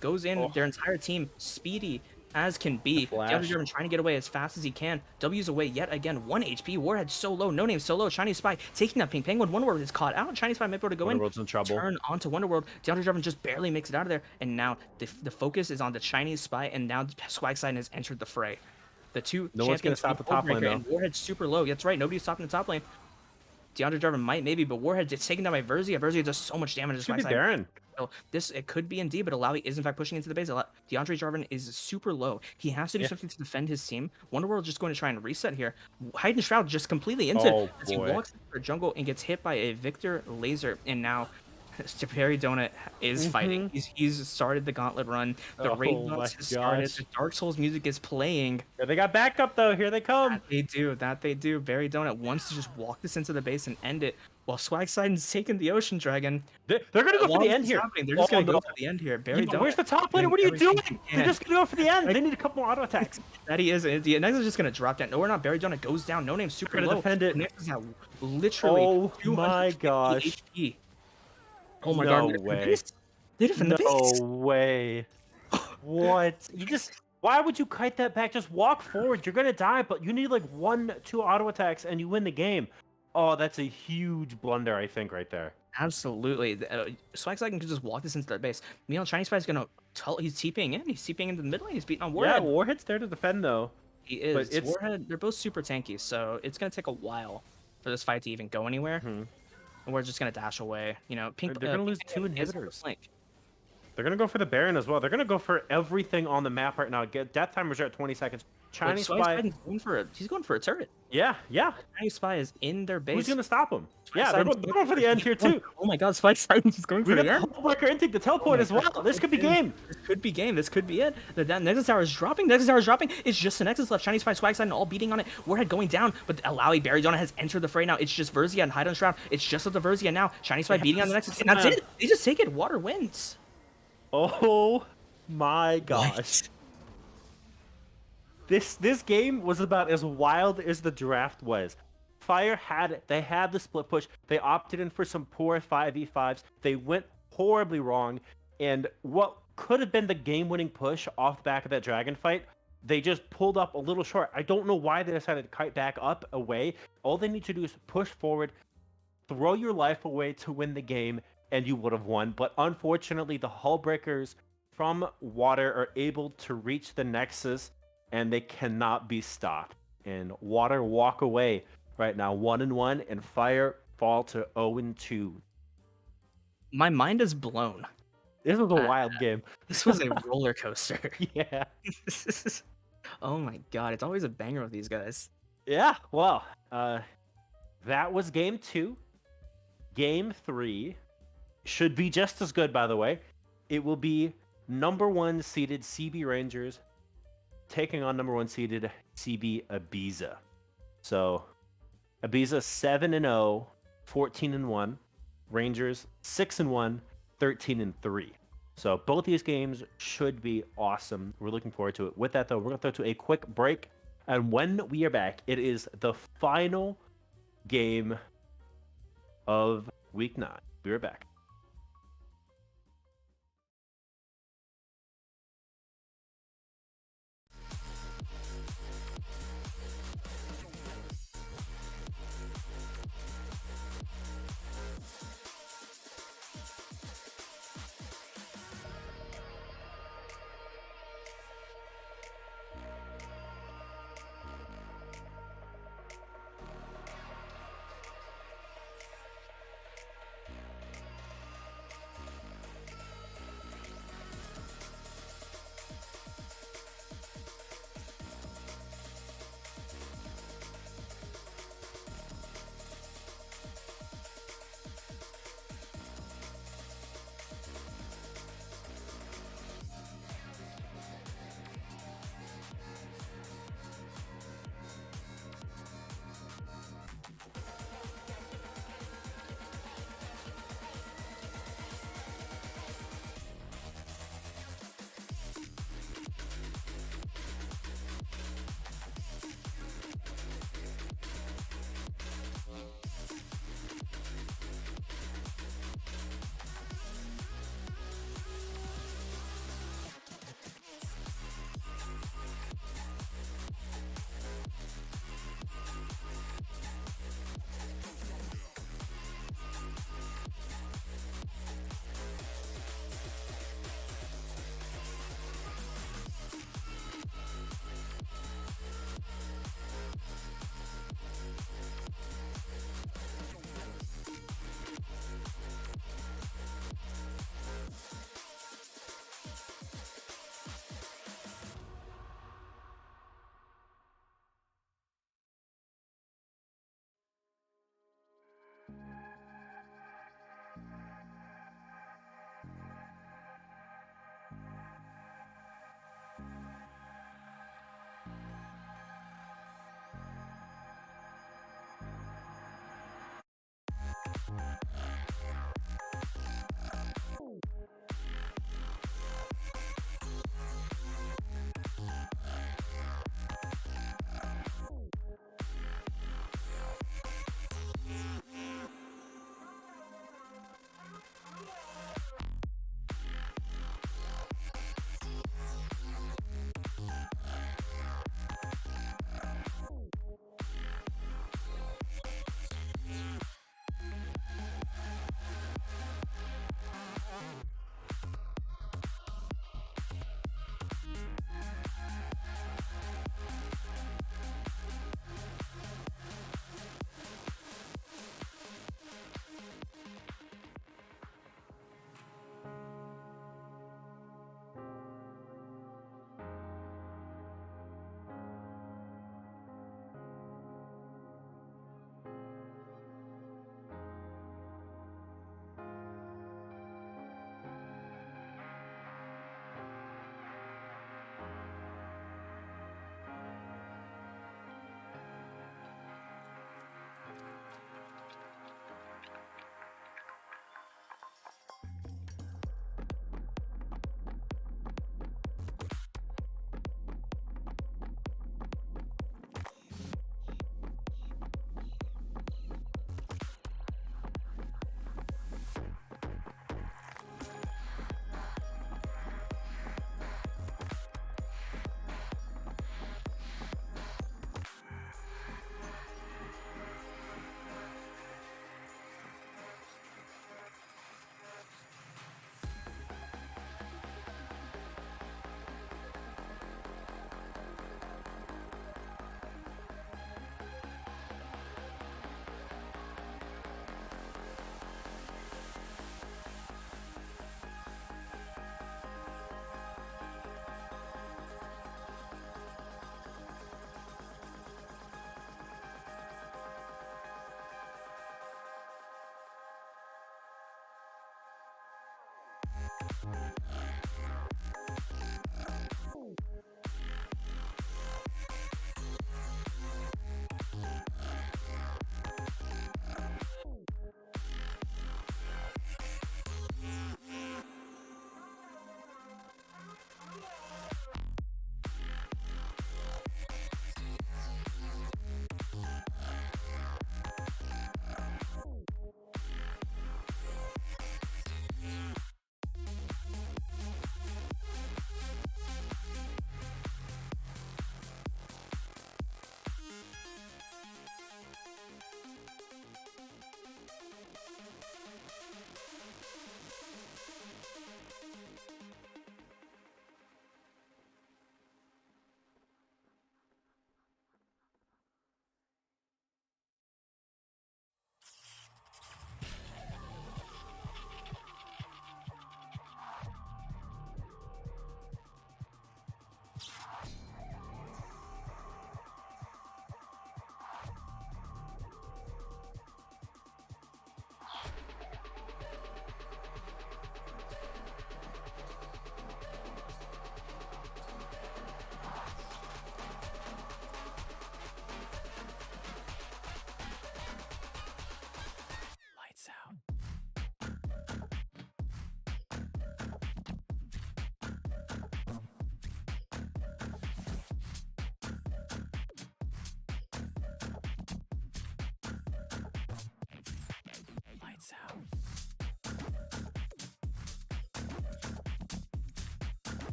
goes in Oh. their entire team. Speedy as can be. flash. DeAndre Jarvan trying to get away as fast as he can. W's away yet again. 1 HP. Warhead so low. No name so low. Chinese Spy taking that ping. Penguin Wonderworld is caught out. Chinese Spy might be able to go Wonderworld's in trouble. turn onto Wonderworld. DeAndre Jarvan just barely makes it out of there. And now the focus is on the Chinese Spy. And now Swag Side has entered the fray. The two No one's gonna champions stop with the top lane, Oathbreaker, though. and Warhead's super low. That's right. Nobody's stopping the top lane. DeAndre Jarvan might maybe, but Warhead gets taken down by Verzia. Verzia does so much damage to Could be Swag Side. Baron. So it could be indeed, but Alawi is in fact pushing into the base. DeAndre Jarvan is super low. He has to do something to defend his team. Wonderworld just going to try and reset here. Hide and Shroud just completely into Oh, it as he boy. walks into the jungle and gets hit by a Victor laser. And now Perry Donut is fighting. He's started the gauntlet run. The Oh raid my boss has started. gosh. The Dark Souls music is playing. Yeah, they got backup though. Here they come. That they do. Barry Donut wants to just walk this into the base and end it, while Swag Siden's taking the Ocean Dragon. They're gonna go for While the this end is here. happening, they're just Oh, gonna go no. for the end here. Yeah, Barry but Donut where's the top laner? doing What are you everything doing? he They're can. just gonna go for the end. They need a couple more auto attacks. That he is. The Nexus is just gonna drop down. No, we're not. Barry Donut goes down. No name super Gonna low. defend it. The Nexus has literally Oh my 250 gosh. HP. Oh my No god. way. They defend the base. No way. What? You just. Why would you kite that back? Just walk forward. You're gonna die, but you need like 1-2 auto attacks and you win the game. Oh, that's a huge blunder, I think, right there. Absolutely. Swag Side can just walk this into their base. Meanwhile, Chinese Spy is gonna he's TPing in. He's TPing into the middle lane. He's beating on Warhead. Yeah, Warhead's there to defend though. He is. but it's- Warhead, they're both super tanky, so it's gonna take a while for this fight to even go anywhere. Mhm. And we're just gonna dash away. You know, Pink. They're gonna lose Pink 2 is on the inhibitors. flank. They're gonna go for the Baron as well. They're gonna go for everything on the map right now. Get death timers are at 20 seconds. Chinese Swag Spy. Side's he's going for a turret. Yeah, yeah. Chinese Spy is in their base. Who's gonna stop him? Yeah, Side they're is going for the end here too. Oh my god, Spike Siden's is going We for got the the end. Hullbreaker intake, the teleport as well. This could be game. This could be game. This could be it. The Nexus Tower is dropping. Nexus Tower is dropping. It's just the Nexus left. Chinese Spy, Swag Side, and all beating on it. Warhead going down, but Alawi Barry Donut has entered the fray now. It's just Verzia and Hide on Shroud. It's just up the Verzia now. Chinese Spy beating on the Nexus, and that's it. They just take it. Water wins. Oh my gosh. This game was about as wild as the draft was. Fire had it. They had the split push. They opted in for some poor 5v5s. They went horribly wrong. And what could have been the game-winning push off the back of that dragon fight, they just pulled up a little short. I don't know why they decided to kite back up away. All they need to do is push forward, throw your life away to win the game, and you would have won. But unfortunately, the Hullbreakers from Water are able to reach the Nexus, and they cannot be stopped. And Water walk away right now 1-1, and Fire fall to 0-2. My mind is blown. This was a wild game. This was a roller coaster. Yeah. Oh my god, it's always a banger with these guys. Yeah, well, that was game 2. Game 3 should be just as good, by the way. It will be number 1 seeded CB Rangers taking on number 1 seeded CB Ibiza. So, Ibiza 7-0, 14-1. Rangers 6-1, 13-3. So both these games should be awesome. We're looking forward to it. With that, though, we're going to throw to a quick break. And when we are back, it is the final game of Week 9. We are back.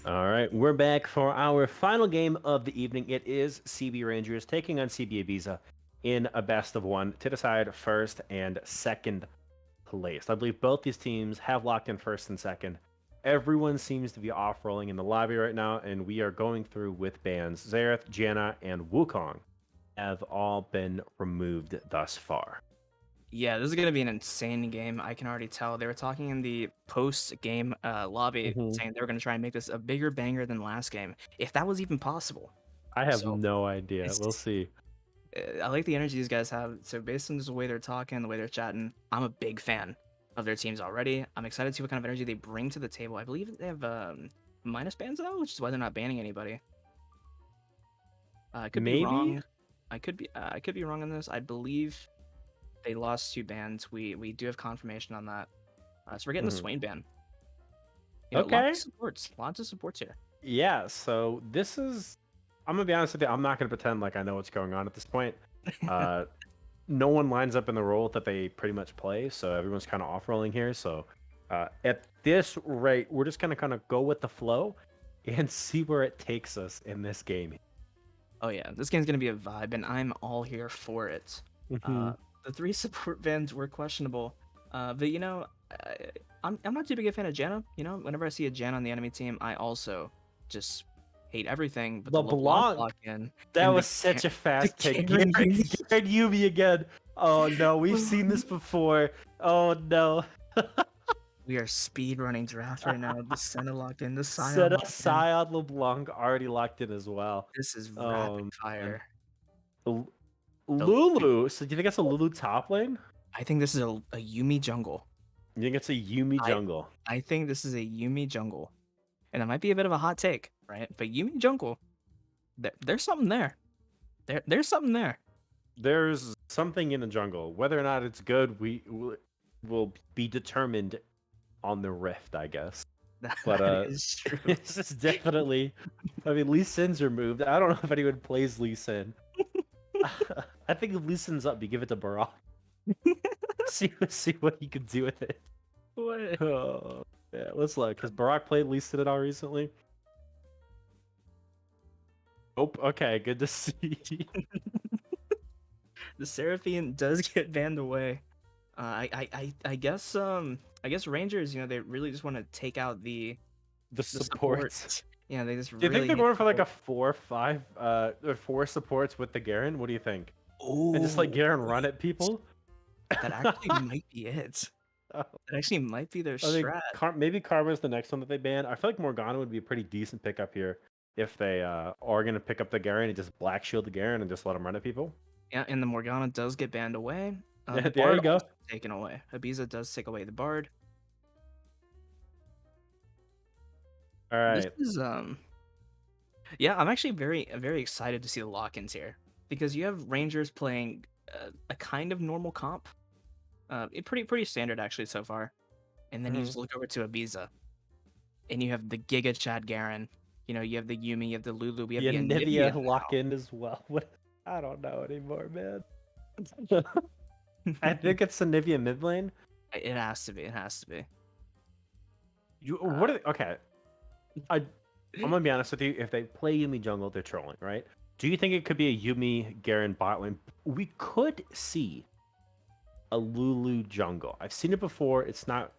All right, we're back for our final game of the evening. It is CB Rangers taking on CB Ibiza in a best of one to decide first and second place. I believe both these teams have locked in first and second. Everyone seems to be off rolling in the lobby right now, and we are going through with bans. Zareth, Janna, and Wukong have all been removed thus far. Yeah, this is gonna be an insane game. I can already tell. They were talking in the post-game lobby, saying they were gonna try and make this a bigger banger than last game, if that was even possible. I have So no idea. it's We'll see. I like the energy these guys have. So based on just the way they're talking, the way they're chatting, I'm a big fan of their teams already. I'm excited to see what kind of energy they bring to the table. I believe they have minus bans though, which is why they're not banning anybody. I could be Maybe? wrong. I could be wrong on this. I believe they lost 2 bans. We do have confirmation on that. So we're getting the Swain ban. You know, Okay. lots of supports here. Yeah, so this is. I'm gonna be honest with you. I'm not gonna pretend like I know what's going on at this point. No one lines up in the role that they pretty much play, so everyone's kind of off rolling here. So at this rate, we're just gonna kind of go with the flow and see where it takes us in this game. Oh yeah, this game's gonna be a vibe, and I'm all here for it. The 3 support bans were questionable, but you know, I'm not too big a fan of Janna. You know, whenever I see a Janna on the enemy team, I also just hate everything. But the LeBlanc LeBlanc, lock-in that and was such a fast pick. Garen Garen Yuumi. Yuumi again. Oh no, we've seen this before. Oh no. We are speed running draft right now. The Senna locked in, the Scion Set locked in. aside LeBlanc already locked in as well. This is Oh, rapid man. fire. Lulu. So do you think that's a Lulu top lane? I think this is a Yuumi jungle. You think it's a Yuumi jungle? I think this is a Yuumi jungle. And it might be a bit of a hot take, right? But Yuumi jungle, there's something there. There's something there. There's something in the jungle. Whether or not it's good, we will be determined on the rift, I guess. But That is true. this is definitely. I mean, Lee Sin's removed. I don't know if anyone plays Lee Sin. I think if Lee Sin's up, you give it to Barak. see what he can do with it. What? Oh, yeah, let's look. Has Barak played Lee Sin at all recently? Oh, okay, good to see. The Seraphine does get banned away. I guess Rangers, you know, they really just want to take out the support. support. Yeah, they just Do you really think they're hate going for like a support. 4-5, or 4 supports with the Garen? What do you think? Ooh, And just like Garen run at people? that actually might be it. Oh, That actually might be their I think strat. maybe Karma's the next one that they ban. I feel like Morgana would be a pretty decent pickup here if they are going to pick up the Garen and just black shield the Garen and just let him run at people. Yeah, and the Morgana does get banned away. Yeah, The there Bard you go. also taken away. Ibiza does take away the Bard. All right. This is yeah, I'm actually very excited to see the lock-ins here because you have Rangers playing a kind of normal comp, pretty standard actually so far, and then you just look over to Ibiza, and you have the Giga Chad Garen, you know, you have the Yuumi, you have the Lulu, we have The the Anivia Anivia lock in as well. What? I don't know anymore, man. I think it's the Anivia mid lane. It has to be. It has to be. What are okay? I'm gonna be honest with you. If they play Yuumi jungle, they're trolling, right? Do you think it could be a Yuumi Garen bot lane? We could see a Lulu jungle. I've seen it before. It's not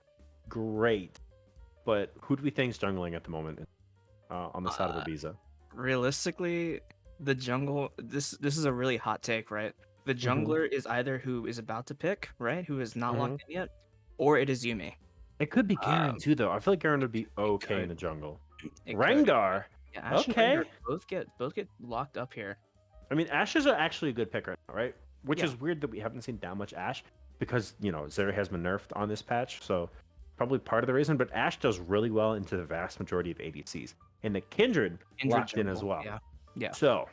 great, but who do we think's jungling at the moment on the side of Ibiza? Realistically, the jungle. This is a really hot take, right? The jungler is either who is about to pick, right, who is not locked in yet, or it is Yuumi. It could be Garen too, though. I feel like Garen would be okay in the jungle. It could. Rengar. Yeah, Ashe and Okay. Rengar both get locked up here. I mean, Ashes are actually a good pick right now, right? Which Yeah. is weird that we haven't seen that much Ashe because, you know, Zeri has been nerfed on this patch. So probably part of the reason. But Ashe does really well into the vast majority of ADCs. And the Kindred locked in as jungle, well. Yeah. So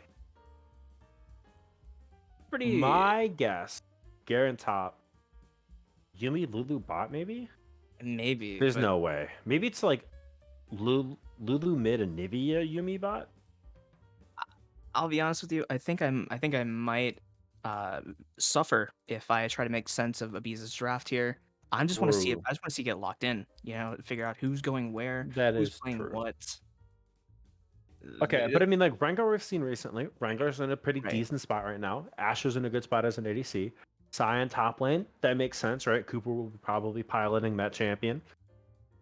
Pretty. my guess, Garen top, Yuumi Lulu bot maybe? Maybe. There's but no way. Maybe it's like Lulu mid and Nivea Yuumi bot? I'll be honest with you. I think I might suffer if I try to make sense of Ibiza's draft here. I just want to see it. True. I just want to see it get locked in. You know, figure out who's going where, That who's is playing true. what. Okay, but I mean, like Rengar we've seen recently. Rengar's in a pretty Right. decent spot right now. Asher's in a good spot as an ADC. Sion top lane, that makes sense, right? Cooper will be probably piloting that champion.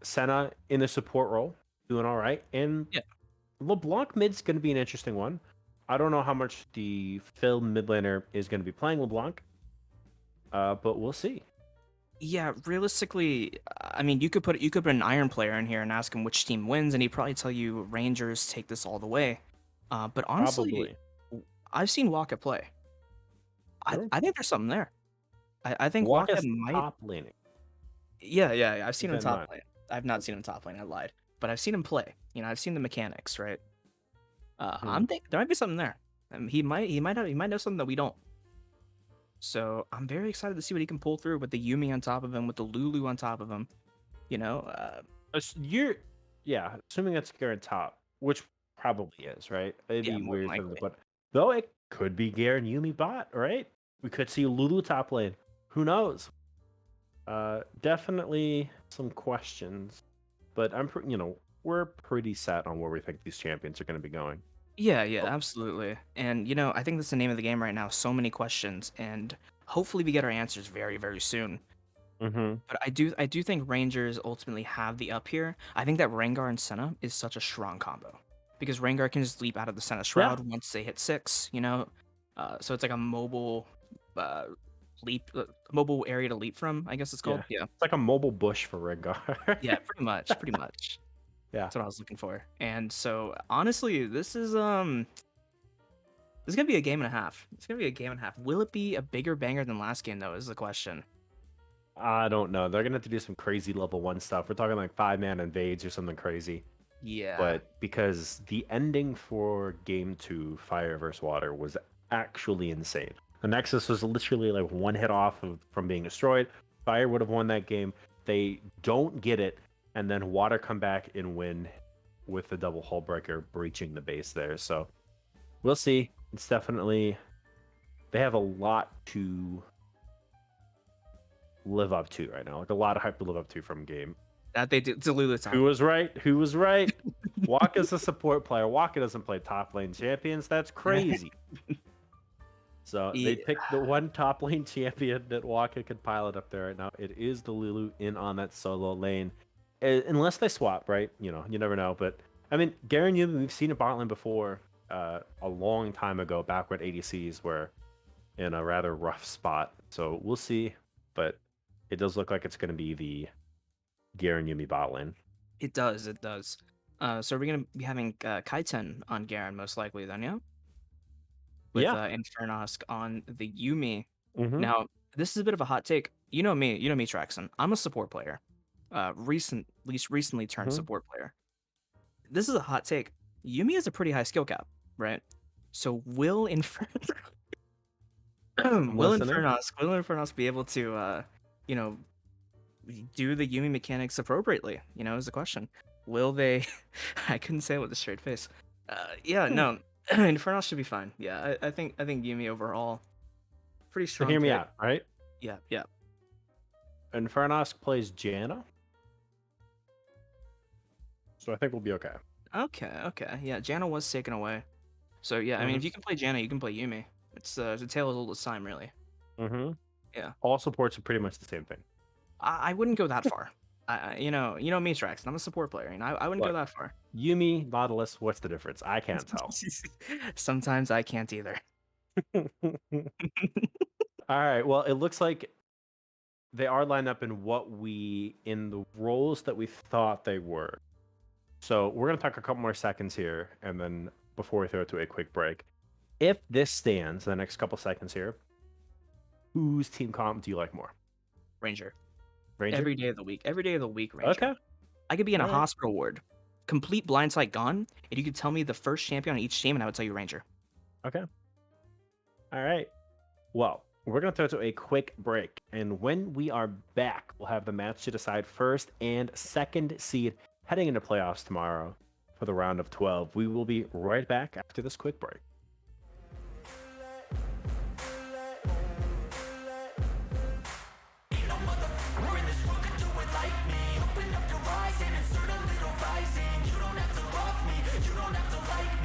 Senna in the support role, doing all right. And Yeah. LeBlanc mid's going to be an interesting one. I don't know how much the Phil mid laner is going to be playing LeBlanc, but we'll see. Yeah, realistically, I mean, you could put an Iron player in here and ask him which team wins, and he'd probably tell you Rangers take this all the way. But honestly, Probably. I've seen Waka play. Sure. I think there's something there. I think Waka Waka's might. top laning. Yeah. I've seen Keep him that in top mind. lane. I've not seen him top lane. I lied, but I've seen him play. I've seen the mechanics, right? I'm thinking there might be something there. He might know something that we don't. So I'm very excited to see what he can pull through with the Yumi on top of him, with the Lulu on top of him. You know, You're, yeah, assuming that's Garen top, which probably is, right? It'd yeah, be more than weird for them to likely. put. Though it could be Garen Yumi bot, right? We could see Lulu top lane. Who knows? Definitely some questions, but we're pretty set on where we think these champions are going to be going. Yeah, Oh, absolutely. And I think that's the name of the game right now. So many questions, and hopefully we get our answers very, very soon. mm-hmm. But I do think Rangers ultimately have the up here. I think that Rengar and Senna is such a strong combo because Rengar can just leap out of the Senna Yeah, Shroud once they hit 6. So it's like a mobile uh, mobile area to leap from. I guess it's yeah. called. Yeah, It's like a mobile bush for Rengar. yeah, pretty much, pretty much. Yeah. That's what I was looking for. And so honestly, this is gonna be a game and a half. It's gonna be a game and a half. Will it be a bigger banger than last game though? Is the question. I don't know. They're gonna have to do some crazy level 1 stuff. We're talking like 5-man invades or something crazy. Yeah. But because the ending for game 2, Fire versus Water, was actually insane. The Nexus was literally like one hit off from being destroyed. Fire would have won that game. They don't get it, and then Water come back and win with the double hull breaker breaching the base there. So we'll see. It's definitely, they have a lot to live up to right now. Like a lot of hype to live up to from game. That they do. Delulu top. Who was right? Who was right? Waka's a support player. Waka doesn't play top lane champions. That's crazy. So Yeah. they picked the one top lane champion that Waka could pilot up there right now. It is the Lulu in on that solo lane. Unless they swap, right? You never know. But I mean, Garen Yumi, we've seen a bot lane before a long time ago, back when ADCs were in a rather rough spot. So we'll see. But it does look like it's going to be the Garen Yumi bot lane. It does. It does. So we're gonna be having Kaiten on Garen most likely then, yeah. With Yeah. Infernosk on the Yumi. Mm-hmm. Now this is a bit of a hot take. You know me, Traxon. I'm a support player. Recently turned Mhm. support player. This is a hot take. Yumi has a pretty high skill cap, right? So will Listening. Infernosk be able to do the Yumi mechanics appropriately? Is the question. Will they? I couldn't say it with a straight face. Yeah, no, Infernosk should be fine. Yeah, I think Yumi overall pretty So strong. hear me pick. out, right? Yeah. Infernosk plays Janna. So I think we'll be okay. Okay. Yeah, Janna was taken away. So yeah, I mean, if you can play Janna, you can play Yumi. It's a tale as old as time, really. Mm-hmm. Yeah. All supports are pretty much the same thing. I wouldn't go that far. You know me, Trax. I'm a support player, and I wouldn't go Look. that far. Yumi, Nautilus, what's the difference? I can't tell. Sometimes I can't either. All right. Well, it looks like they are lined up in in the roles that we thought they were. So we're gonna talk a couple more seconds here, and then before we throw it to a quick break, if this stands the next couple seconds here, whose team comp do you like more? Ranger. Ranger. Every day of the week. Every day of the week, Ranger. Okay. I could be in a All right. hospital ward, complete blind sight gone, and you could tell me the first champion on each team, and I would tell you Ranger. Okay. All right. Well, we're going to throw to a quick break. And when we are back, we'll have the match to decide first and second seed heading into playoffs tomorrow for the round of 12. We will be right back after this quick break. Ain't no motherfucker in this world could do it like me. Open up your eyes and insert a little rising. You don't have to love me, you don't have to like me.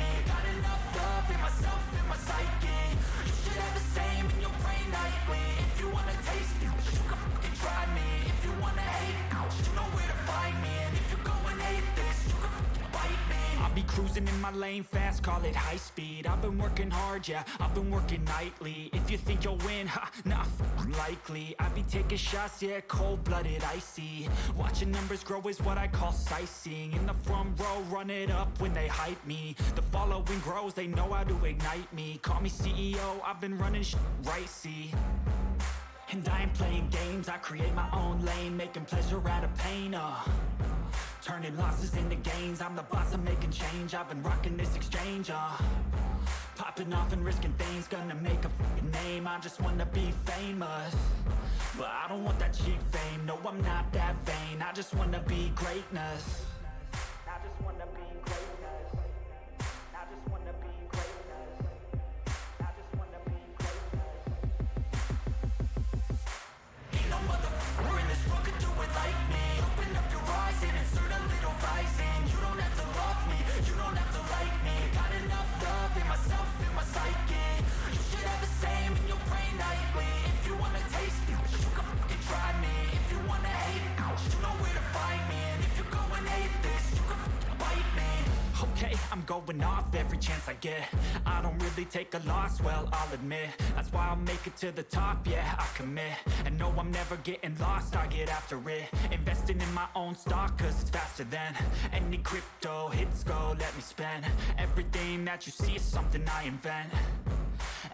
cruising in my lane fast, call it high speed. I've been working hard, yeah, I've been working nightly. If you think you'll win, ha, nah, likely. I be taking shots, yeah, cold-blooded, icy. Watching numbers grow is what I call sightseeing. In the front row, run it up when they hype me. The following grows, they know how to ignite me. Call me CEO, I've been running right, see. And I ain't playing games, I create my own lane, making pleasure out of pain, turning losses into gains, I'm the boss, I'm making change. I've been rocking this exchange, popping off and risking things, gonna make a name. I just wanna be famous, but I don't want that cheap fame. No, I'm not that vain, I just wanna be greatness. I just wanna be greatness. I just wanna be greatness. I just wanna be greatness. Ain't no motherfucker in this world could do it like me. Open up your eyes and insert a little rising. You don't have to love me, you don't have to like me. Got enough love in myself, in my psyche. You should have the same in your brain nightly. If you wanna taste me, you can fucking try me. If you wanna hate, you know where to find me. And if you go and hate this, you can fucking bite me. Okay, I'm going off every chance I get. I don't really take a loss, well, I'll admit. That's why I'll make it to the top, yeah, I commit. And no, I'm never getting lost, I get after it. Investing in my own stock, cause it's faster than any crypto hits go, let me spend. Everything that you see is something I invent.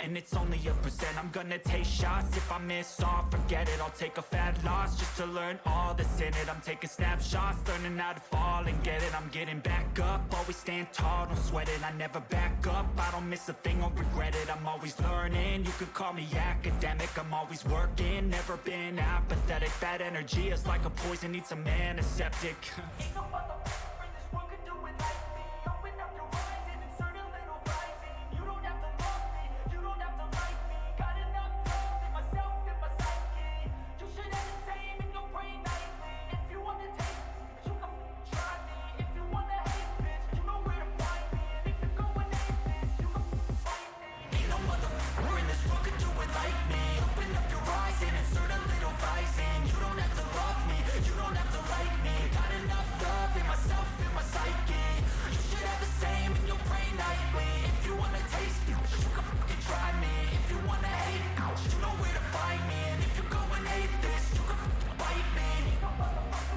And it's only a percent. I'm gonna take shots. If I miss all, forget it. I'll take a fat loss just to learn all that's in it. I'm taking snapshots, learning how to fall and get it. I'm getting back up, always stand tall, don't sweat it. I never back up, I don't miss a thing or regret it. I'm always learning, you could call me academic. I'm always working, never been apathetic. That energy is like a poison, needs some antiseptic. Ain't no motherfucker in this world could do it like me. Open up your eyes and insert a little rising. You don't have to love me, you don't have to like me. Got enough love in myself, in my psyche. You should have the same in your brain nightly. If you wanna take me, you can try me. If you wanna hate, bitch, you know where to find me. And if you go and hate this, you can fight me. Ain't no motherfucker in this world could do it like me. Open up your eyes and insert a little rising. You don't have to love me, you don't have to like me. Got enough love in myself, in my psyche. You should have the same in your brain nightly. If you wanna taste me, you can fucking try me. If you wanna hate, you know where to find me. And if you go and hate this, you can fucking bite me. Ain't no motherfucker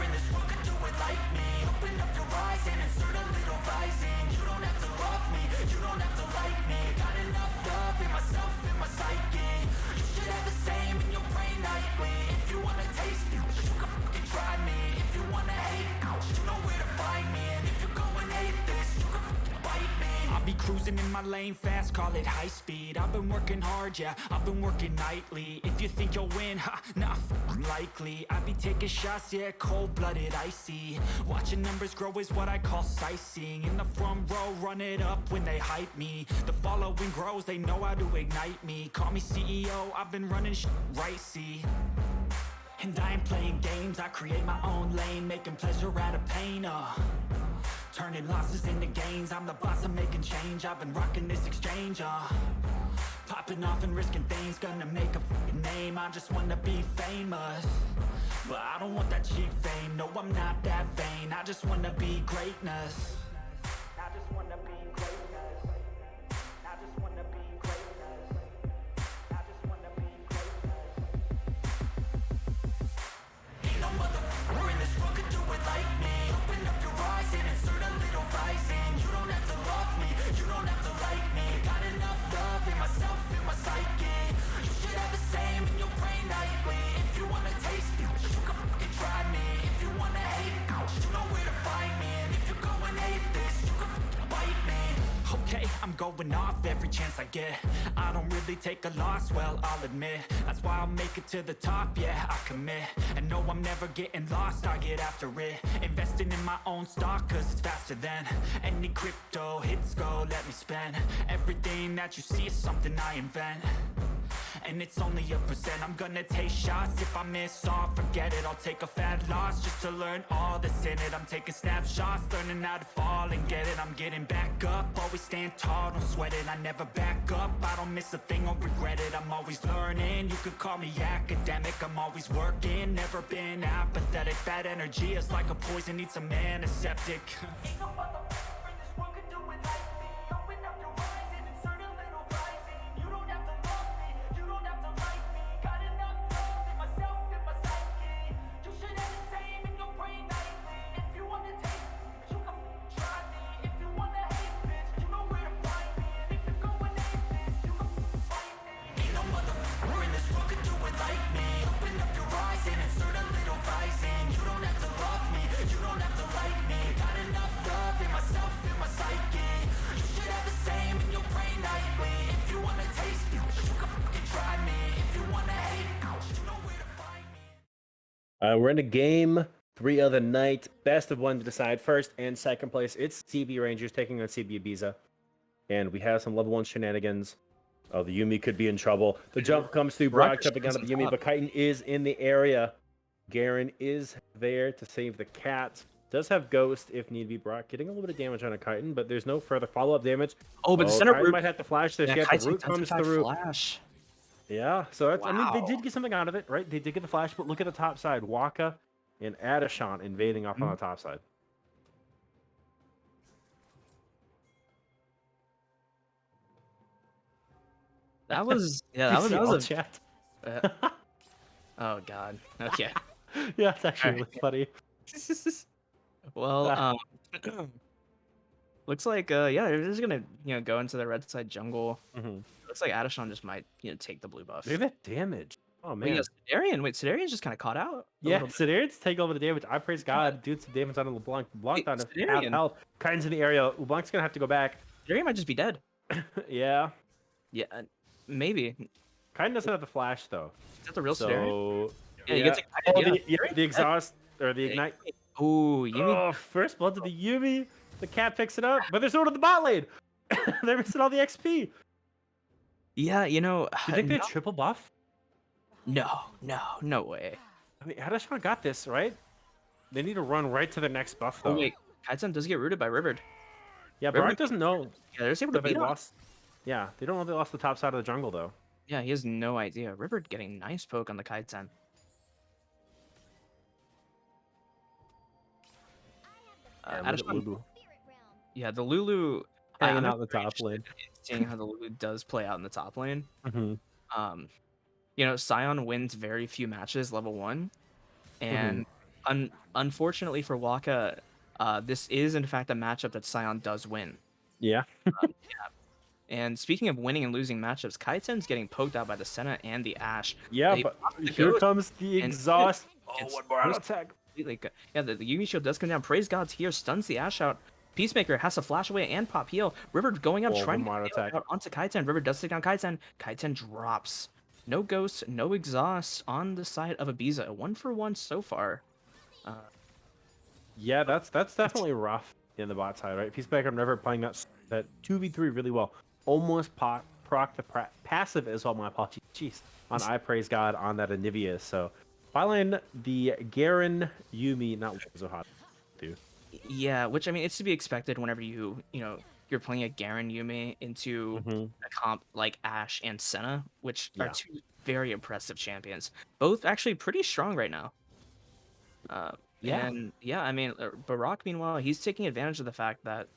in this world could do it like me. Open up your eyes and insert a little rising. You don't have to love me, you don't have to like me. Got enough love in myself, in my psyche. You should have the same in your brain nightly. If you wanna taste me, you can fucking try me. If you wanna hate, you know where to find me. And if you go and hate this, you can fucking bite me. I'll be cruising in my lane fast, call it high speed. I've been working hard, yeah, I've been working nightly. If you think you'll win, ha, nah, likely. I be taking shots, yeah, cold-blooded, icy. Watching numbers grow is what I call sightseeing. In the front row, run it up when they hype me. The following grows, they know how to ignite me. Call me CEO, I've been running right, see. And I ain't playing games, I create my own lane, making pleasure out of pain, turning losses into gains, I'm the boss, I'm making change. I've been rocking this exchange, popping off and risking things, gonna make a name. I just wanna be famous, but I don't want that cheap fame. No, I'm not that vain, I just wanna be greatness. I just wanna be greatness. I just wanna be greatness. I just wanna be greatness. Ain't no motherfucker in this world could do it like me. Open up your eyes and insert a little rising. You don't have to love me, you don't have to like me. Got enough love in myself, in my psyche. You should have the same in your brain nightly. If you wanna taste me, you can fucking try me. If you wanna hate, you know where to find me. And if you go and hate this, you can fucking bite me. Okay, I'm going off every chance I get. I don't really take a loss, well, I'll admit. That's why I'll make it to the top, yeah, I commit. And no, I'm never getting lost, I get after it. Investing in my own stock, cause it's faster than any crypto hits go, let me spend. Everything that you see is something I invent. and it's only 1%. I'm gonna take shots, if I miss all, forget it. I'll take a fat loss just to learn all that's in it. I'm taking snapshots, learning how to fall and get it. I'm getting back up, always stand tall, don't sweat it. I never back up, I don't miss a thing or regret it. I'm always learning, you could call me academic. I'm always working, never been apathetic. Bad energy is like a poison, needs some antiseptic. Ain't no motherfucker in this world could do it like me. Open up your eyes and insert a little rising. You don't have to love me, you don't have to like me. Got enough love in myself, in my psyche. You should have the same in your brain nightly. If you want to taste me, you can try me. If you want to hate, bitch, you know where to find me. And if you're going ape, bitch, you can fight me. Ain't no motherfucker in this world could do it like me. Open up your eyes and insert a little rising. You don't have to love me, you don't have to like me. Got enough love in myself, in my psyche. You should have the same in your brain nightly. If you want to taste me, you can fucking try me. If you want to hate, you know where to find me. We're in a game 3 of the night. Best of 1 to decide first and second place. It's CB Rangers taking on CB Ibiza. And we have some level 1 shenanigans. Oh, the Yumi could be in trouble. The jump comes through. Brock jumping out of the Yumi, but Chitin is in the area. Garen is there to save the cat. Does have Ghost if need be. Brock getting a little bit of damage on a Chitin, but there's no further follow-up damage. Oh, but the center Chitin root might have to flash this. yeah, Yeah, the Kaizen root does in comes fact through. flash. Yeah, so that's, I mean, they Wow. did get something out of it, right? They did get the flash, but look at the top side. Waka and Adashan invading up on the top side. That was You that see was all a chat. oh god. Okay. Yeah, it's actually Alright. really funny. Well, looks like yeah, they're just gonna go into the red side jungle. Looks like Adashan just might take the blue buff. Look at that damage. Oh Wait, man. yeah, Sidarian. Wait, Sidarian's just kind of caught out. a Yeah, little bit. Sidarian's take over the damage. I praise God. Dude, some damage on LeBlanc. LeBlanc Wait, down to half Sidarian. health. Kitin's in the area. LeBlanc's gonna have to go back. Sidarian might just be dead. Yeah. Yeah, maybe. Kitin doesn't have the flash though. Is that the real Sidarian? So Yeah, you get to oh, yeah. the exhaust or the ignite. Oh, you mean Oh, first blood to the Yumi. The cat picks it up, but there's no to the bot lane. They're missing all the XP. yeah, Do you think they no, triple buff? no way. I mean, Adashan got this, right? They need to run right to the next buff, though. Oh wait, Kaizen does get rooted by Rivered. Yeah, River- Brock doesn't know Yeah, they're just able to that they beat him. lost. Yeah, they don't know they lost the top side of the jungle, though. Yeah, he has no idea. Rivered getting nice poke on the Kaizen. Adashan- yeah, the Lulu Hanging I'm out in the very top interested lane. in seeing how the Lulu does play out in the top lane. Mm-hmm. Sion wins very few matches level 1, and unfortunately for Waka, this is in fact a matchup that Sion does win. Yeah. And speaking of winning and losing matchups, Kaiten's getting poked out by the Senna and the Ashe. Yeah, They but pop the here Ghost comes the and exhaust. Oh, gets one more auto Ghost attack. completely yeah, the Yumi shield does come down. Praise God's here, stuns the Ashe out. Peacemaker has to flash away and pop heal. River going up, Oh, trying to one more get the heal attack. out onto Kaiten. River does take down Kaiten. Kaiten drops. No ghost, no exhaust on the side of Ibiza. 1-for-1 so far. Yeah, that's definitely rough in the bot side, right? Peacemaker never playing that 2v3 really well. Almost proc the passive as well. My apologies. Jeez. On I Praise God on that Anivia. So, finally, the Garen Yumi, not so hot, dude. Yeah, which I mean, it's to be expected whenever you're playing a Garen Yume into a comp like Ashe and Senna, which are Yeah. two very impressive champions. Both actually pretty strong right now. Yeah. And yeah, I mean, Barak, meanwhile, he's taking advantage of the fact that,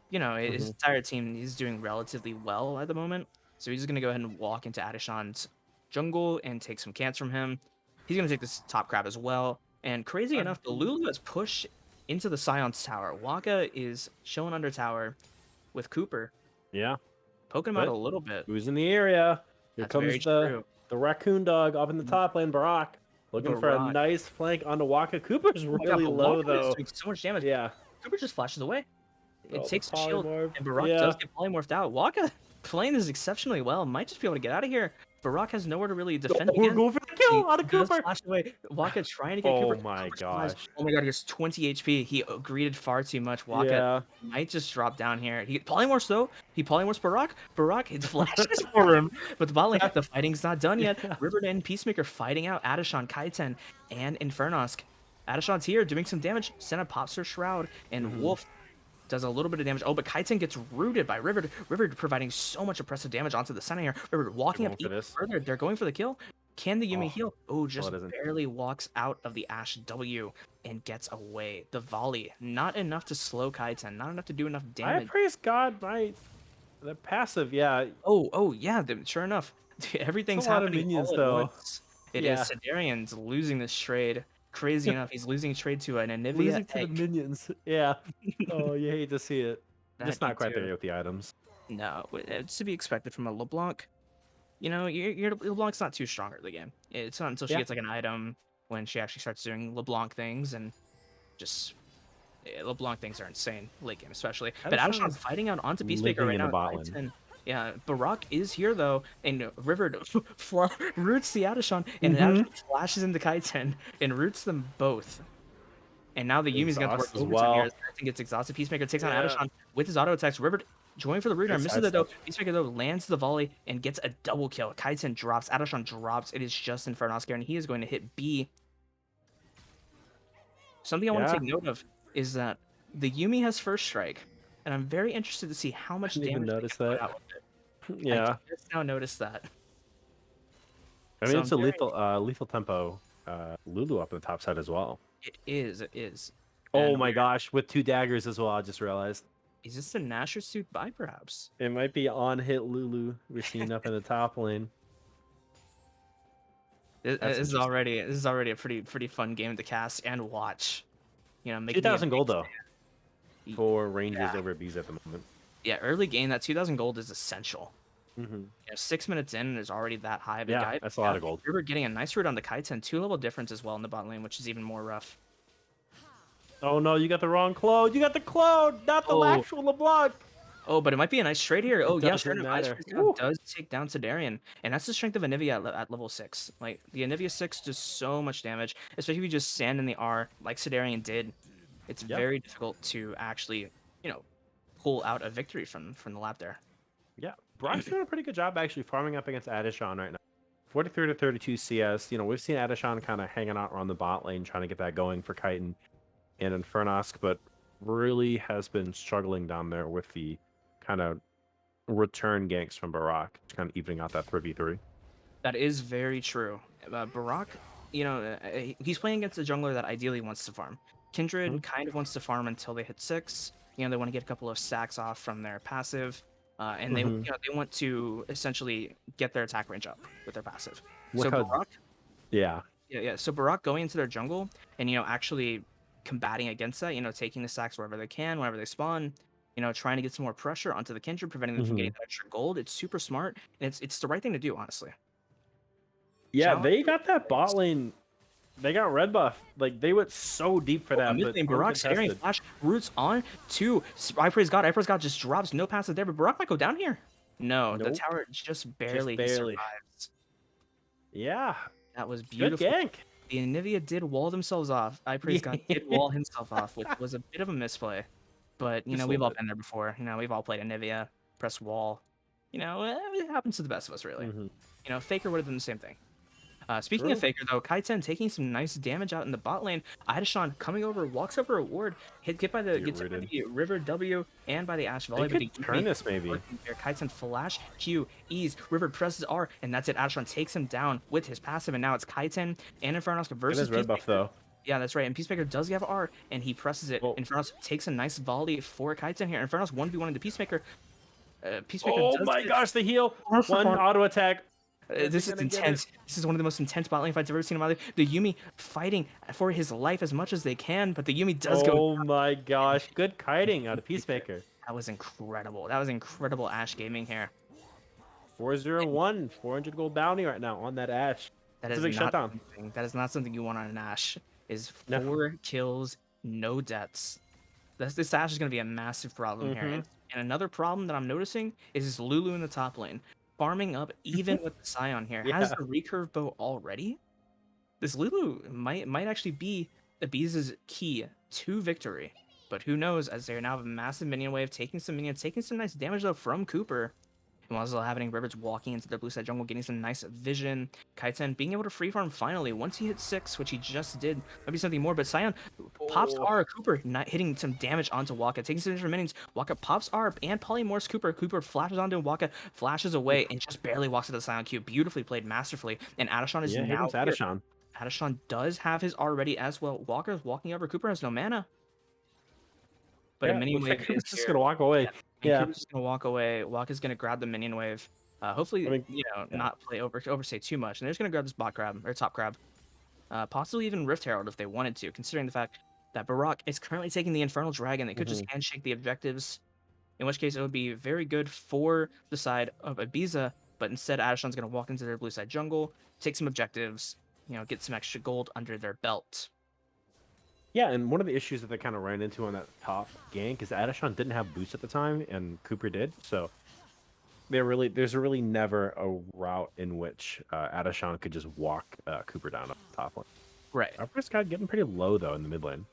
his entire team is doing relatively well at the moment. So he's going to go ahead and walk into Adashan's jungle and take some cants from him. He's going to take this top crab as well. And crazy enough, the Lulu has pushed into the Scion's tower. Waka is chilling under tower with Cooper, Yeah. poking him out a little bit. Who's in the area? Here That's very comes the true. raccoon dog up in the top lane, Barak. Looking for a Barak. nice flank onto Waka. Cooper's Oh my God, really but low, Waka is though. doing so much damage. Yeah. Cooper just flashes away. It Oh, the takes the shield, polymorph. and Barak Yeah. does get polymorphed out. Waka playing this exceptionally well. Might just be able to get out of here. Barak has nowhere to really defend We're against. going for the He kill out of does Cooper. flash away. Waka trying to get Oh Cooper. my Cooper survives. gosh. Oh my god, he has 20 HP. He greeted far too much. Waka Yeah. might just drop down here. He polymorphs though. He polymorphs Barak. Barak hits flashes for him. But the bot lane, the fighting's not done yet. Yeah. River and Peacemaker fighting out Adishon, Kaiten, and Infernosk. Adishon's here doing some damage. Senna pops her shroud, and Wolf does a little bit of damage. Oh, but Kaiten gets rooted by River. River providing so much oppressive damage onto the center here. River walking up going for even this. further. They're going for the kill. Can the Yumi Oh, heal? Oh, just it isn't. barely walks out of the Ashe W and gets away. The volley, not enough to slow Kaiten, not enough to do enough I damage. praise God, my the passive, yeah. Oh, yeah, sure enough. Everything's It's a lot of happening minions, all at though. once. It Yeah. is Sidarian's losing this trade. Crazy enough, he's losing trade to an Anivia Losing to the egg. minions. Yeah. Oh, you hate to see it. Just That not you quite do. there with the items. No, it's to be expected from a LeBlanc. You know, your LeBlanc's not too strong early game. It's not until she Yeah. gets like an item when she actually starts doing LeBlanc things and just LeBlanc things are insane late game especially. But Adishon Adishon's is fighting out onto Peacemaker living right in the now. bot lane. Titan. Yeah, Barak is here though, and River roots the Adishon, and Adishon flashes into Kaiten and roots them both. And now the Yumi's got to work Exhaust as overtime well. here. As Kaiten gets exhausted. Peacemaker takes on Yeah. Adishon with his auto attacks. River going for the root Good misses it though. sidestep. Peacemaker though lands the volley and gets a double kill. Kaiten drops. Adishon drops. It is just Infernosk, and he is going to hit B. Something I want to Yeah. take note of is that the Yumi has first strike, and I'm very interested to see how much Didn't even damage they notice can put that. out with it. Yeah. I just now noticed that. I mean, So it's I'm a very- lethal tempo Lulu up on the top side as well. It is. It is. Oh And my gosh, with 2 daggers as well, I just realized. Is this the Nasher suit buy perhaps? It might be on hit Lulu we're seeing up in the top lane. This That's is interesting. already a pretty fun game to cast and watch. You know, making 2,000 a gold big though stand. for Rangers Yeah. over Bees at the moment. Yeah, early game that 2,000 gold is essential. Mm-hmm. You know, 6 minutes in and is already that high of a Yeah, guy. that's a lot of gold. River getting a nice root on the Kaiten, 2-level difference as well in the bot lane, which is even more rough. Oh no, you got the wrong Claude. You got the Claude, not the Oh. actual LeBlanc. Oh, but it might be a nice trade here. Oh, yeah, sure doesn't enough. Ice matter. Priest now Woo. does take down Sidarian, and that's the strength of Anivia at level 6. Like, the Anivia 6 does so much damage, especially if you just stand in the R like Sidarian did. It's Yeah. very difficult to actually, you know, pull out a victory from the lap there. Yeah, Brock's doing a pretty good job actually farming up against Adishon right now. 43 to 32 CS. You know, we've seen Adishon kind of hanging out around the bot lane trying to get that going for Chitin and Infernosk, but really has been struggling down there with the kind of return ganks from Barak, kind of evening out that 3v3. That is very true. Barak, you know, he's playing against a jungler that ideally wants to farm. Kindred kind of wants to farm until they hit 6. You know, they want to get a couple of stacks off from their passive, and they, you know, they want to essentially get their attack range up with their passive. Look So how- Barak, Yeah, yeah. So Barak going into their jungle and, you know, actually combating against that, you know, taking the stacks wherever they can, whenever they spawn, you know, trying to get some more pressure onto the Kindred, preventing them from getting that extra gold. It's super smart, and it's the right thing to do, honestly. yeah, Challenge they got that bot lane. They got red buff. Like they went so deep for that. Mid But lane, Barak staring, uncontested. flash, roots on to I praise God. just drops no passive there, but Barak might go down here. No, the Nope. tower just barely, barely. survives. Yeah, That was good beautiful. gank. The Anivia did wall themselves off. I praise God did wall himself off, which was a bit of a misplay. But you Just know, a we've little all bit. been there before. You know, we've all played Anivia, press wall. You know, it happens to the best of us, really. Mhm. You know, Faker would have done the same thing. Speaking of True. Faker, though, Kaiten taking some nice damage out in the bot lane. Idashon coming over, walks over a ward, get by the, Get gets hit by rooted. the River W and by the Ashe Volley. They but could the turn Yumi this maybe. working there. Kaiten flash, Q, E's, River presses R, and that's it. Adashon takes him down with his passive, and now it's Kaiten and Infernosk It versus is red buff Peacemaker. though. Yeah, that's right. And Peacemaker does have R, and he presses it. Oh. Infernosk takes a nice volley for Kaiten here. Infernosk 1v1 into Peacemaker. Peacemaker Oh does my get- gosh, the heal. First of One all- auto attack. This is gonna get intense. This is one of the most intense bot lane fights I've ever seen in my life. The Yumi fighting for his life as much as they can, but the Yumi does go. Oh my gosh, good kiting out of Peacemaker. That was incredible. That was incredible Ashe gaming here. 401, 400 gold bounty right now on that Ashe. That It's is a big not shutdown. something. That is not something you want on an Ashe. Is No. 4 kills, no deaths. This Ashe is going to be a massive problem here. And another problem that I'm noticing is this Lulu in the top lane. farming up even with the Scion here. Has Yeah. the recurve bow already. This Lulu might actually be Ibiza's key to victory. But who knows, as they now have a massive minion wave, taking some minions, taking some nice damage though from Cooper. And while this is all happening, River's walking into the blue side jungle, getting some nice vision. Kaiten being able to free farm finally. Once he hits 6, which he just did, maybe something more. But Scion pops Oh. R. Cooper not hitting some damage onto Waka, taking some damage from minions. Waka pops R and polymorphs Cooper. Cooper flashes onto Waka, flashes away, and just barely walks to the Scion Q. Beautifully played, masterfully. And Adashon is Yeah, here now comes here. Adashon. Adashon does have his R ready as well. Walker's walking over. Cooper has no mana. But a Yeah, minion looks wave like Cooper's is just here. gonna walk away. And Yeah. Cooper's just gonna walk away. Waka's gonna grab the minion wave. Hopefully, I mean, yeah. yeah. Not play overstay too much. And they're just gonna grab this bot crab or top crab. Possibly even Rift Herald if they wanted to, considering the fact that Barak is currently taking the Infernal Dragon. They could just handshake the objectives. In which case, it would be very good for the side of Ibiza. But instead, Adashon's gonna walk into their blue side jungle, take some objectives, get some extra gold under their belt. Yeah, and one of the issues that they kind of ran into on that top gank is Adashon didn't have boost at the time, and Cooper did. So there's really never a route in which Adashon could just walk Cooper down up the top lane. Right. Upper's got getting pretty low though in the mid lane.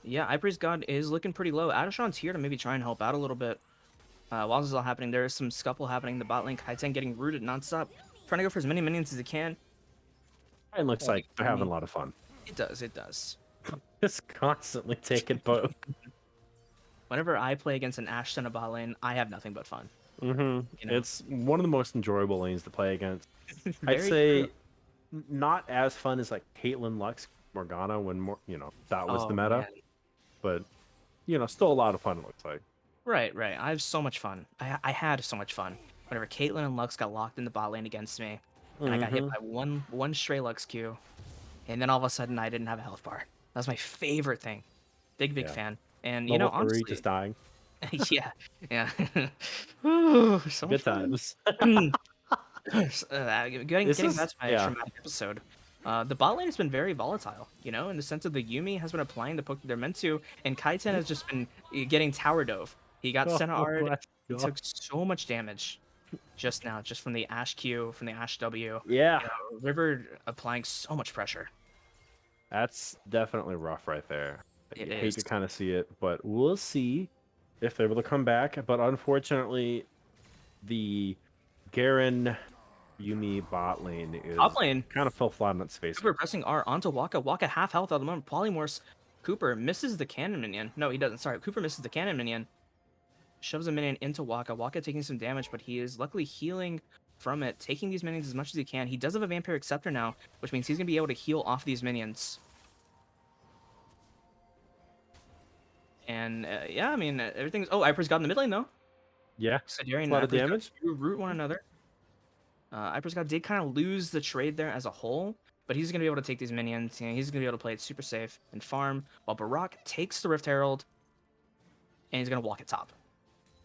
Yeah, Ivory's God is looking pretty low. Adashon's here to maybe try and help out a little bit. While this is all happening, there is some scuffle happening in the bot lane. Kaiten getting rooted nonstop, trying to go for as many minions as he can. And looks like they're having a lot of fun. It does. Just constantly taking both. Whenever I play against an Ashe in a bot lane, I have nothing but fun. It's one of the most enjoyable lanes to play against. I'd Very say true. not as fun as like Caitlyn, Lux, Morgana when that was the meta, Man. but still a lot of fun. It looks like. Right. I have so much fun. I had so much fun. Whenever Caitlyn and Lux got locked in the bot lane against me, and I got hit by one stray Lux Q, and then all of a sudden I didn't have a health bar. That was my favorite thing. Big Yeah. fan. And Level 3 honestly, just dying. yeah. Ooh, so much Good fun. times. Getting This back is- to my yeah. traumatic episode. The bot lane has been very volatile, in the sense of the Yumi has been applying the poke that they're meant to, and Kaiten has just been getting tower dove. He got Oh, Senna my He God. took so much damage just now, just from the Ashe Q, from the Ashe W. Yeah, River applying so much pressure. that's definitely rough right there. It I hate is. to kind of see it, but we'll see if they're able to come back. But unfortunately, the Garen Yumi bot lane is Top lane, kind of fell flat on its face. Cooper pressing R onto Waka. Waka half health at the moment. Polymorphs. Cooper misses the cannon minion. No, he doesn't. Sorry, Cooper misses the cannon minion. Shoves a minion into Waka. Waka taking some damage, but he is luckily healing from it, taking these minions as much as he can. He does have a Vampiric Scepter now, which means he's going to be able to heal off these minions. And yeah, I mean, everything's... Oh, Iper's got in the mid lane, though. Yeah, Sidarian and a lot of Iper's got damage. to root one another. Iper's God did kind of lose the trade there as a whole, but he's going to be able to take these minions. He's going to be able to play it super safe and farm, while Barak takes the Rift Herald, and he's going to walk it top.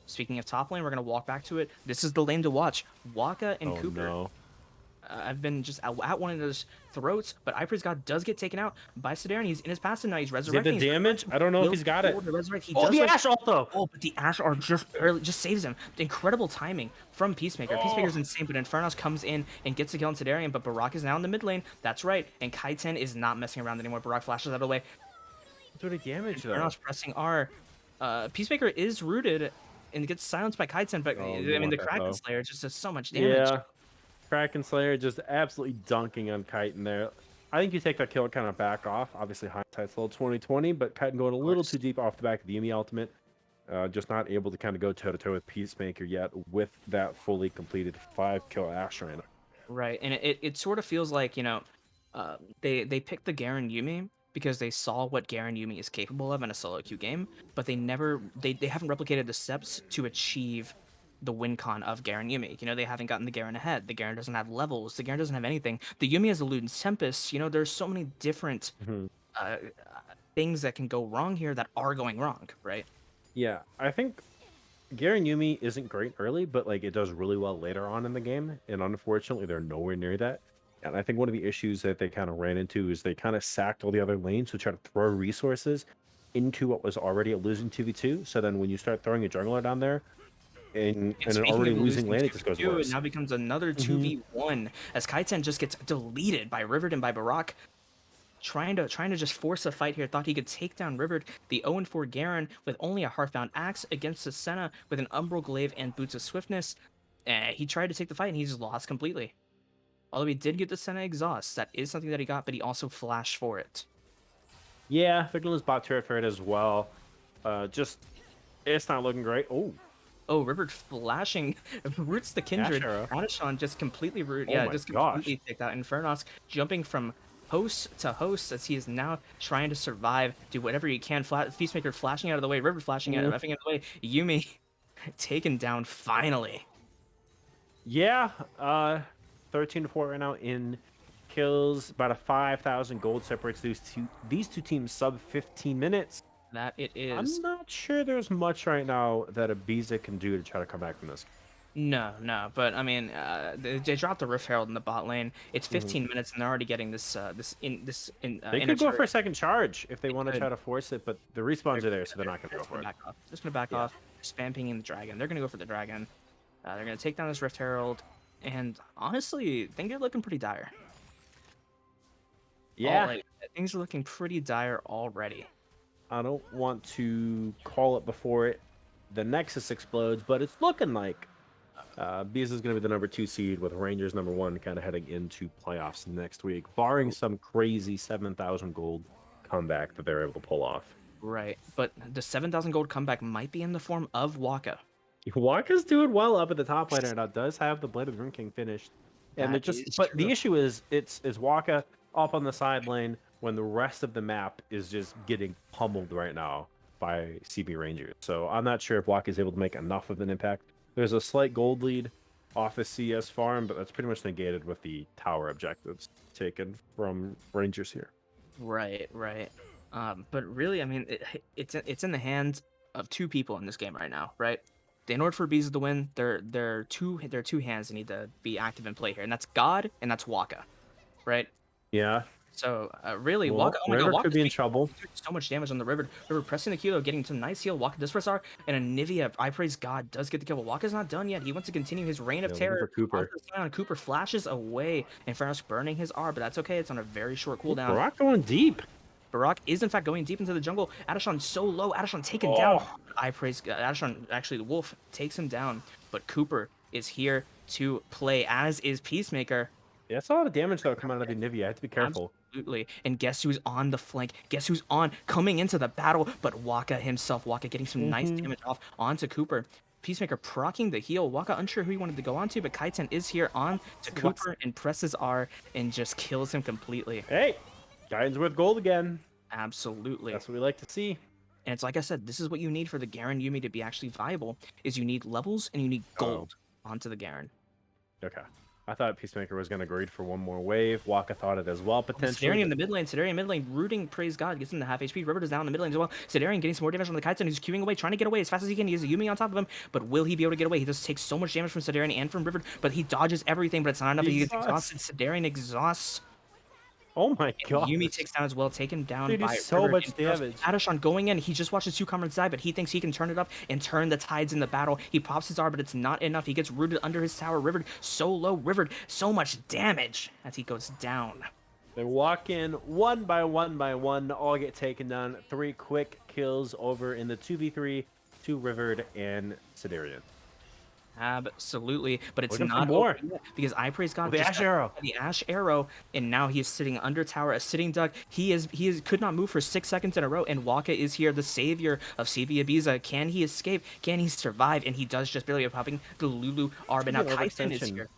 Speaking of top lane, we're going to walk back to it. This is the lane to watch. Waka and Oh Cooper. no. I've been just at one of those throats, but Iper's God does get taken out by Sidarian. He's in his passive now. He's Is it resurrecting. the damage? I don't know if he's got it. He Oh, does the like- Ashe also. Oh, but the Ashe are just barely just saves him. Incredible timing from Peacemaker. Peacemaker's insane, but Infernos comes in and gets the kill on Sidarian, but Barak is now in the mid lane. That's right. And Kaiten is not messing around anymore. Barak flashes out of the way. That's what a damage though. Infernos pressing R. Peacemaker is rooted and gets silenced by Kaiten, but Oh, I you mean want the that, Kraken though. Slayer just does so much damage. Yeah. Kraken Slayer just absolutely dunking on Chitin there. I think you take that kill and kind of back off. Obviously, hindsight's a little 2020, but Chitin going a little too deep off the back of the Yumi ultimate. Just not able to kind of go toe-to-toe with Peacemaker yet with that fully completed 5-kill Ashe right now. Right, and it sort of feels like, they picked the Garen Yumi because they saw what Garen Yumi is capable of in a solo queue game, but they haven't replicated the steps to achieve the win con of Garen Yumi. They haven't gotten the Garen ahead. The Garen doesn't have levels. The Garen doesn't have anything. The Yumi has a Ludens Tempest. There's so many different things that can go wrong here that are going wrong, right? Yeah, I think Garen Yumi isn't great early, but like it does really well later on in the game, and unfortunately they're nowhere near that. And I think one of the issues that they kind of ran into is they kind of sacked all the other lanes to try to throw resources into what was already a losing 2v2. So then when you start throwing a jungler down there, in And an speaking already of losing losing lane, it just goes 2v2, it worse. now becomes another Mhm. 2v1 as Kaiten just gets deleted by Rivered and by Barak. Trying to just force a fight here. Thought he could take down Rivered, the 0-4 Garen, with only a Hearthbound Axe against the Senna with an Umbral Glaive and Boots of Swiftness. He tried to take the fight and he just lost completely. Although he did get the Senna Exhaust, that is something that he got, but he also flashed for it. Yeah, they're gonna lose bot turret for it as well. Just it's not looking great. Oh, Oh, Rivered flashing, roots the Ash Kindred. arrow. Adishon just completely Oh yeah, my just gosh. completely take out. Infernos jumping from host to host as he is now trying to survive, do whatever he can. Feastmaker flashing out of the way, River flashing out, Mm. effing out of the way. Yumi taken down finally. Yeah, 13-4 right now in kills. About a 5,000 gold separates these two teams sub 15 minutes. That it I'm is. not sure there's much right now that Ibiza can do to try to come back from this. No, but I mean, they dropped the Rift Herald in the bot lane. It's Mhm. 15 minutes, and they're already getting this They inner could go for a turret. second charge if they want to could. try to force it, but the respawns are there, so they're not going to go Just for gonna it. back off. Just gonna back Yeah. off. Spam pinging the dragon. They're gonna go for the dragon. They're gonna take down this Rift Herald, and honestly, things are looking pretty dire. Yeah, Like, things are looking pretty dire already. I don't want to call it before the Nexus explodes, but it's looking like Ibiza is going to be the number 2 seed with Rangers number 1 kind of heading into playoffs next week, barring some crazy 7,000 gold comeback that they're able to pull off. Right, but the 7,000 gold comeback might be in the form of Waka. Waka's doing well up at the top lane right now. Does have the Blade of the Ruin King finished, and That is but the true. issue is it's Waka up on the side lane when the rest of the map is just getting pummeled right now by CB Rangers. So I'm not sure if Waka is able to make enough of an impact. There's a slight gold lead off the CS farm, but that's pretty much negated with the tower objectives taken from Rangers here. Right. But really, I mean, it's in the hands of two people in this game right now, right? In order for Bees to win, there are two hands that need to be active in play here, and that's God and that's Waka, right? Yeah. So really, Well, Waka. Oh my God, River Waka's could be in being trouble. so much damage on the River. River pressing the Q though, getting some nice heal. Waka does press R, and a Nivea. I praise God does get the kill. But Waka's not done yet. He wants to continue his reign of Yeah, looking terror. for Cooper. Onto the Sion. Cooper flashes away, and Infernos burning his R, but that's okay. It's on a very short cooldown. Barak going deep. Barak is in fact going deep into the jungle. Adishon so low. Adishon taken Oh. down. I praise Adishon. Actually, the Wolf takes him down, but Cooper is here to play, as is Peacemaker. Yeah, that's a lot of damage though coming out of the Nivea. I have to be careful. Absolutely. And guess who's on the flank? Guess who's coming into the battle? But Waka himself. Waka getting some nice damage off onto Cooper. Peacemaker proccing the heal. Waka unsure who he wanted to go onto, but Kaiten is here on to Cooper and presses R and just kills him completely. Hey, Guidance worth gold again. Absolutely. That's what we like to see. And it's like I said, this is what you need for the Garen Yumi to be actually viable, is you need levels and you need gold onto the Garen. Okay. I thought Peacemaker was going to greed for one more wave. Waka thought it as well, potentially. Sidarian in the mid lane. Sidarian mid lane, rooting, praise God, gets him to half HP. River is down in the mid lane as well. Sidarian getting some more damage on the Kaiten, who's queuing away, trying to get away as fast as he can. He has a Yumi on top of him, but will he be able to get away? He does take so much damage from Sidarian and from River, but he dodges everything, but it's not enough. He gets exhausted. Sidarian exhausts. Oh my god. Yumi takes down as well, taken down Dude, by he's so River. much damage. Adishon going in, he just watched his two comrades die, but he thinks he can turn it up and turn the tides in the battle. He pops his R, but it's not enough. He gets rooted under his tower. River so low. River so much damage as he goes down. They walk in one by one, all get taken down. 3 quick kills over in the 2v3 to Rivered and Sidarian. Absolutely, but it's Looking for not more. over yet, because I praise God. The just Ash got Arrow. the Ash Arrow, and now he is sitting under tower, a sitting duck. He could not move for 6 seconds in a row, and Waka is here, the savior of CV Ibiza. Can he escape? Can he survive? And he does, just barely popping the Lulu R. But now Speaking of Kaiten is overextension. here.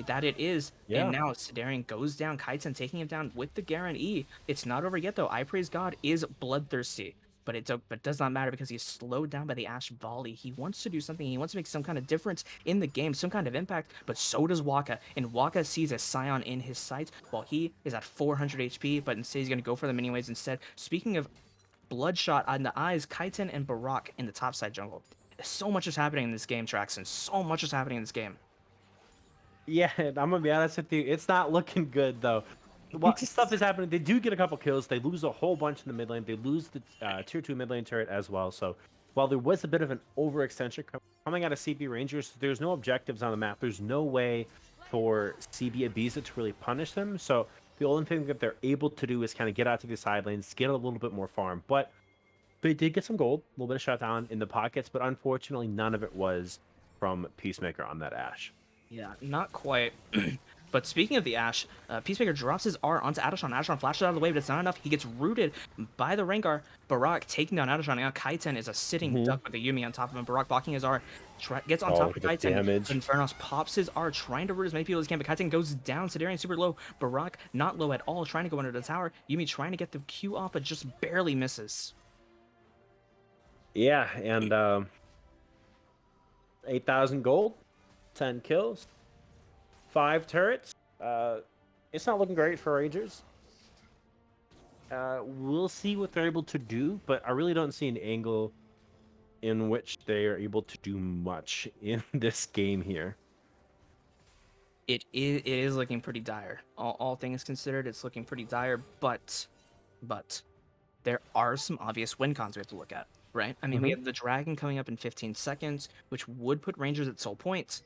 That it is, Yeah. and now Sidarian goes down. Kaiten taking him down with the Garen E. It's not over yet though. I praise God is bloodthirsty. But it does not matter because he's slowed down by the Ash volley. He wants to do something. He wants to make some kind of difference in the game, some kind of impact. But so does Waka. And Waka sees a Scion in his sights while he is at 400 HP. But instead he's going to go for them anyways instead. Speaking of bloodshot on the eyes, Kaiten and Barak in the topside jungle. So much is happening in this game, Traxon. So much is happening in this game. Yeah, and I'm going to be honest with you. It's not looking good, though. Well, stuff is happening. They do get a couple kills. They lose a whole bunch in the mid lane. They lose the tier 2 mid lane turret as well. So while there was a bit of an overextension coming out of CB Rangers, there's no objectives on the map. There's no way for CB Ibiza to really punish them. So the only thing that they're able to do is kind of get out to the side lanes, get a little bit more farm. But they did get some gold, a little bit of shutdown in the pockets, but unfortunately none of it was from Peacemaker on that Ashe. Yeah, not quite. But speaking of the Ashe, Peacemaker drops his R onto Adashon. Adashon flashes out of the way, but it's not enough. He gets rooted by the Rengar. Barak taking down Adashon. Now Kaiten is a sitting duck with a Yumi on top of him. Barak blocking his R. Gets on top of the Kaiten. damage. Infernos pops his R, trying to root as many people as he can, but Kaiten goes down. Sidarian super low. Barak not low at all, trying to go under the tower. Yumi trying to get the Q off, but just barely misses. Yeah, and 8,000 gold, 10 kills, 5 turrets. It's not looking great for Rangers. We'll see what they're able to do, but I really don't see an angle in which they are able to do much in this game here. It is looking pretty dire. All things considered, it's looking pretty dire, but there are some obvious win cons we have to look at, right? I mean, we have the Dragon coming up in 15 seconds, which would put Rangers at soul points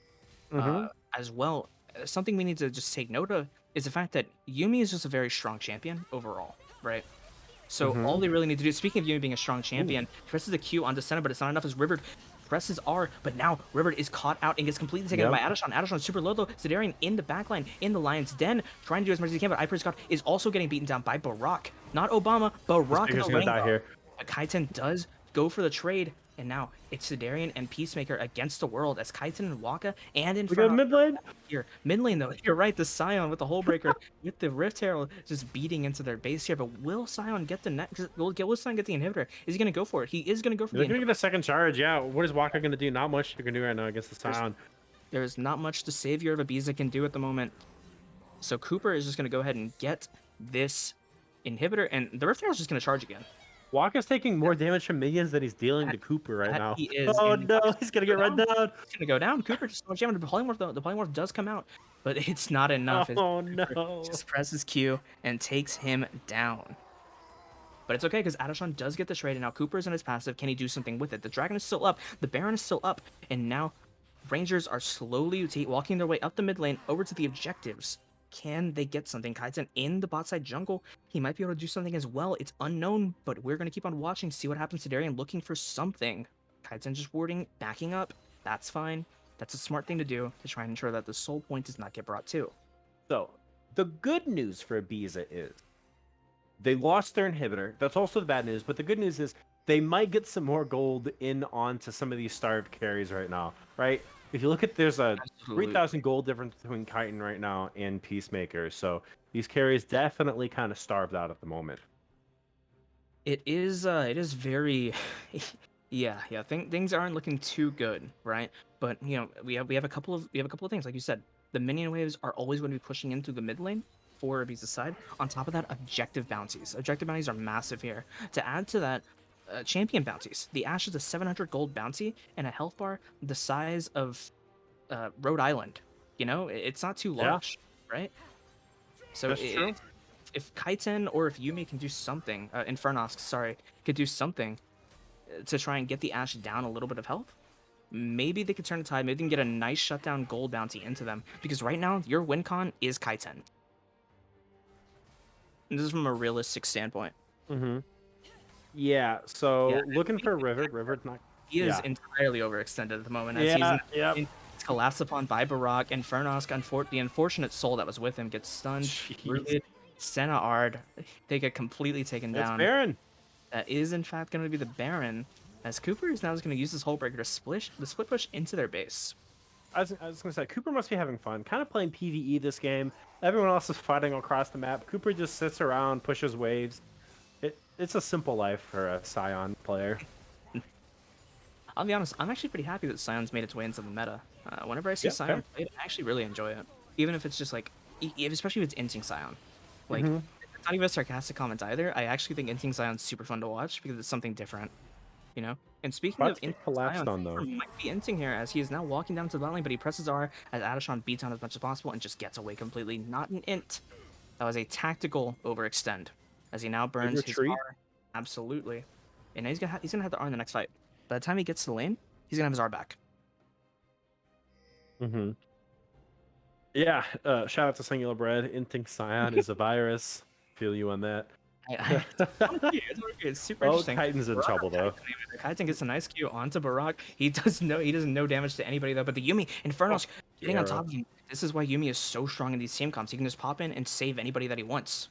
as well. Something we need to just take note of is the fact that Yumi is just a very strong champion overall, right? So all they really need to do, speaking of Yumi being a strong champion, he presses the Q onto Senna, but it's not enough as River presses R, but now River is caught out and gets completely taken out by Adashon. Adashon is super low though. Zidarian in the backline, in the Lion's Den, trying to do as much as he can, but Iper Scott is also getting beaten down by Barak. Not Obama, Barak in the gonna die here. But Kaiten does go for the trade, and now it's Sidarian and Peacemaker against the world as Kaiten and Waka and We got Inferno mid lane. here. Mid lane though, you're right, the Scion with the Hullbreaker with the Rift Herald just beating into their base here, but will Scion get the next? Will Scion get the inhibitor? Is he gonna go for it? He is gonna go for They're the gonna inhibitor. get a second charge. Yeah, what is Waka gonna do? Not much you can do right now against the Scion. There's not much the Savior of Ibiza can do at the moment. So Cooper is just gonna go ahead and get this inhibitor, and the Rift Herald is just gonna charge again. Waka's taking more damage from minions than he's dealing to Cooper right That now. he is, Oh and no, he's gonna get run down. It's gonna go down. Cooper just so much damage. The polymorph though, the polymorph does come out, but it's not enough. Oh no. Just presses Q and takes him down. But it's okay because Adashon does get the trade, and now Cooper's in his passive. Can he do something with it? The Dragon is still up, the Baron is still up, and now Rangers are slowly walking their way up the mid lane over to the objectives. Can they get something? Kaiten in the bot side jungle. He might be able to do something as well. It's unknown, but we're going to keep on watching, see what happens to Darian looking for something. Kaiten just warding, backing up. That's fine. That's a smart thing to do to try and ensure that the soul point does not get brought to. So, the good news for Ibiza is they lost their inhibitor. That's also the bad news, but the good news is they might get some more gold in onto some of these starved carries right now, right? If you look at, there's a Absolutely. 3,000 gold difference between Chitin right now and Peacemaker, so these carries definitely kind of starved out at the moment. It is very, yeah. Things aren't looking too good, right? But you know, we have a couple of things, like you said. The minion waves are always going to be pushing into the mid lane for Ibiza's side. On top of that, objective bounties. Objective bounties are massive here. To add to that, champion bounties. The Ashe is a 700 gold bounty and a health bar the size of Rhode Island. You know, it's not too large, right? So That's true. If Kaiten or if Yumi can do something, Infernosk, sorry, could do something to try and get the Ashe down a little bit of health, maybe they could turn the tide. Maybe they can get a nice shutdown gold bounty into them. Because right now, your win con is Kaiten. And this is from a realistic standpoint. Mm-hmm. Yeah, so Yeah, looking for River. River's not... He is Yeah. entirely overextended at the moment. As Yeah, he's it's collapsed upon by Barak. Infernosk, the unfortunate soul that was with him, gets stunned. Jeez. Rooted. Senna Ard, they get completely taken That's down. Baron. That is in fact going to be the Baron, as Cooper is now just going to use this Hullbreaker to split push into their base. I was going to say, Cooper must be having fun. Kind of playing PvE this game. Everyone else is fighting across the map. Cooper just sits around, pushes waves. It's a simple life for a Scion player. I'll be honest, I'm actually pretty happy that Scion's made its way into the meta. Whenever I see Yeah, Scion fair. played, I actually really enjoy it. Even if it's just like, especially if it's Inting Scion. Like, it's not even a sarcastic comment either. I actually think Inting Scion's super fun to watch because it's something different. You know? And speaking Bots of get Inting collapsed Scion, on, though. Cooper might be Inting here as he is now walking down to the bot lane, but he presses R as Adashon beats on as much as possible and just gets away completely. Not an int. That was a tactical overextend as he now burns his retreat? R. Absolutely. And he's gonna have the R in the next fight. By the time he gets to the lane, he's gonna have his R back. Mm-hmm. Yeah. Shout out to Singular Bread. Inting Scion is a virus. Feel you on that. It's super Oh, interesting. Titan's in trouble though. Kaizen gets a nice Q onto Barak. He doesn't know damage to anybody though. But the Yumi Inferno's getting on top of him. This is why Yumi is so strong in these team comps. He can just pop in and save anybody that he wants.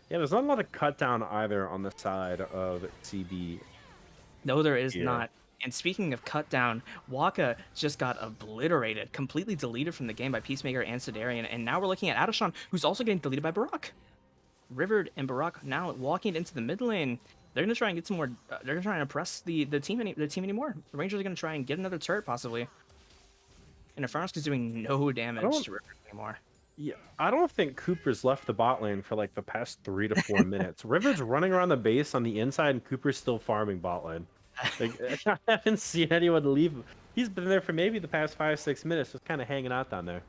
Yeah, there's not a lot of cut down either on the side of CB. No, there is Yeah. not. And speaking of cut down, Waka just got obliterated, completely deleted from the game by Peacemaker and Sidarian. And now we're looking at Adashan, who's also getting deleted by Barak. Rivered and Barak now walking into the mid lane. They're gonna try and get some more. They're gonna try and impress the team anymore. The Rangers are gonna try and get another turret possibly. And Inferno's is doing no damage to Rivered anymore. Yeah, I don't think Cooper's left the bot lane for like the past 3 to 4 minutes. River's running around the base on the inside, and Cooper's still farming bot lane. Like, I haven't seen anyone leave. He's been there for maybe the past 5-6 minutes, just kind of hanging out down there.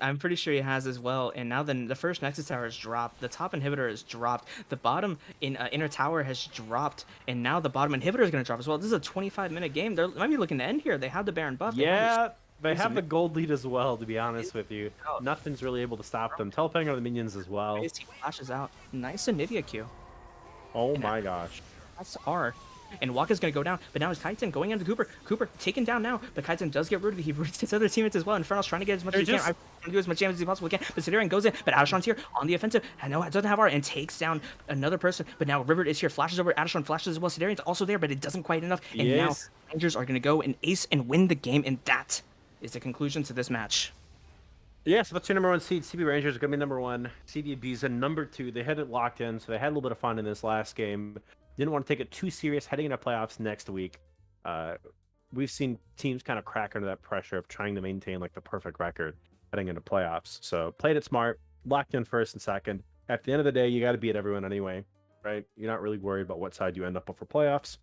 I'm pretty sure he has as well. And now the first Nexus Tower is dropped. The top inhibitor is dropped. The bottom inner tower has dropped. And now the bottom inhibitor is going to drop as well. This is a 25-minute game. They might be looking to end here. They have the Baron buff. Yeah, they have the gold lead as well, to be honest with you. Nothing's really able to stop them. Teleporting on the minions as well. He flashes out. Nice Anivia Q. Oh my gosh. That's R. And Waka's going to go down, but now it's Kaizen going into Cooper. Cooper taken down now, but Kaizen does get rid of it. He roots his other teammates as well. Inferno's trying to get as much as he can. I'm trying to do as much damage as he possibly can. But Sidarian goes in, but Adashan's here on the offensive. I know it doesn't have R and takes down another person, but now River is here, flashes over. Adashan flashes as well. Sidarian's also there, but it doesn't quite enough. And now Rangers are going to go and ace and win the game, and that is the conclusion to this match. Yeah, so that's your number 1 seed. CB Rangers are going to be number 1. CB Ibiza number 2. They had it locked in, so they had a little bit of fun in this last game. Didn't want to take it too serious heading into playoffs next week. We've seen teams kind of crack under that pressure of trying to maintain like the perfect record heading into playoffs. So played it smart, locked in first and second. At the end of the day, you got to beat everyone anyway, right? You're not really worried about what side you end up on for playoffs.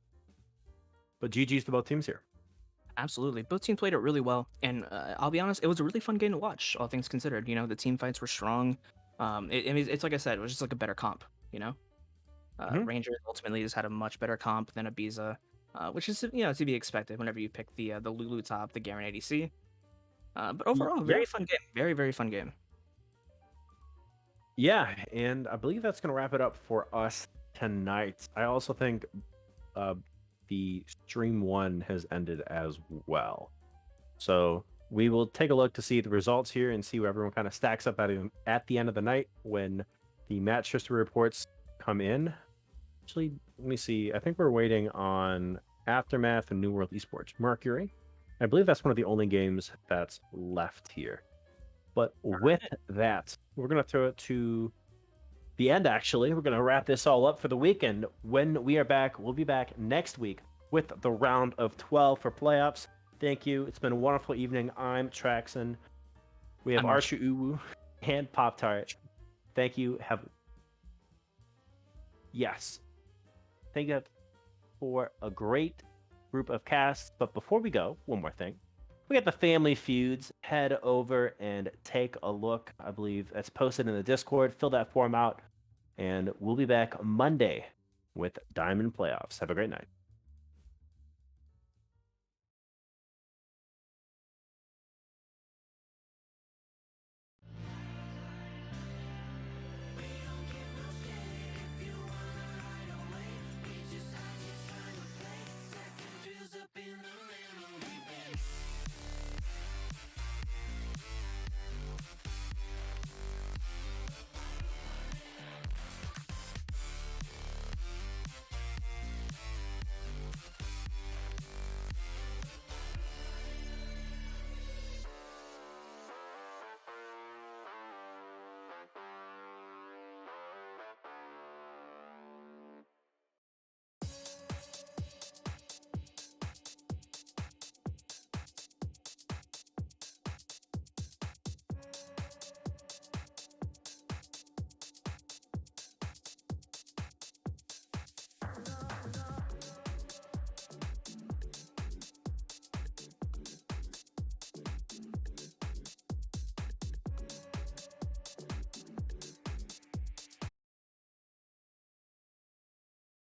But GG's to both teams here. Absolutely. Both teams played it really well. And I'll be honest, it was a really fun game to watch, all things considered. You know, the team fights were strong. It's like I said, it was just like a better comp, you know? Rangers ultimately just had a much better comp than Ibiza, which is, you know, to be expected whenever you pick the Lulu top, the Garen ADC. But overall, very fun game. Very, very fun game. Yeah, and I believe that's going to wrap it up for us tonight. I also think the stream 1 has ended as well. So we will take a look to see the results here and see where everyone kind of stacks up at the end of the night when the match history reports come in. Actually, let me see. I think we're waiting on Aftermath and New World Esports Mercury. I believe that's one of the only games that's left here. But with that, we're going to throw it to the end, actually. We're going to wrap this all up for the weekend. When we are back, we'll be back next week with the round of 12 for playoffs. Thank you. It's been a wonderful evening. I'm Traxon. We have Archer Uwu and Pop Tart. Thank you. Thank you for a great group of casts. But before we go, one more thing. We got the Family Feuds. Head over and take a look. I believe that's posted in the Discord. Fill that form out. And we'll be back Monday with Diamond Playoffs. Have a great night.